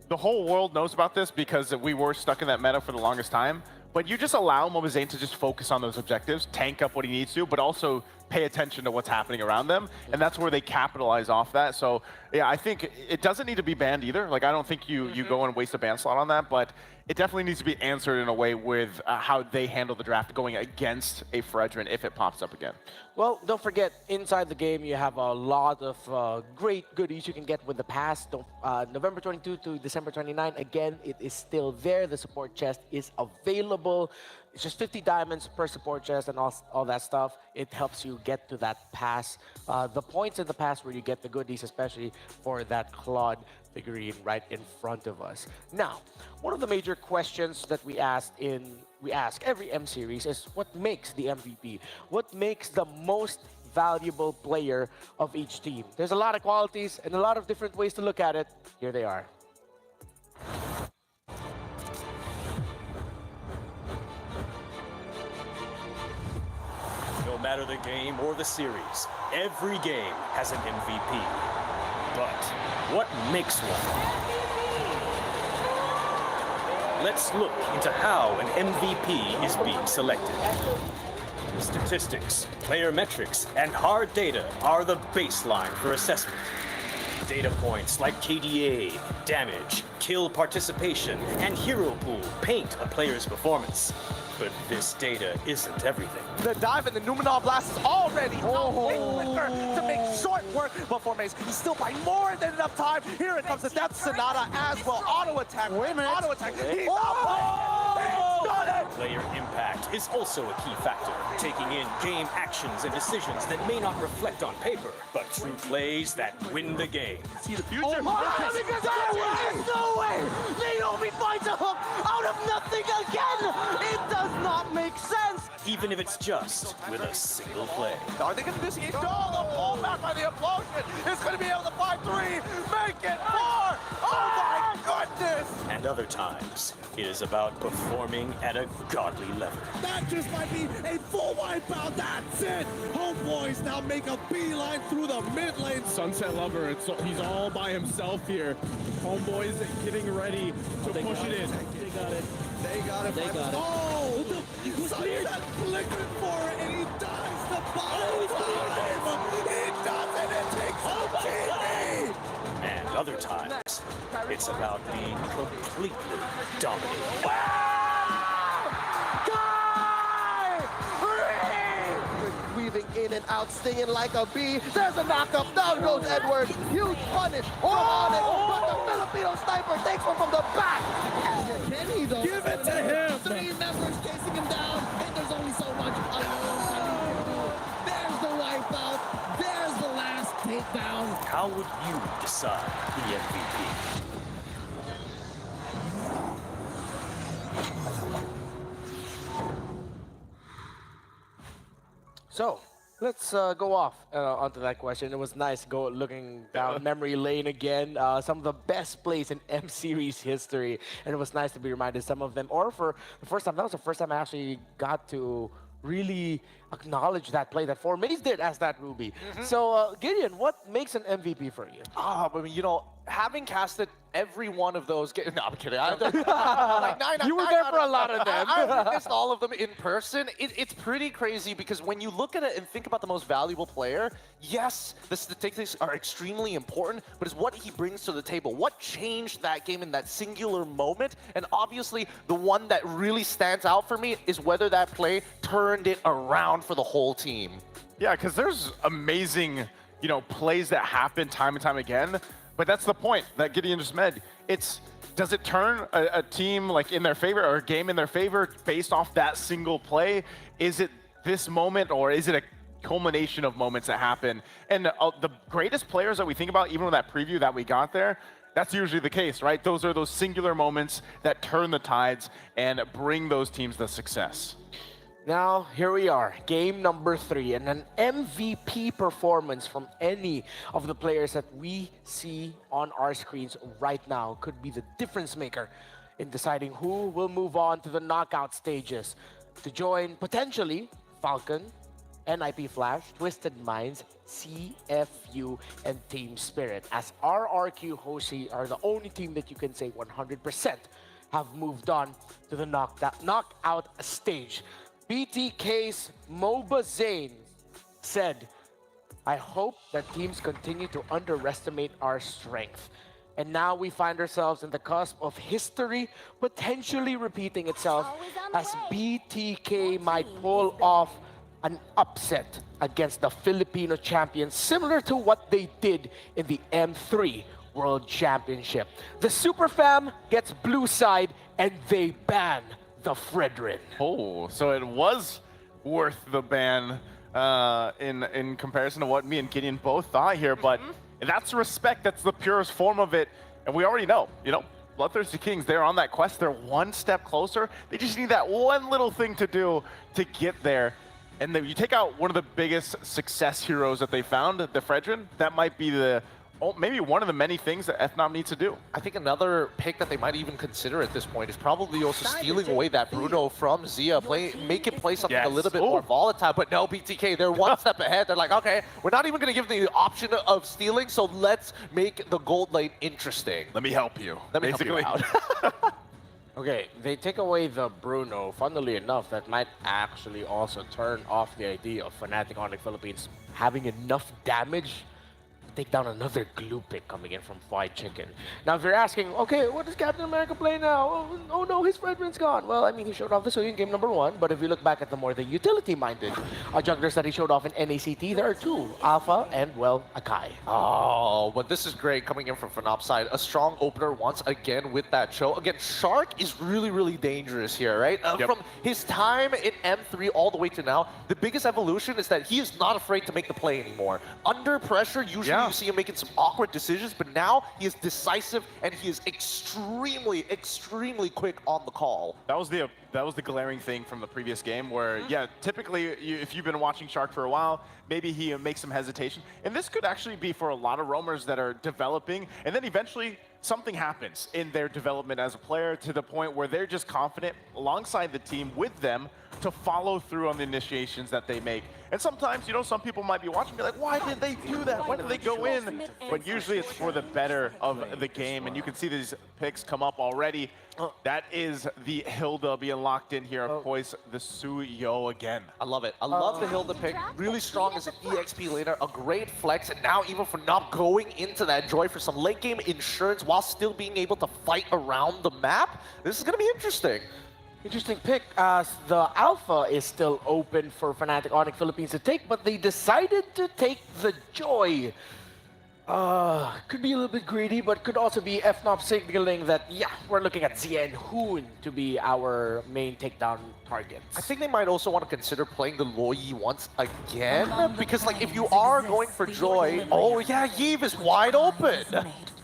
the whole world knows about this because we were stuck in that meta for the longest time, but you just allow Mobazane to just focus on those objectives, tank up what he needs to, but also pay attention to what's happening around them, and that's where they capitalize off that. So, yeah, I think it doesn't need to be banned either. Like, I don't think you go and waste a ban slot on that, but it definitely needs to be answered in a way with how they handle the draft going against a Fredrin if it pops up again. Well, don't forget, inside the game, you have a lot of great goodies you can get with the pass. November 22 to December 29, again, it is still there. The support chest is available. It's just 50 diamonds per support chest and all that stuff. It helps you get to that pass. The points in the pass where you get the goodies, especially for that Claude figurine right in front of us. Now, one of the major questions that we ask every M series is what makes the MVP? What makes the most valuable player of each team? There's a lot of qualities and a lot of different ways to look at it. Here they are. No matter the game or the series, every game has an MVP. But what makes one? Let's look into how an MVP is being selected. Statistics, player metrics, and hard data are the baseline for assessment. Data points like KDA, damage, kill participation, and hero pool paint a player's performance. But this data isn't everything. The dive and the Numenor Blast is already quicker to make short work before Mace. He's still by more than enough time. Here it comes the Death Sonata as well. Auto attack. Wait a minute. Auto attack. He's Player impact is also a key factor, taking in game actions and decisions that may not reflect on paper, but true plays that win the game. See the future. No way! Naomi finds a hook out of nothing again! It does not make sense! Even if it's just with a single play. Are they going to initiate? No, the fallback by the implosion is going to be able to find 3, make it 4! Oh my goodness! And other times, it is about performing at a godly level. That just might be a full wipeout, that's it! Homeboys now make a beeline through the mid lane. Sunset Lover, he's all by himself here. Homeboys getting ready to push it in. They got it. They got it. They got it. Oh! Sunset flickered for it, and he dies the bottom time! He does it, it takes a TV! And other times, it's about being completely dominated. We weaving in and out, stinging like a bee. There's a knockup, down goes Edward. Huge punish from Onyx, but the Filipino sniper takes one from the back. Kenny, though, Give it to him. 3 members chasing him down, and there's only so much alone Kenny can do. There's the wipeout. There's the last takedown. How would you decide the MVP? So let's go off onto that question. It was nice looking down memory lane again. Some of the best plays in M Series history, and it was nice to be reminded some of them. Or for the first time, that was the first time I actually got to really acknowledge that play that 4Maze did as that Ruby. So Gideon, what makes an MVP for you? I mean, you know, having casted every one of those games. No, I'm kidding. You were there for a lot of them. I witnessed all of them in person. It's pretty crazy because when you look at it and think about the most valuable player, yes, the statistics are extremely important, but it's what he brings to the table. What changed that game in that singular moment? And obviously, the one that really stands out for me is whether that play turned it around for the whole team. Yeah, because there's amazing, you know, plays that happen time and time again. But that's the point that Gideon just made. Does it turn a team like in their favor or a game in their favor based off that single play? Is it this moment or is it a culmination of moments that happen? And the greatest players that we think about, even with that preview that we got there, that's usually the case, right? Those are those singular moments that turn the tides and bring those teams the success. Now, here we are, game number 3, and an MVP performance from any of the players that we see on our screens right now could be the difference maker in deciding who will move on to the knockout stages to join, potentially, Falcon, NIP Flash, Twisted Minds, CFU, and Team Spirit, as RRQ Hoshi are the only team that you can say 100% have moved on to the knockout stage. BTK's Moba Zane said, I hope that teams continue to underestimate our strength. And now we find ourselves in the cusp of history potentially repeating itself as BTK might pull off an upset against the Filipino champions, similar to what they did in the M3 World Championship. The Super Fam gets blue side and they ban the Fredrin. Oh, so it was worth the ban in comparison to what me and Gideon both thought here, but that's respect. That's the purest form of it, and we already know, you know, Bloodthirsty Kings, they're on that quest. They're one step closer. They just need that one little thing to do to get there. And then you take out one of the biggest success heroes that they found, the Fredrin, that might be maybe one of the many things that Fnop needs to do. I think another pick that they might even consider at this point is probably also stealing away that Bruno from Zia, make it play something a little bit more volatile. But no, BTK, they're one step ahead. They're like, okay, we're not even going to give the option of stealing, so let's make the gold lane interesting. Let me help you. Let me help you out. Okay, they take away the Bruno. Funnily enough, that might actually also turn off the idea of Fnatic Onyx Philippines having enough damage take down another glue pick coming in from Fried Chicken. Now, if you're asking, okay, what does Captain America play now? Oh no, his Fredrin's gone. Well, I mean, he showed off this in game number 1, but if you look back at the more the utility-minded junglers that he showed off in NACT, there are 2, Alpha and, well, Akai. Oh, but this is great coming in from Fnop's side. A strong opener once again with that show. Again, Shark is really, really dangerous here, right? From his time in M3 all the way to now, the biggest evolution is that he is not afraid to make the play anymore. Under pressure, usually you see him making some awkward decisions, but now he is decisive and he is extremely, extremely quick on the call. That was the glaring thing from the previous game where, yeah, typically if you've been watching Shark for a while, maybe he makes some hesitation. And this could actually be for a lot of roamers that are developing, and then eventually something happens in their development as a player to the point where they're just confident alongside the team with them to follow through on the initiations that they make. And sometimes, you know, some people might be watching and be like, why did they do that? Why did they go in? But usually it's for the better of the game, and you can see these picks come up already. That is the Hilda being locked in here. Of course, the Suyo again. I love it. I love the Hilda pick. Really strong as an EXP laner. A great flex. And now even for not going into that Joy for some late game insurance while still being able to fight around the map. This is going to be interesting. Interesting pick, as the Alpha is still open for Fnatic Onyx Philippines to take, but they decided to take the Joy. Could be a little bit greedy, but could also be Fnop signaling that, yeah, we're looking at Zia and Hoon to be our main takedown targets. I think they might also want to consider playing the Loyi once again, because like if you are going for Joy, oh yeah, Yves is wide open.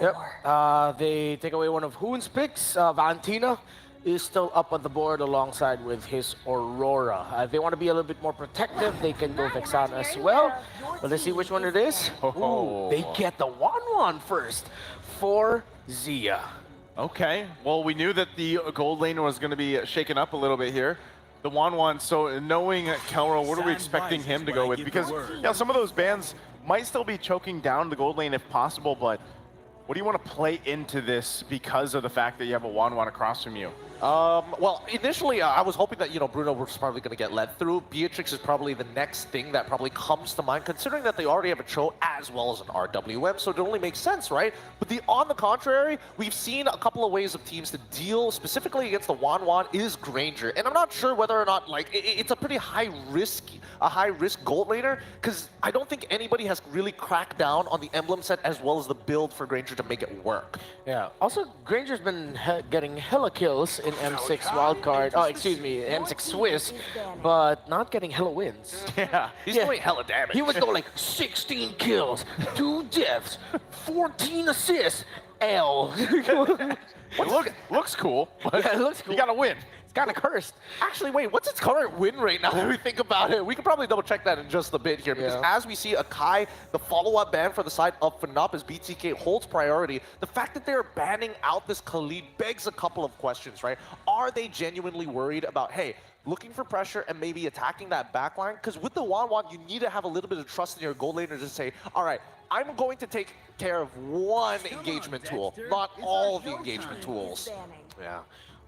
Yep, they take away one of Hoon's picks. Valentina is still up on the board alongside with his Aurora. If they want to be a little bit more protective, they can go Vexana as well. But let's see which one it is. Ooh, they get the 1-1 first for Zia. Okay, well, we knew that the gold lane was going to be shaken up a little bit here. The 1-1, so knowing Kelro, what are we expecting him to go with? Because yeah, some of those bans might still be choking down the gold lane if possible, but what do you want to play into this because of the fact that you have a 1-1 across from you? Well, initially, I was hoping that, Bruno was probably going to get led through. Beatrix is probably the next thing that probably comes to mind, considering that they already have a Cho as well as an RWM, so it only makes sense, right? But on the contrary, we've seen a couple of ways of teams to deal specifically against the Wanwan is Granger. And I'm not sure whether or not, like, it's a pretty high-risk gold laner, because I don't think anybody has really cracked down on the emblem set as well as the build for Granger to make it work. Yeah, also, Granger's been getting hella kills in M6 wildcard, M6 Swiss, but not getting hella wins. Yeah, he's doing hella damage. He was going like 16 kills, 2 deaths, 14 assists, L. Looks cool, but yeah, it looks cool. You gotta win. It's kind of cursed. Actually, wait, what's its current win rate now that we think about it? We can probably double check that in just a bit here, because as we see Akai, the follow-up ban for the side of Fnop as BTK holds priority, the fact that they're banning out this Khalid begs a couple of questions, right? Are they genuinely worried about, hey, looking for pressure and maybe attacking that backline? Because with the Wanwan, you need to have a little bit of trust in your gold laner to say, all right, I'm going to take care of one engagement tool, not all of the engagement tools. Yeah.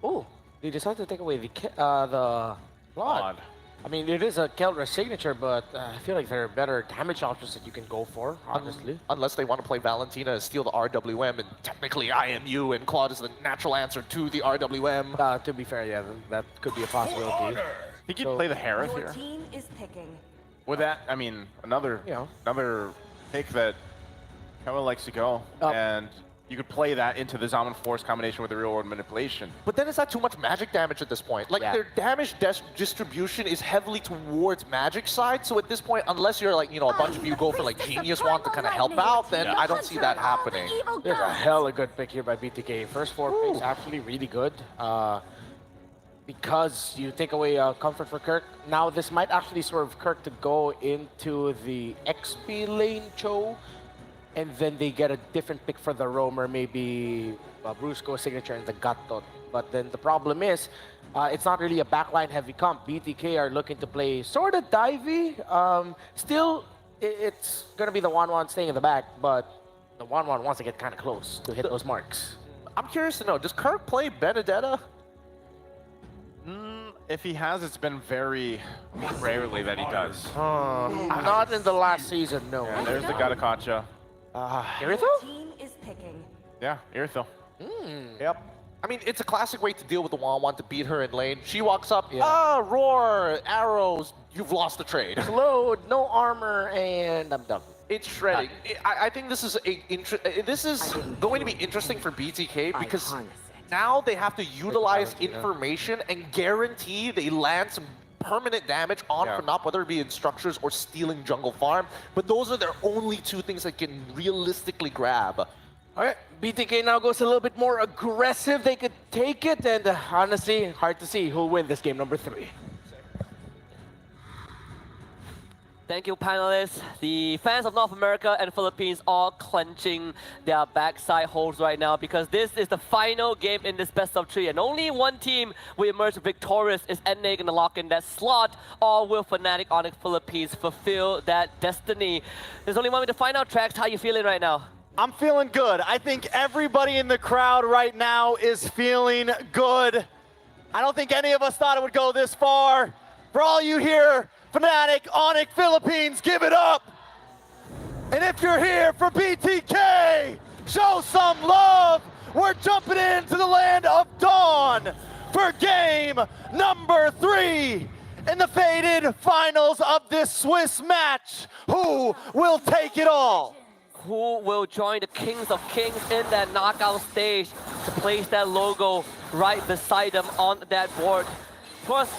Oh, they decided to take away the Blood. I mean, it is a Kelra signature, but I feel like there are better damage options that you can go for, honestly. Unless they want to play Valentina and steal the RWM, and technically IMU and Claude is the natural answer to the RWM. To be fair, yeah, that could be a possibility. He could play the Harith here. Team is picking. With that, I mean, another pick that Kelra likes to go, and you could play that into the Zaman Force combination with the real world manipulation. But then is that too much magic damage at this point? Like, their damage distribution is heavily towards magic side, so at this point, unless you're like, a bunch of you go for like Genius Wand to kind of help out, then I don't see that happening. There's a hella good pick here by BTK. First 4 picks actually really good. Because you take away comfort for Kirk. Now this might actually swerve Kirk to go into the XP lane Cho, and then they get a different pick for the roamer, maybe Brusco signature and the Gatot. But then the problem is, it's not really a backline heavy comp. BTK are looking to play sort of divey. Still, it's gonna be the 1-1 staying in the back, but the 1-1 wants to get kind of close to hit those marks. I'm curious to know, does Kirk play Benedetta? If he has, it's been very rarely that he does. Not in the last season, no. Yeah, there's the Gatakacha. Iritho? Team is picking. Yeah, Iritho. Yep. I mean, it's a classic way to deal with the Wanwan to beat her in lane. She walks up, roar, arrows, you've lost the trade. Load, no armor, and I'm done. It's shredding. I think this is going to be interesting for BTK because now they have to utilize information and guarantee they land some permanent damage on Fnop, whether it be in structures or stealing jungle farm. But those are their only 2 things that can realistically grab. All right, BTK now goes a little bit more aggressive. They could take it, and honestly, hard to see who'll win this game number 3. Thank you, panelists. The fans of North America and Philippines all clenching their backside holds right now because this is the final game in this best of 3, and only one team will emerge victorious is NA gonna lock in that slot, or will Fnatic Onyx Philippines fulfill that destiny? There's only one way to find out. Trax, how you feeling right now? I'm feeling good. I think everybody in the crowd right now is feeling good. I don't think any of us thought it would go this far. For all you here, Fnatic Onyx Philippines, give it up. And if you're here for BTK, show some love. We're jumping into the land of dawn. for game number 3 in the faded finals of this Swiss match. Who will take it all? Who will join the Kings of Kings in that knockout stage to place that logo right beside them on that board? Of course,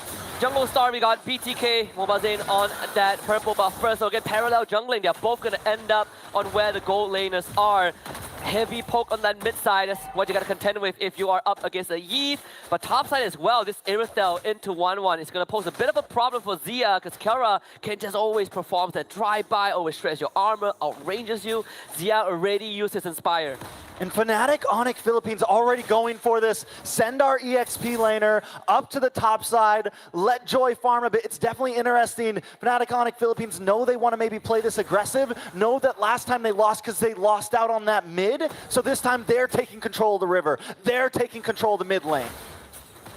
Jungle Star, we got BTK, Mobile Zane on that purple buff first. So again, parallel jungling, they're both going to end up on where the gold laners are. Heavy poke on that mid side, that's what you got to contend with if you are up against a Yeeth. But top side as well, this Irithel into 1-1 is going to pose a bit of a problem for Zia, because Kara can just always perform that drive-by, always stretch your armor, outranges you. Zia already used his Inspire. And Fnatic Onyx Philippines already going for this. Send our EXP laner up to the top side. Let Joy farm a bit. It's definitely interesting. Fnatic Onyx Philippines know they want to maybe play this aggressive. Know that last time they lost because they lost out on that mid. So this time they're taking control of the river. They're taking control of the mid lane.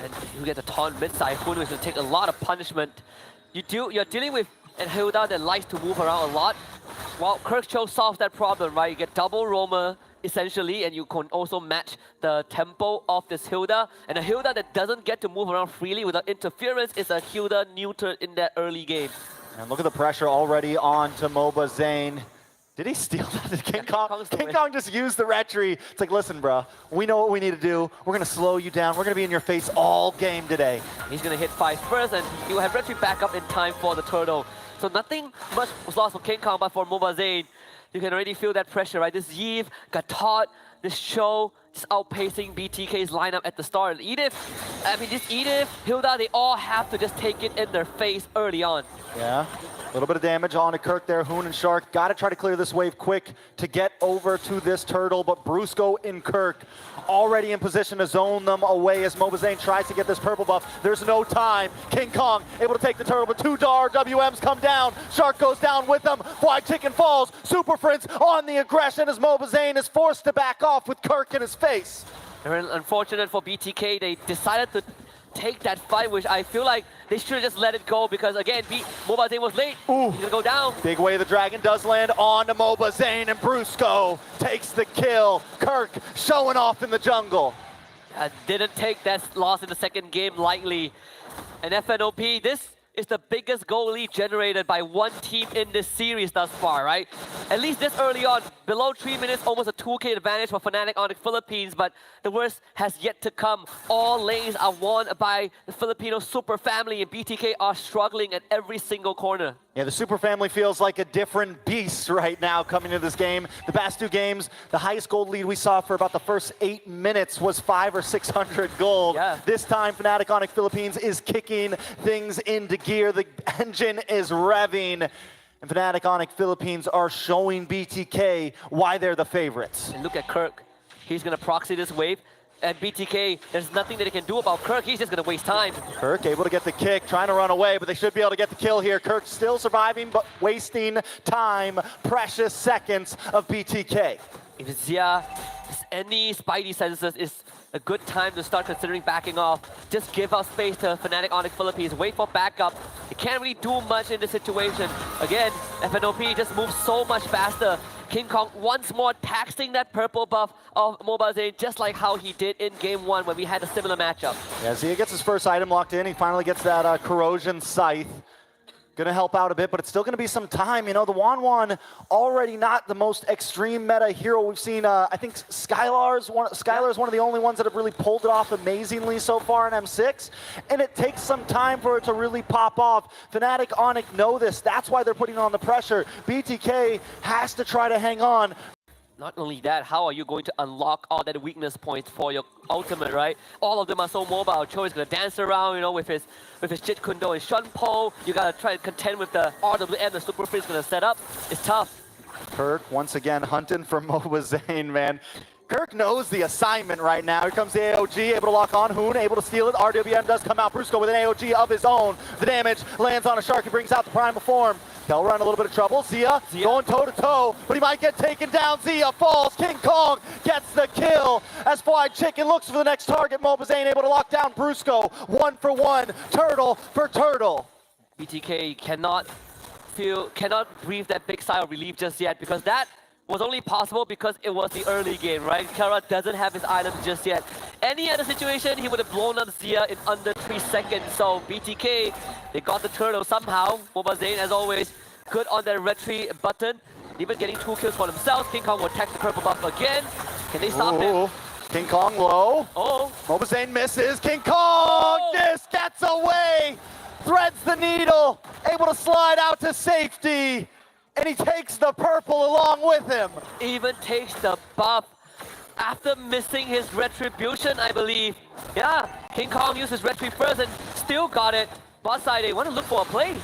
And you get the taunt mid side. Hunu is going to take a lot of punishment. You're dealing with a Hilda that likes to move around a lot. Well, Kirkcho solves that problem, right? You get double roamer, essentially, and you can also match the tempo of this Hilda. And a Hilda that doesn't get to move around freely without interference is a Hilda neuter in that early game. And look at the pressure already on to Moba Zane. Did he steal that? King Kong? King Kong just used the retry. It's like, listen, bro, we know what we need to do. We're going to slow you down. We're going to be in your face all game today. He's going to hit 5 first, and he will have retry back up in time for the turtle. So nothing much was lost for King Kong, but for Moba Zane, you can already feel that pressure, right? This Yeeve got taught, this show just outpacing BTK's lineup at the start. Edith, Hilda, they all have to just take it in their face early on. Yeah, a little bit of damage on to Kirk there. Hoon and Shark got to try to clear this wave quick to get over to this turtle, but Brusco and Kirk already in position to zone them away as Moba Zane tries to get this purple buff. There's no time. King Kong able to take the turtle, but 2 WMs come down. Shark goes down with them. Fried Chicken falls. Super Prince on the aggression as Moba Zane is forced to back off with Kirk in his face. Very unfortunate for BTK. They decided to take that fight, which I feel like they should have just let it go because, again, Moba Zane was late. Ooh. He's going to go down. Big Way of the Dragon does land on to Moba Zane, and Brusco takes the kill. Kirk showing off in the jungle. Didn't take that loss in the second game lightly. And FNOP, this is the biggest goal lead generated by one team in this series thus far, right? At least this early on, below 3 minutes, almost a 2K advantage for Fnatic Onyx Philippines, but the worst has yet to come. All lanes are won by the Filipino super family, and BTK are struggling at every single corner. Yeah, the super family feels like a different beast right now coming into this game. The past 2 games, the highest gold lead we saw for about the first 8 minutes was 500 or 600 gold. Yeah. This time, Fnatic Onyx Philippines is kicking things into gear. The engine is revving. And Fnatic Onyx Philippines are showing BTK why they're the favorites. And look at Kirk. He's going to proxy this wave. And BTK, there's nothing that he can do about Kirk. He's just going to waste time. Kirk able to get the kick, trying to run away, but they should be able to get the kill here. Kirk still surviving, but wasting time. Precious seconds of BTK. If Zia has any spidey senses, it's a good time to start considering backing off. Just give out space to Fnatic Onyx Philippines. Wait for backup. You can't really do much in this situation. Again, FNOP just moves so much faster. King Kong once more taxing that purple buff of Moba Zane, just like how he did in Game 1 when we had a similar matchup. Yeah, Zia gets his first item locked in. He finally gets that Corrosion Scythe. Gonna help out a bit, but it's still gonna be some time. You know, the Wan already not the most extreme meta hero we've seen. I think Skylar is one of the only ones that have really pulled it off amazingly so far in M6, and it takes some time for it to really pop off. Fnatic Onyx know this. That's why they're putting on the pressure. BTK has to try to hang on. Not only that, how are you going to unlock all that weakness points for your ultimate, right? All of them are so mobile. Cho is going to dance around, you know, with his Jit Kundo and Shunpo. You got to try to contend with the RWM the Super Free is going to set up. It's tough. Kirk, once again, hunting for Moba Zane, man. Kirk knows the assignment right now. Here comes the AOG, able to lock on. Hoon, able to steal it. RWM does come out. Brusco with an AOG of his own. The damage lands on a Shark. He brings out the primal form. They'll run a little bit of trouble. Zia going toe-to-toe, but he might get taken down. Zia falls. King Kong gets the kill. As Fried Chicken looks for the next target, Moba Zane able to lock down Brusco. 1 for 1, turtle for turtle. BTK cannot breathe that big sigh of relief just yet, because that was only possible because it was the early game, right? Kara doesn't have his items just yet. Any other situation, he would have blown up Zia in under 3 seconds. So BTK, they got the turtle somehow. Mobazane, as always, good on their retreat button. Even getting 2 kills for themselves. King Kong will attack the purple buff again. Can they stop him? King Kong low. Oh. Mobazane misses. King Kong just gets away. Threads the needle. Able to slide out to safety. And he takes the purple along with him. Even takes the buff. After missing his retribution, I believe. Yeah, King Kong used his retreat first and still got it. Bot side, they want to look for a play.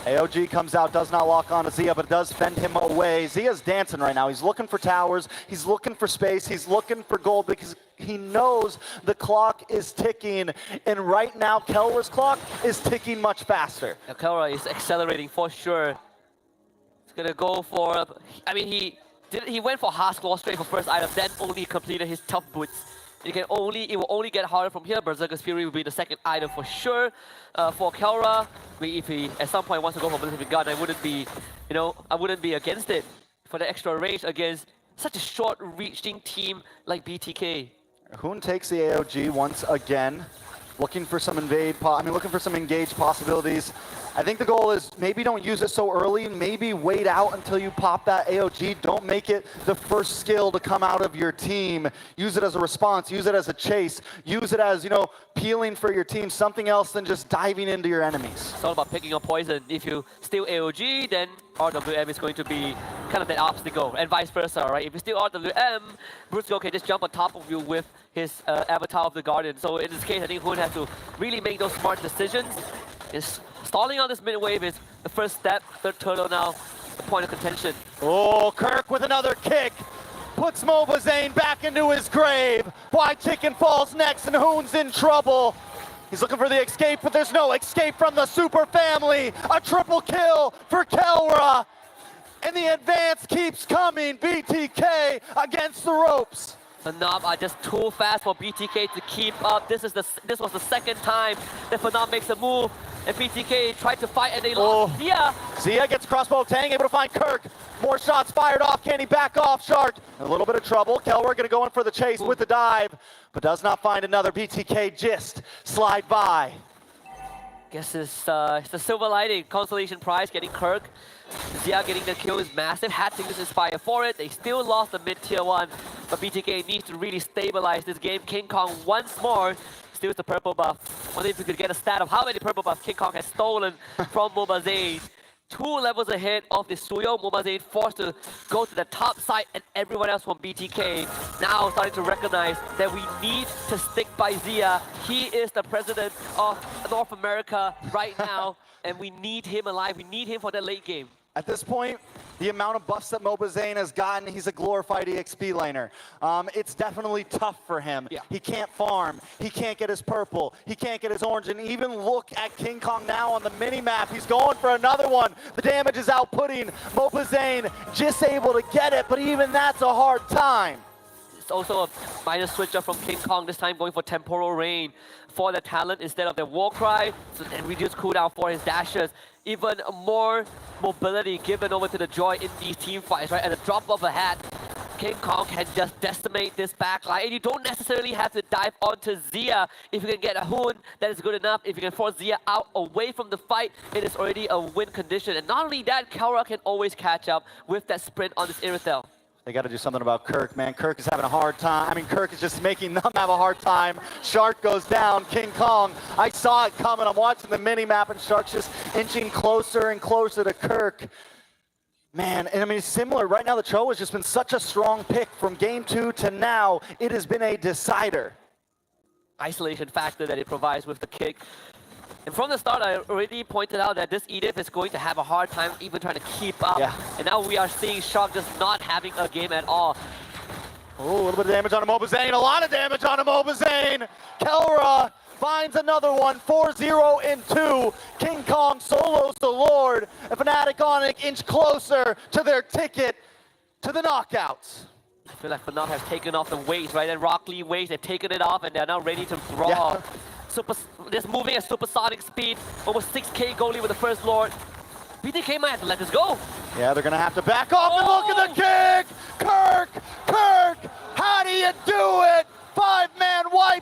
AOG comes out, does not lock on to Zia, but does fend him away. Zia's dancing right now. He's looking for towers. He's looking for space. He's looking for gold because he knows the clock is ticking. And right now, Kelra's clock is ticking much faster. Now, Kelra is accelerating for sure. He's going to go for... I mean, he went for Hask Law straight for first item, then only completed his tough boots. It will only get harder from here. Berserker's Fury will be the second item for sure. For Kelra, if he at some point wants to go for Blizzard Gun, I wouldn't be against it for the extra range against such a short-reaching team like BTK. Hoon takes the AOG once again, looking for some looking for some engaged possibilities. I think the goal is maybe don't use it so early, maybe wait out until you pop that AOG. Don't make it the first skill to come out of your team. Use it as a response, use it as a chase, use it as, peeling for your team, something else than just diving into your enemies. It's all about picking up poison. If you steal AOG, then RWM is going to be kind of that obstacle, and vice versa, right? If you steal RWM, Bruce can just jump on top of you with his Avatar of the Garden. So in this case, I think Hoon has to really make those smart decisions. Stalling on this mid wave is the first step. Third turtle now, the point of contention. Oh, Kirk with another kick. Puts Mobazane back into his grave. Why Chicken falls next and Hoon's in trouble. He's looking for the escape, but there's no escape from the super family. A triple kill for Kelra. And the advance keeps coming. BTK against the ropes. Fnop are just too fast for BTK to keep up. This was the second time that Fnop makes a move. And BTK tried to fight and they lost. Zia gets crossbow Tang, able to find Kirk. More shots fired off. Can he back off, Shark? A little bit of trouble. Kelra gonna go in for the chase with the dive, but does not find another. BTK just slide by. Guess it's the silver lining. Consolation prize getting Kirk. Zia getting the kill is massive. Had to use Inspire for it. They still lost the mid tier 1, but BTK needs to really stabilize this game. King Kong once more steals the purple buff. Wonder if we could get a stat of how many purple buffs King Kong has stolen from Mobazane. 2 levels ahead of the Suyo. Mobazane forced to go to the top side, and everyone else from BTK now starting to recognize that we need to stick by Zia. He is the president of North America right now, and we need him alive. We need him for that late game. At this point, the amount of buffs that Mobazane has gotten, he's a glorified EXP laner. It's definitely tough for him. Yeah. He can't farm, he can't get his purple, he can't get his orange, and even look at King Kong now on the mini-map. He's going for another one. The damage is outputting. Mobazane just able to get it, but even that's a hard time. It's also a minor switch up from King Kong, this time going for Temporal Rain for the talent instead of the War Cry, so then reduce cooldown for his dashes. Even more mobility given over to the Joy in these team fights, right? At the drop of a hat, King Kong can just decimate this backline. And you don't necessarily have to dive onto Zia. If you can get a Hoon, that is good enough. If you can force Zia out away from the fight, it is already a win condition. And not only that, Kelra can always catch up with that sprint on this Irithel. They got to do something about Kirk, man. Kirk is having a hard time. I mean, Kirk is just making them have a hard time. Shark goes down. King Kong, I saw it coming. I'm watching the mini-map, and Shark's just inching closer and closer to Kirk. Man, and I mean, similar. Right now, the Cho has just been such a strong pick from game 2 to now. It has been a decider. Isolation factor that it provides with the kick. And from the start, I already pointed out that this Edith is going to have a hard time even trying to keep up. Yeah. And now we are seeing Shark just not having a game at all. Oh, a little bit of damage on a Mobazane. A lot of damage on a Mobazane. Kelra finds another one. 4-0 in 2. King Kong solos the Lord. And Fnatic Onic inch closer to their ticket to the knockouts. I feel like Fnop has taken off the weights, right? And Rock Lee weights, they've taken it off, and they're now ready to draw. Yeah. Just moving at supersonic speed, almost 6k goalie with the first Lord. BTK might have to let this go. Yeah, they're gonna have to back off and look at the kick! Kirk! How do you do it? 5-man white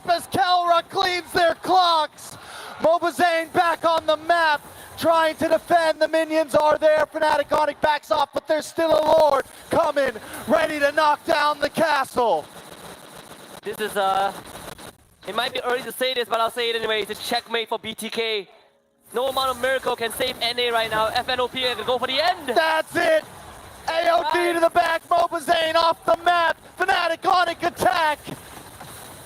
cleans their clocks. Mobazane back on the map, trying to defend. The minions are there. Fnatic Onyx backs off, but there's still a Lord coming, ready to knock down the castle. This is, it might be early to say this, but I'll say it anyway. It's a checkmate for BTK. No amount of miracle can save NA right now. Fnop can go for the end. That's it. AOD to the back. Mobazane off the map. Fnatic Onyx attack.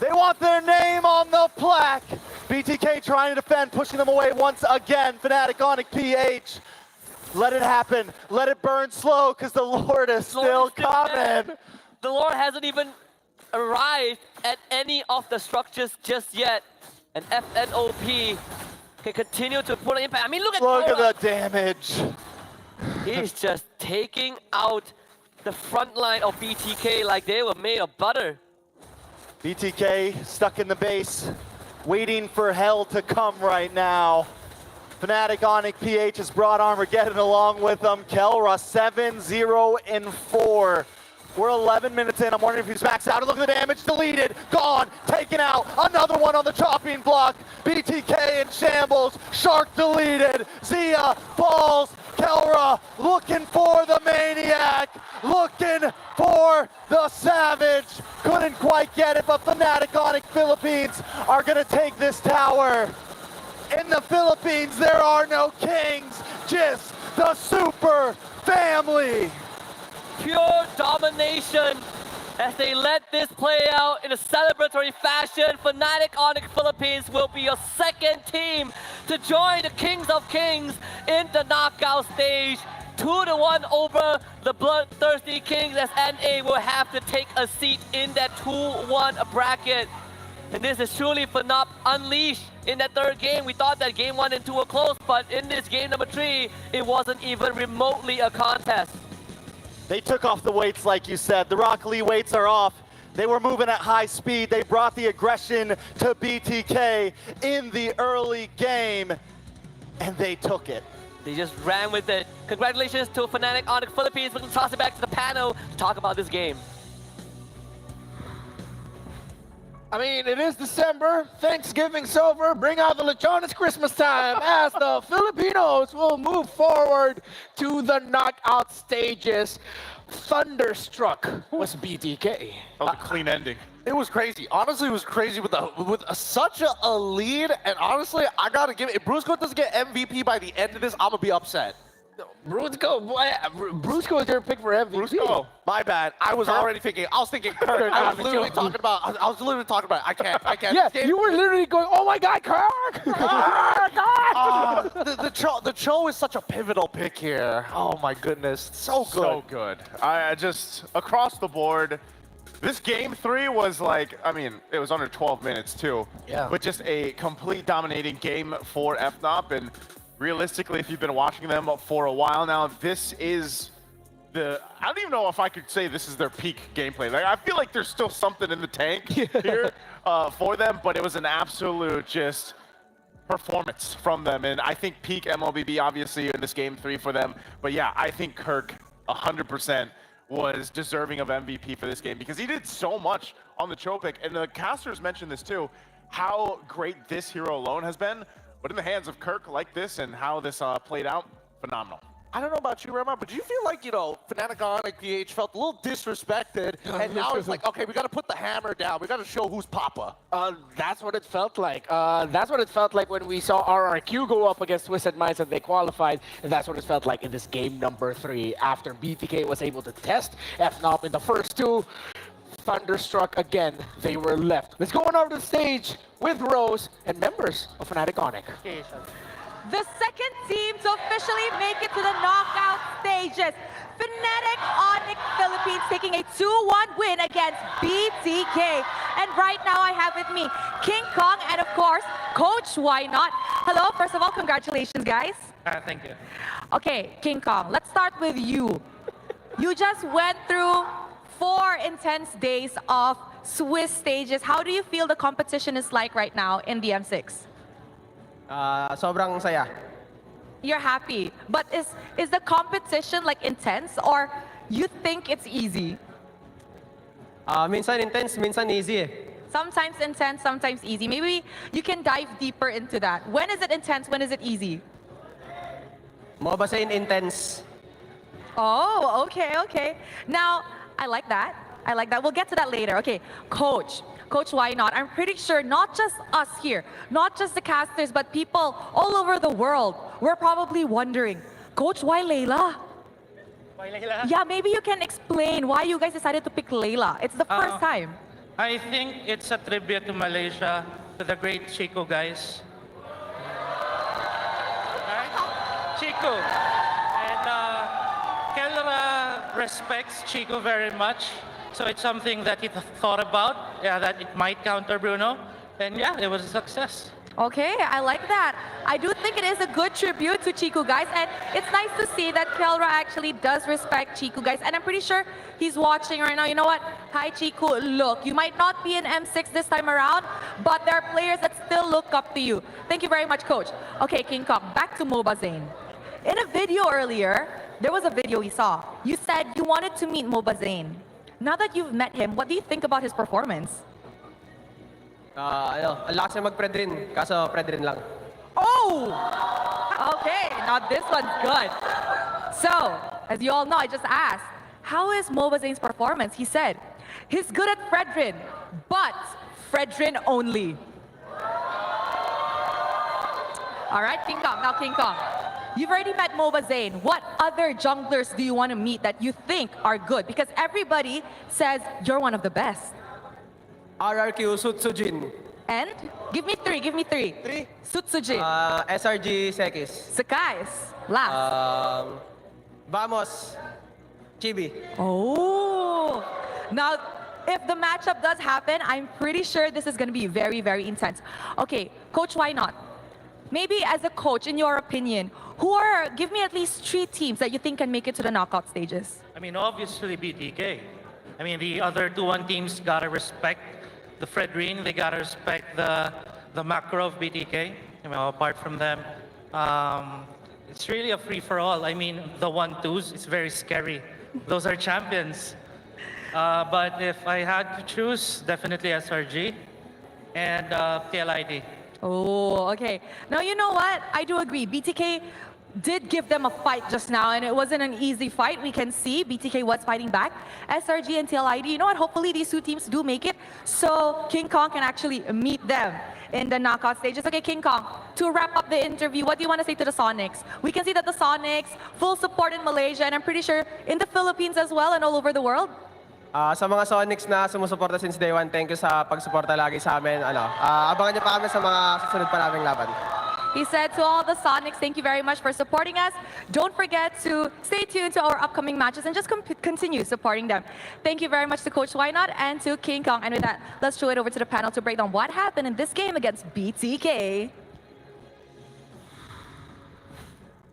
They want their name on the plaque. BTK trying to defend, pushing them away once again. Fnatic Onyx PH. Let it happen. Let it burn slow, because the Lord is still coming. The Lord hasn't even arrived at any of the structures just yet. And Fnop can continue to put an impact. I mean, look at the damage. He's just taking out the front line of BTK like they were made of butter. BTK stuck in the base, waiting for hell to come right now. Fnatic Onyx PH has brought Armageddon along with them. Kelra 7-0-4. We're 11 minutes in. I'm wondering if he's maxed out. And look at the damage. Deleted. Gone. Taken out. Another one on the chopping block. BTK in shambles. Shark deleted. Zia falls. Kelra looking for the maniac. Looking for the savage. Couldn't quite get it, but Fnatic Onyx Philippines are going to take this tower. In the Philippines, there are no kings. Just the super family. Pure domination as they let this play out in a celebratory fashion. Fnatic Onyx Philippines will be your second team to join the Kings of Kings in the knockout stage. 2-1 over the Bloodthirsty Kings, as NA will have to take a seat in that 2-1 bracket. And this is truly Fnop unleashed in that third game. We thought that game 1 and 2 were close, but in this game number 3, it wasn't even remotely a contest. They took off the weights, like you said. The Rock Lee weights are off. They were moving at high speed. They brought the aggression to BTK in the early game, and they took it. They just ran with it. Congratulations to Fnatic Onyx Philippines. We're going to toss it back to the panel to talk about this game. I mean, it is December, Thanksgiving's over, bring out the lechon, it's Christmas time, as the Filipinos will move forward to the knockout stages. Thunderstruck was BTK. That was a clean ending. It was crazy. Honestly, it was crazy with such a lead, and honestly, I gotta give it, if Brusco doesn't get MVP by the end of this, I'm gonna be upset. Brusco is your pick for MVP. Brusco, my bad. I was already thinking. I was thinking Kirk. I was literally talking about. I was literally talking about. I can't. Yeah, you were literally going, "Oh my God, Kirk!" The Cho is such a pivotal pick here. Oh my goodness, so good. So good. I just across the board. This game 3 was like, I mean, it was under 12 minutes too. Yeah. But just a complete dominating game for Fnop, and realistically, if you've been watching them for a while now, this is I don't even know if I could say this is their peak gameplay. Like, I feel like there's still something in the tank here for them, but it was an absolute just performance from them. And I think peak MLBB obviously in this game 3 for them. But yeah, I think Kirk 100% was deserving of MVP for this game because he did so much on the Cho pick. And the casters mentioned this too, how great this hero alone has been. But in the hands of Kirk like this and how this played out, phenomenal. I don't know about you, Rema, but do you feel like, Fnatic Onyx PH felt a little disrespected, and now it's like, okay, we got to put the hammer down. We got to show who's Papa. That's what it felt like. That's what it felt like when we saw RRQ go up against Twisted Minds and they qualified, and that's what it felt like in this game number 3 after BTK was able to test Fnop in the first 2. Thunderstruck again, they were left. Let's go on over to the stage with Rose and members of Fnatic Onyx. The second team to officially make it to the knockout stages. Fnatic Onyx Philippines taking a 2-1 win against BTK. And right now I have with me King Kong and of course, Coach Why Not. Hello, first of all, congratulations guys. Thank you. Okay, King Kong, let's start with you. You just went through 4 intense days of Swiss stages. How do you feel the competition is like right now in the M6? Sobrang saya. You're happy, but is the competition like intense or you think it's easy? Minsan intense, minsan easy. Sometimes intense, sometimes easy. Maybe you can dive deeper into that. When is it intense? When is it easy? MOBA Zane intense. Oh, okay, okay. Now, I like that. I like that. We'll get to that later. Okay, Coach. Coach, why not? I'm pretty sure not just us here, not just the casters, but people all over the world were probably wondering, Coach, why Layla? Why Layla? Yeah, maybe you can explain why you guys decided to pick Layla. It's the first time. I think it's a tribute to Malaysia, to the great Chico guys. Right? Chico. And Kelra respects Chico very much. So it's something that he thought about, yeah, that it might counter Bruno. And yeah, it was a success. Okay, I like that. I do think it is a good tribute to Chiku, guys. And it's nice to see that Kelra actually does respect Chiku, guys. And I'm pretty sure he's watching right now. You know what? Hi, Chiku. Look, you might not be in M6 this time around, but there are players that still look up to you. Thank you very much, Coach. Okay, King Kong, back to MOBA Zane. In a video earlier, there was a video we saw. You said you wanted to meet MOBA Zane. Now that you've met him, what do you think about his performance? Ang lakas niya mag-pred rin, kaso pred rin lang. Oh! Okay, now this one's good. So, as you all know, I just asked, how is MOBA Zane's performance? He said, he's good at Fredrin, but Fredrin only. All right, King Kong, now King Kong. You've already met MOBA Zane. What other junglers do you want to meet that you think are good? Because everybody says you're one of the best. RRQ, Sutsujin. And? Give me three, give me three. Three? Sutsujin. SRG, Sekis. Sakais. Last. Vamos, Chibi. Oh. Now, if the matchup does happen, I'm pretty sure this is going to be very, very intense. Okay, Coach, why not? Maybe as a coach, in your opinion, give me at least 3 teams that you think can make it to the knockout stages. I mean, obviously BTK. I mean, the other 2-1 teams gotta respect the Fredrin. They gotta respect the macro of BTK. You know, apart from them, it's really a free-for-all. I mean, the 1-2s, it's very scary. Those are champions. But if I had to choose, definitely SRG and TLID. Oh, okay. Now, you know what? I do agree. BTK did give them a fight just now, and it wasn't an easy fight. We can see BTK was fighting back. SRG and TLID, you know what? Hopefully, these 2 teams do make it, so King Kong can actually meet them in the knockout stages. Okay, King Kong, to wrap up the interview, what do you want to say to the Sonics? We can see that the Sonics, full support in Malaysia, and I'm pretty sure in the Philippines as well and all over the world. Sa mga Sonics na sumusuporta since day one, thank you sa pagsuporta lagi sa amin. Abangan niyo pa kami sa mga susunod pa naming laban. He said to all the Sonics, thank you very much for supporting us. Don't forget to stay tuned to our upcoming matches and just continue supporting them. Thank you very much to Coach Why Not and to King Kong. And with that, let's throw it over to the panel to break down what happened in this game against BTK.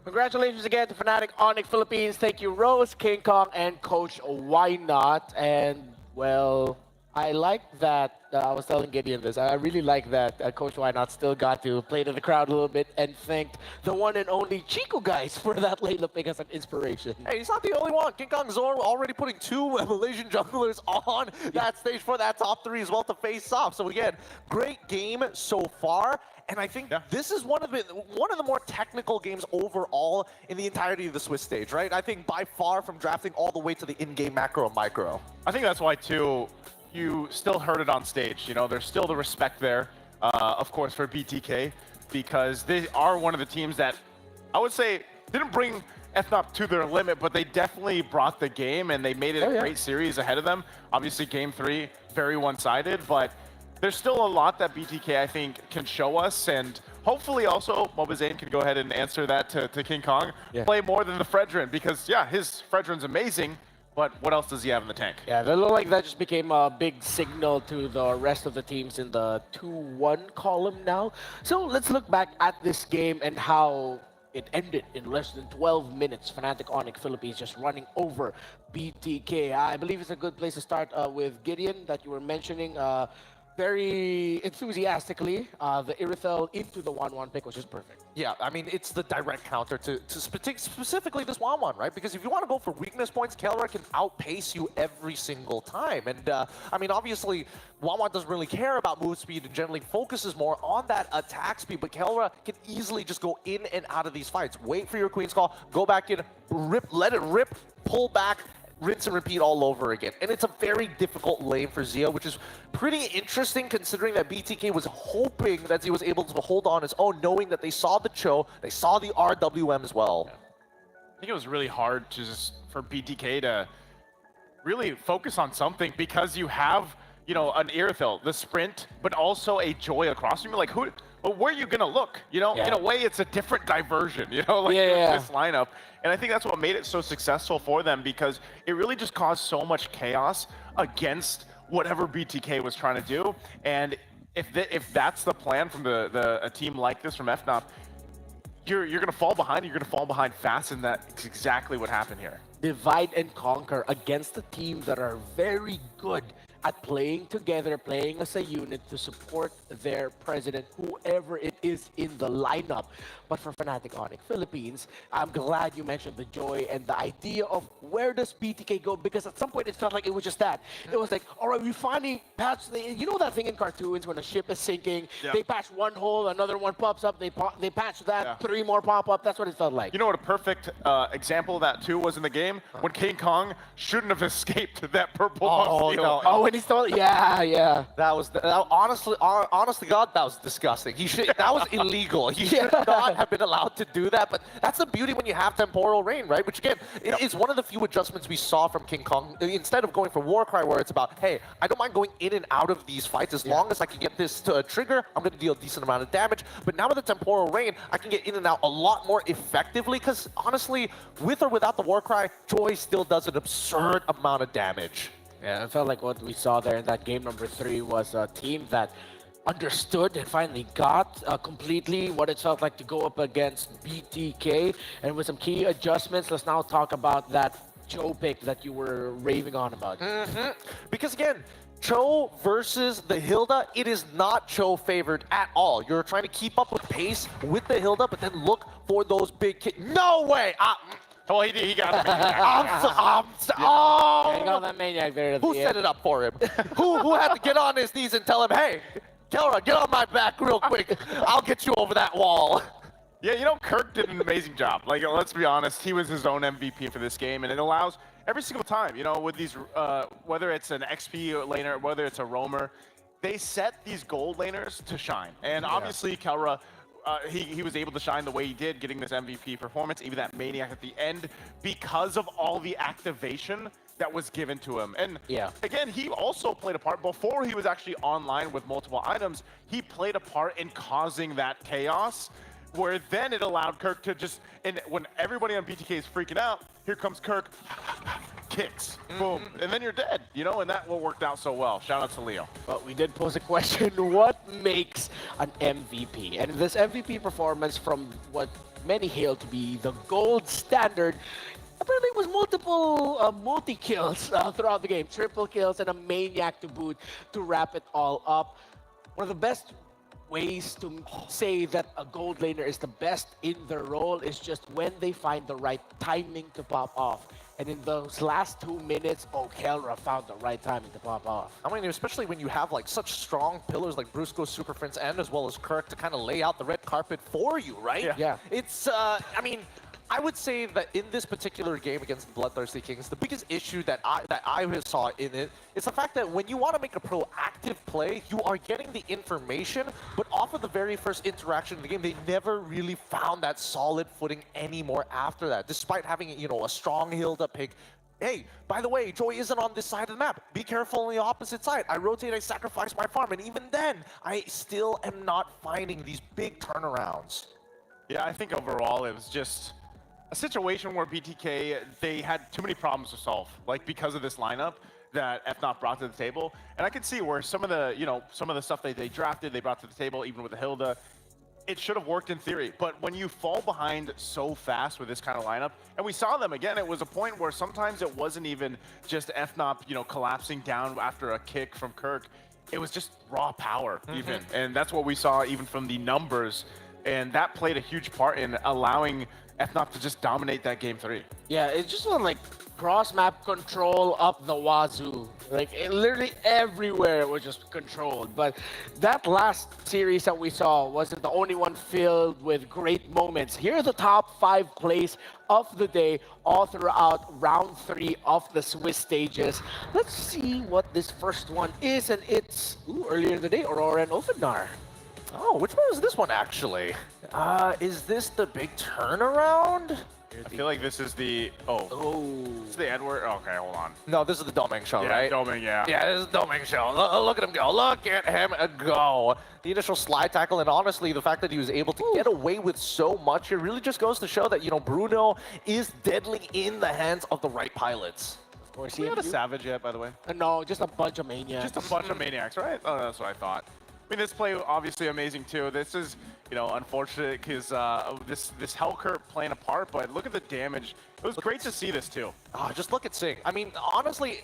Congratulations again to Fnatic Onyx Philippines. Thank you, Rose, King Kong, and Coach Why Not. And, well, I like that. I was telling Gideon this. I really like that Coach Why Not still got to play to the crowd a little bit and thanked the one and only Chico guys for that Layla pick as an inspiration. Hey, he's not the only one. King Kong Zor already putting 2 Malaysian junglers on that stage for that top 3 as well to face off. So again, great game so far. And I think this is one of the more technical games overall in the entirety of the Swiss stage, right? I think by far from drafting all the way to the in-game macro and micro. I think that's why, too, you still heard it on stage. You know, there's still the respect there, of course, for BTK, because they are one of the teams that, I would say, didn't bring Fnop to their limit, but they definitely brought the game, and they made it a great series ahead of them. Obviously, Game 3, very one-sided, but there's still a lot that BTK, I think, can show us, and hopefully also MOBA Zane can go ahead and answer that to King Kong. Play more than the Fredrin, because, yeah, his Fredrin's amazing, but what else does he have in the tank? Yeah, it looked like that just became a big signal to the rest of the teams in the 2-1 column now. So let's look back at this game and how it ended in less than 12 minutes. Fnatic Onyx Philippines just running over BTK. I believe it's a good place to start with Gideon that you were mentioning. very enthusiastically the Irithel into the 1-1 pick, which is perfect. Yeah, I mean, it's the direct counter to specifically this 1-1, right? Because if you want to go for weakness points, Kelra can outpace you every single time. And, I mean, obviously, 1-1 doesn't really care about move speed and generally focuses more on that attack speed, but Kelra can easily just go in and out of these fights. Wait for your Queen's Call, go back in, rip, let it rip, pull back, rinse and repeat all over again. And it's a very difficult lane for Zia, which is pretty interesting considering that BTK was hoping that he was able to hold on his own, knowing that they saw the Cho, they saw the RWM as well. I think it was really hard for BTK to really focus on something because you have, you know, an Irithel, the sprint, but also a Joy across from you. Like, where are you gonna look? You know, in a way, it's a different diversion, you know, like this lineup. And I think that's what made it so successful for them because it really just caused so much chaos against whatever BTK was trying to do. And if that's the plan from a team like this from Fnop, you're gonna fall behind. You're gonna fall behind fast, and that's exactly what happened here. Divide and conquer against a team that are very good at playing together, playing as a unit to support their president, whoever it is in the lineup. But for Fnatic Onyx Philippines, I'm glad you mentioned the joy and the idea of where does BTK go, because at some point it felt like it was just that. It was like, all right, we finally patched you know that thing in cartoons when a ship is sinking, they patch one hole, another one pops up, they patch that, 3 more pop up. That's what it felt like. You know what a perfect example of that too was in the game? When King Kong shouldn't have escaped that purple buff steal. No. When he stole it? Yeah. That was, honestly, God, that was disgusting. That was illegal. He should not have been allowed to do that, but that's the beauty when you have temporal rain, right? Which again, is one of the few adjustments we saw from King Kong. Instead of going for Warcry, where it's about, hey, I don't mind going in and out of these fights as long as I can get this to a trigger, I'm going to deal a decent amount of damage. But now with the temporal rain, I can get in and out a lot more effectively, because honestly, with or without the Warcry, Joy still does an absurd amount of damage. Yeah, it felt like what we saw there in that game number 3 was a team that understood and finally got completely what it felt like to go up against BTK. And with some key adjustments, let's now talk about that Cho pick that you were raving on about. Because again, Cho versus the Hilda, it is not Cho favored at all. You're trying to keep up with pace with the Hilda, but then look for those big No way! Well, he got it. He got that maniac there. Who set it up for him? who had to get on his knees and tell him, hey, Kelra, get on my back real quick. I'll get you over that wall. Yeah, you know, Kirk did an amazing job. Like, let's be honest, he was his own MVP for this game, and it allows every single time, you know, with these, whether it's an XP laner, whether it's a roamer, they set these gold laners to shine. And obviously, Kelra, he was able to shine the way he did, getting this MVP performance, even that Maniac at the end, because of all the activation that was given to him. And again, he also played a part, before he was actually online with multiple items, he played a part in causing that chaos, where then it allowed Kirk to just, and when everybody on BTK is freaking out, here comes Kirk, kicks, boom, and then you're dead, you know, and that worked out so well. Shout out to Leo. But we did pose a question, what makes an MVP? And this MVP performance, from what many hail to be the gold standard, apparently it was multiple multi-kills throughout the game, triple kills and a Maniac to boot to wrap it all up. One of the best ways to say that a gold laner is the best in their role is just when they find the right timing to pop off. And in those last 2 minutes, Kelra found the right timing to pop off. I mean, especially when you have like such strong pillars like Brusco, Super Prince, and as well as Kirk to kind of lay out the red carpet for you, right? Yeah. It's, I mean, I would say that in this particular game against the Bloodthirsty Kings, the biggest issue that I saw in it is the fact that when you want to make a proactive play, you are getting the information, but off of the very first interaction in the game, they never really found that solid footing anymore after that, despite having, you know, a strong Hilda pick. Hey, by the way, Joy isn't on this side of the map. Be careful on the opposite side. I rotate, I sacrifice my farm, and even then, I still am not finding these big turnarounds. Yeah, I think overall it was just a situation where BTK, they had too many problems to solve, like because of this lineup that Fnop brought to the table. And I could see where some of the, you know, some of the stuff they drafted, they brought to the table, even with the Hilda, it should have worked in theory. But when you fall behind so fast with this kind of lineup, and we saw them again, it was a point where sometimes it wasn't even just Fnop, you know, collapsing down after a kick from Kirk. it was just raw power even. And that's what we saw even from the numbers. And that played a huge part in allowing Fnop to just dominate that game 3. Yeah, it just went like cross-map control up the wazoo. Like, literally everywhere was just controlled. But that last series that we saw wasn't the only one filled with great moments. Here are the top 5 plays of the day all throughout round 3 of the Swiss stages. Let's see what this first one is. And it's earlier in the day, Aurora and Ofenar. Oh, which one is this one, actually? Is this the big turnaround? I feel like this is the... This is the Edward... Okay, hold on. No, this is the Doming show, Yeah, right? Doming, yeah. Yeah, this is the Doming show. Look at him go. Look at him go. The initial slide tackle, and honestly, the fact that he was able to get away with so much here really just goes to show that, you know, Bruno is deadly in the hands of the right pilots. Of course, he had a Savage yet, by the way? No, just a bunch of maniacs. Just a bunch of maniacs, right? Oh, that's what I thought. I mean, this play obviously amazing too. This is, you know, unfortunate because this Hellcurt playing a part, but look at the damage. It was great to see this too. Oh, just look at Sing. I mean, honestly,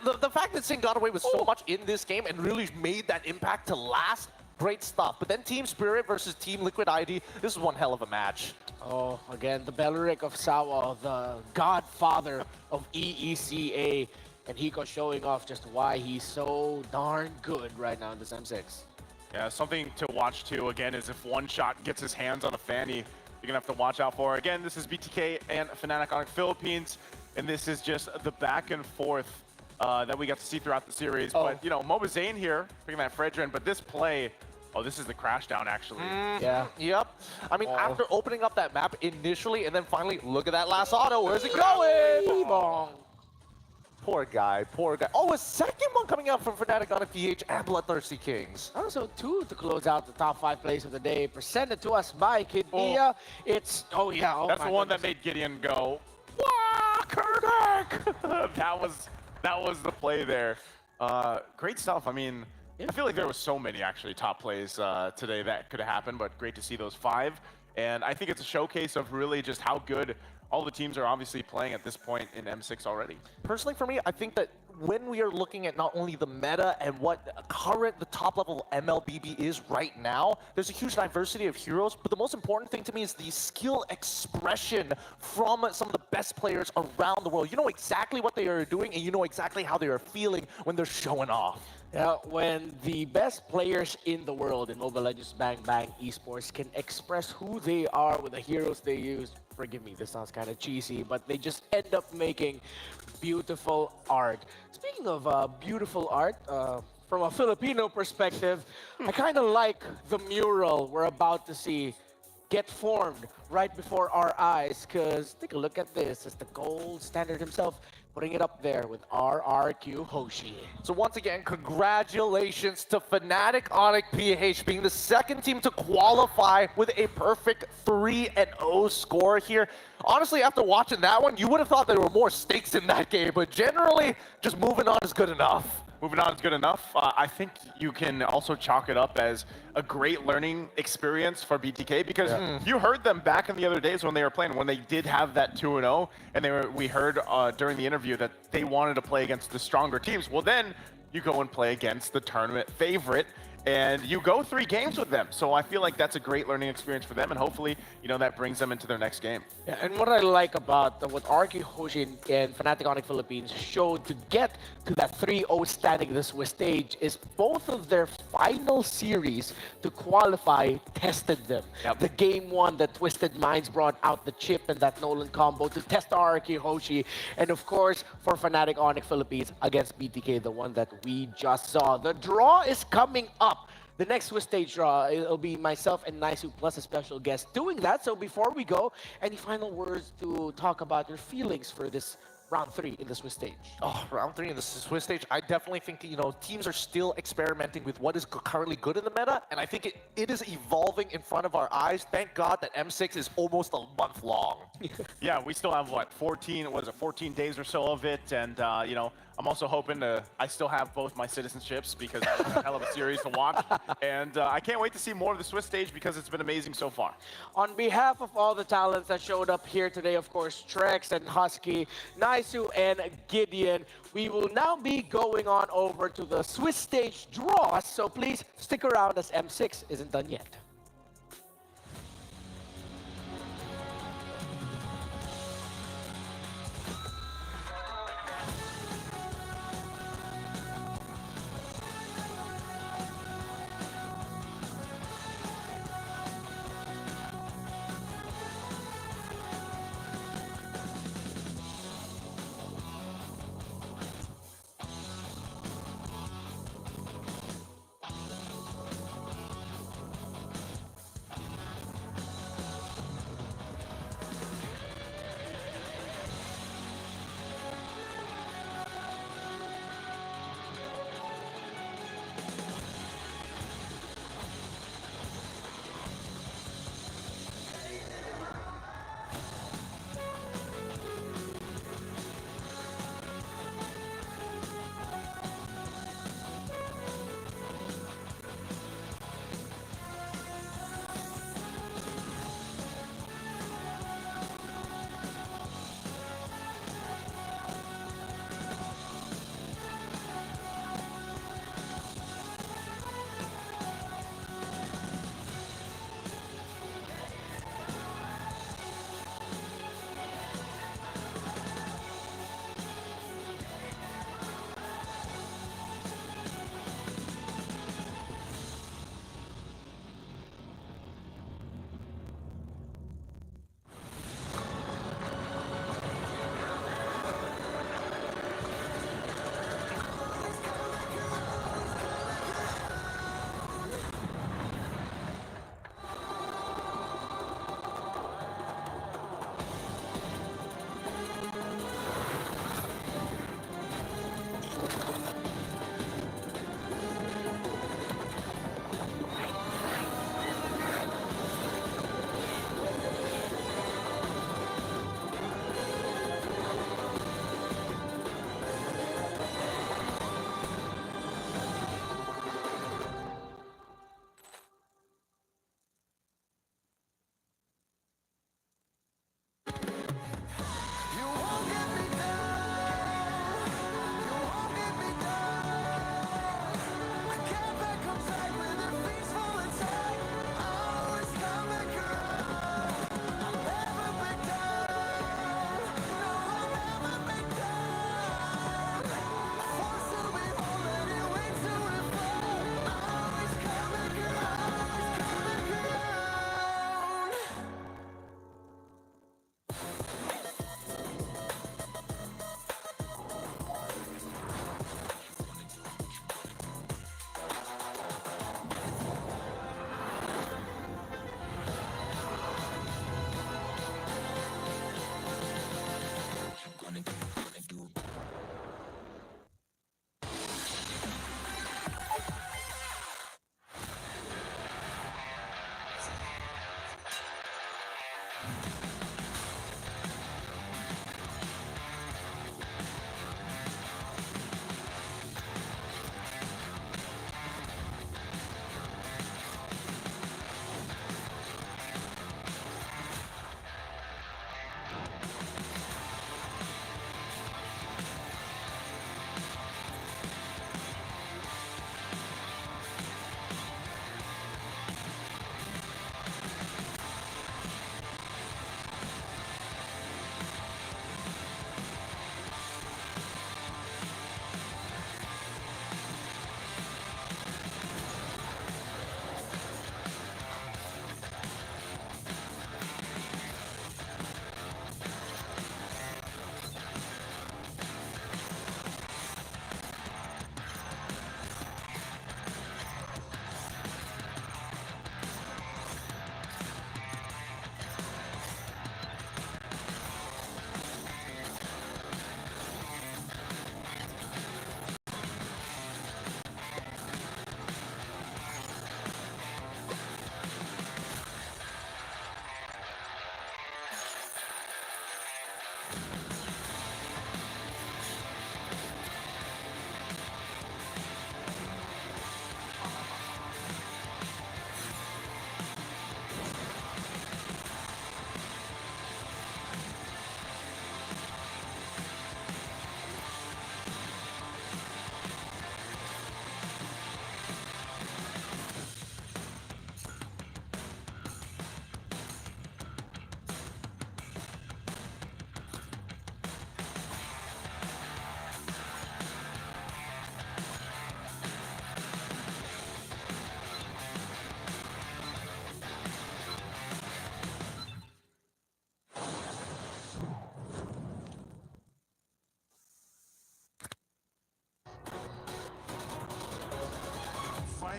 the fact that Sing got away with so much in this game and really made that impact to last, great stuff. But then Team Spirit versus Team Liquid ID, this is one hell of a match. Oh, again, the Beleric of Sawa, the godfather of EECA, and Hiko showing off just why he's so darn good right now in this M6. Yeah, something to watch too, again, is if one shot gets his hands on a Fanny, you're gonna have to watch out for. Again, this is BTK and Fnatic Onyx Philippines, and this is just the back and forth that we got to see throughout the series. But, you know, Mobazane here, picking that Fredrin, but this play, this is the crash down, actually. Yeah. Yep. I mean, after opening up that map initially, and then finally, look at that last auto. Where's it going? Bong. Poor guy, poor guy. Oh, a second one coming out from Fnatic on a PH and Bloodthirsty Kings. Also, 2 to close out the top 5 plays of the day, presented to us by Kid Nia. It's, that's the one that made Gideon go, "Wah, Kurdak!" that was the play there. Great stuff. I mean, I feel like there was so many actually top plays today that could have happened, but great to see those 5. And I think it's a showcase of really just how good all the teams are obviously playing at this point in M6 already. Personally, for me, I think that when we are looking at not only the meta and what the top level MLBB is right now, there's a huge diversity of heroes, but the most important thing to me is the skill expression from some of the best players around the world. You know exactly what they are doing, and you know exactly how they are feeling when they're showing off. Yeah, when the best players in the world in Mobile Legends Bang Bang Esports can express who they are with the heroes they use, forgive me, this sounds kind of cheesy, but they just end up making beautiful art. Speaking of beautiful art, from a Filipino perspective, I kind of like the mural we're about to see get formed right before our eyes, because take a look at this. It's the gold standard himself, putting it up there with RRQ Hoshi. So once again, congratulations to Fnatic Onyx PH being the second team to qualify with a perfect 3-0 score here. Honestly, after watching that one, you would have thought there were more stakes in that game, but generally, just moving on is good enough. Moving on is good enough. I think you can also chalk it up as a great learning experience for BTK, because you heard them back in the other days when they were playing, when they did have that 2-0, and we heard during the interview that they wanted to play against the stronger teams. Well, then you go and play against the tournament favorite, and you go 3 games with them. So I feel like that's a great learning experience for them, and hopefully, you know, that brings them into their next game. Yeah, and what I like about what RRQ Hoshi and Fnatic Onyx Philippines showed to get to that 3-0 standing in the Swiss stage is both of their final series to qualify tested them. The game 1 that Twisted Minds brought out the chip and that Nolan combo to test RRQ Hoshi, and of course for Fnatic Onyx Philippines against BTK, the one that we just saw. The draw is coming up. The next Swiss stage draw, it'll be myself and Naisu plus a special guest doing that. So before we go, any final words to talk about your feelings for this round 3 in the Swiss stage? Oh, round 3 in the Swiss stage, I definitely think that, you know, teams are still experimenting with what is currently good in the meta, and I think it is evolving in front of our eyes. Thank God that M6 is almost a month long. Yeah, we still have, what, 14 days or so of it, and, you know, I'm also hoping I still have both my citizenships because that was a hell of a series to watch. And I can't wait to see more of the Swiss stage because it's been amazing so far. On behalf of all the talents that showed up here today, of course, Trex and Husky, Naisu and Gideon, we will now be going on over to the Swiss stage draws, so please stick around as M6 isn't done yet.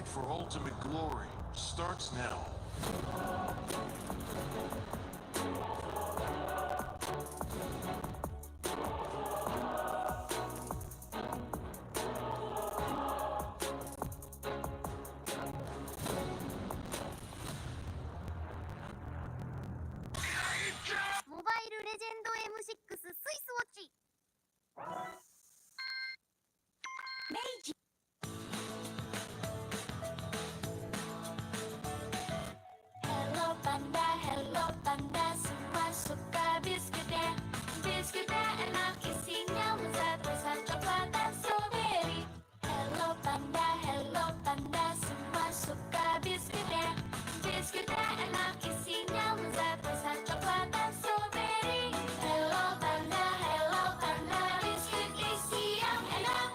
fight for ultimate glory starts now. Mobile Legend M6 スイスウォッチ Meiji Hello panda, semua suka biskuitnya. Biskuitnya enak isinya lezat, rasa coklat dan strawberry. Hello panda, semua suka biskuitnya. Biskuitnya enak isinya lezat, rasa coklat dan strawberry. Hello panda, biskuit isi yang enak.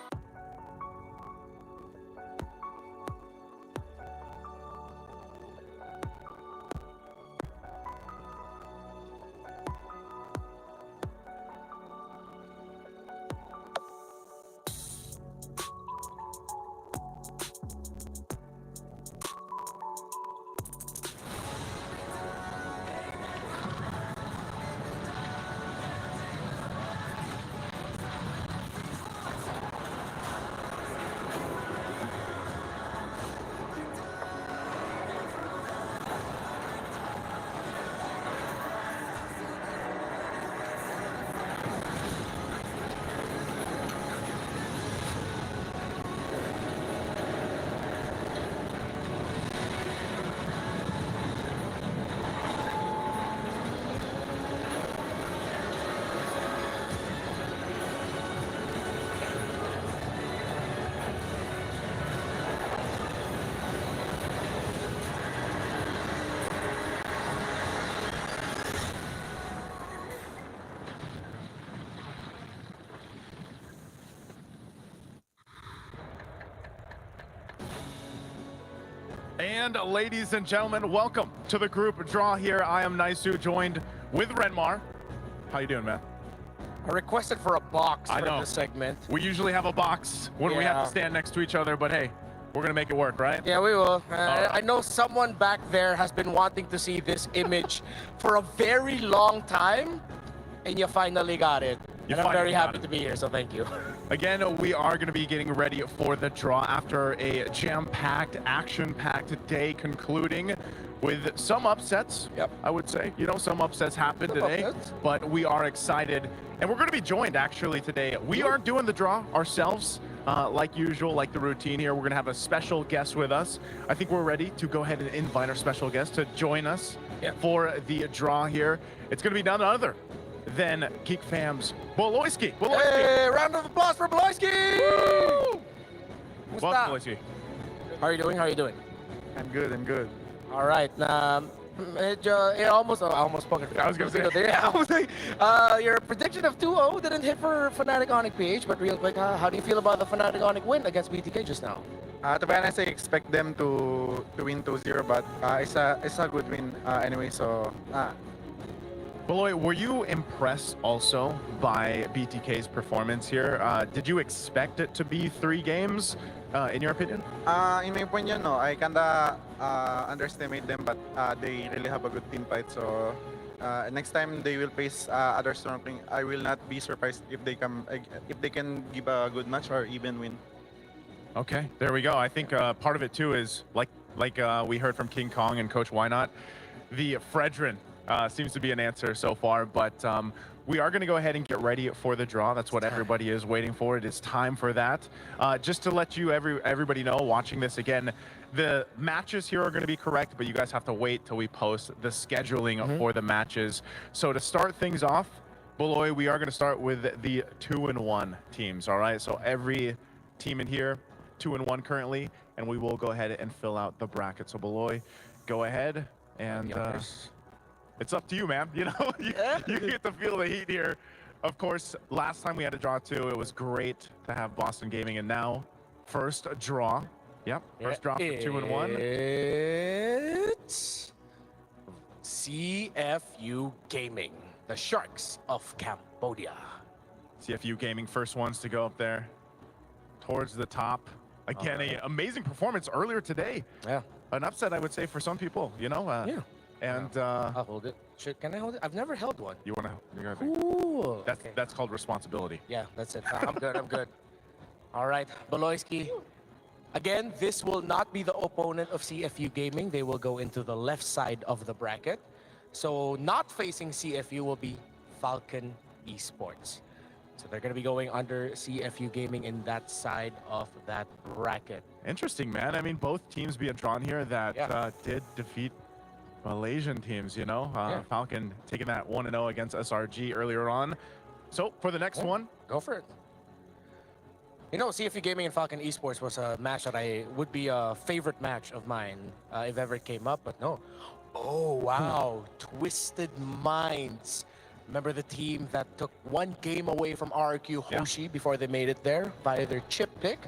And ladies and gentlemen, welcome to the group draw here. I am Naisu, joined with Renmar. How you doing, man? I requested for a box I for know. this segment. We usually have a box when we have Yeah. to stand next to each other, but hey, we're gonna make it work, right? Yeah, we will. right. I know someone back there has been wanting to see this image for a very long time, and you finally got it. And I'm very happy to be here, so thank you. Again, we are going to be getting ready for the draw after a jam-packed, action-packed day concluding with some upsets, I would say. You know, some upsets happened today, but we are excited. And we're going to be joined, actually, today. We aren't doing the draw ourselves, like usual, like the routine here. We're going to have a special guest with us. I think we're ready to go ahead and invite our special guest to join us for the draw here. It's going to be none other than Geek Fam's Boloyski. Hey, round of applause for Boloyski! Welcome, Boloyski. How are you doing? How are you doing? I'm good, I'm good. All right. I almost spoke. I was gonna say. Yeah, I was like, your prediction of 2-0 didn't hit for Fnatic Onyx PH, but real quick, how do you feel about the Fnatic Onyx win against BTK just now? To be honest, I expect them to win 2-0, but it's a good win anyway, so... Boloy, were you impressed also by BTK's performance here? Did you expect it to be 3 games, in your opinion? In my opinion, no. I kinda underestimate them, but they really have a good team fight, so... next time they will face other strong team, I will not be surprised if they can give a good match or even win. Okay, there we go. I think part of it too is like we heard from King Kong and Coach Why Not, the Fredrin seems to be an answer so far, but we are going to go ahead and get ready for the draw. That's what everybody is waiting for. It is time for that. Just to let you everybody know watching this again, the matches here are going to be correct, but you guys have to wait till we post the scheduling for the matches. So to start things off, Boloy, we are going to start with the 2-1 teams. All right, so every team in here 2-1 currently, and we will go ahead and fill out the bracket. So Boloy, go ahead and it's up to you, man. You know, you get to feel the heat here. Of course, last time we had a draw too, it was great to have Boston Gaming, and now first draw. Yep, first draw for 2-1. It's CFU Gaming, the Sharks of Cambodia. CFU Gaming, first ones to go up there towards the top. Again, an amazing performance earlier today. Yeah. An upset, I would say, for some people, you know? Yeah. And I'll hold it. Can I hold it? I've never held one. you want to... Ooh. That's called responsibility. Yeah, that's it. I'm good. I'm good. All right, Baloyski. Again, this will not be the opponent of CFU Gaming. They will go into the left side of the bracket. So not facing CFU will be Falcon Esports. So they're going to be going under CFU Gaming in that side of that bracket. Interesting, man. I mean, both teams being drawn here that did defeat Malaysian teams, you know? Falcon taking that 1-0 against SRG earlier on. So for the next one... Go for it. You know, CFU Gaming and Falcon Esports was a match that would be a favorite match of mine if ever it came up, but no. Oh, wow. Twisted Minds. Remember the team that took one game away from RQ Hoshi before they made it there via their chip pick?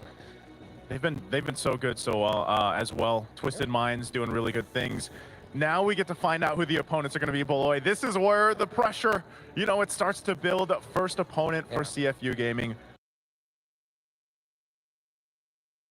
They've been so good so well as well. Twisted Minds doing really good things. Now we get to find out who the opponents are going to be, Boloy. This is where the pressure, you know, it starts to build. First opponent for CFU Gaming.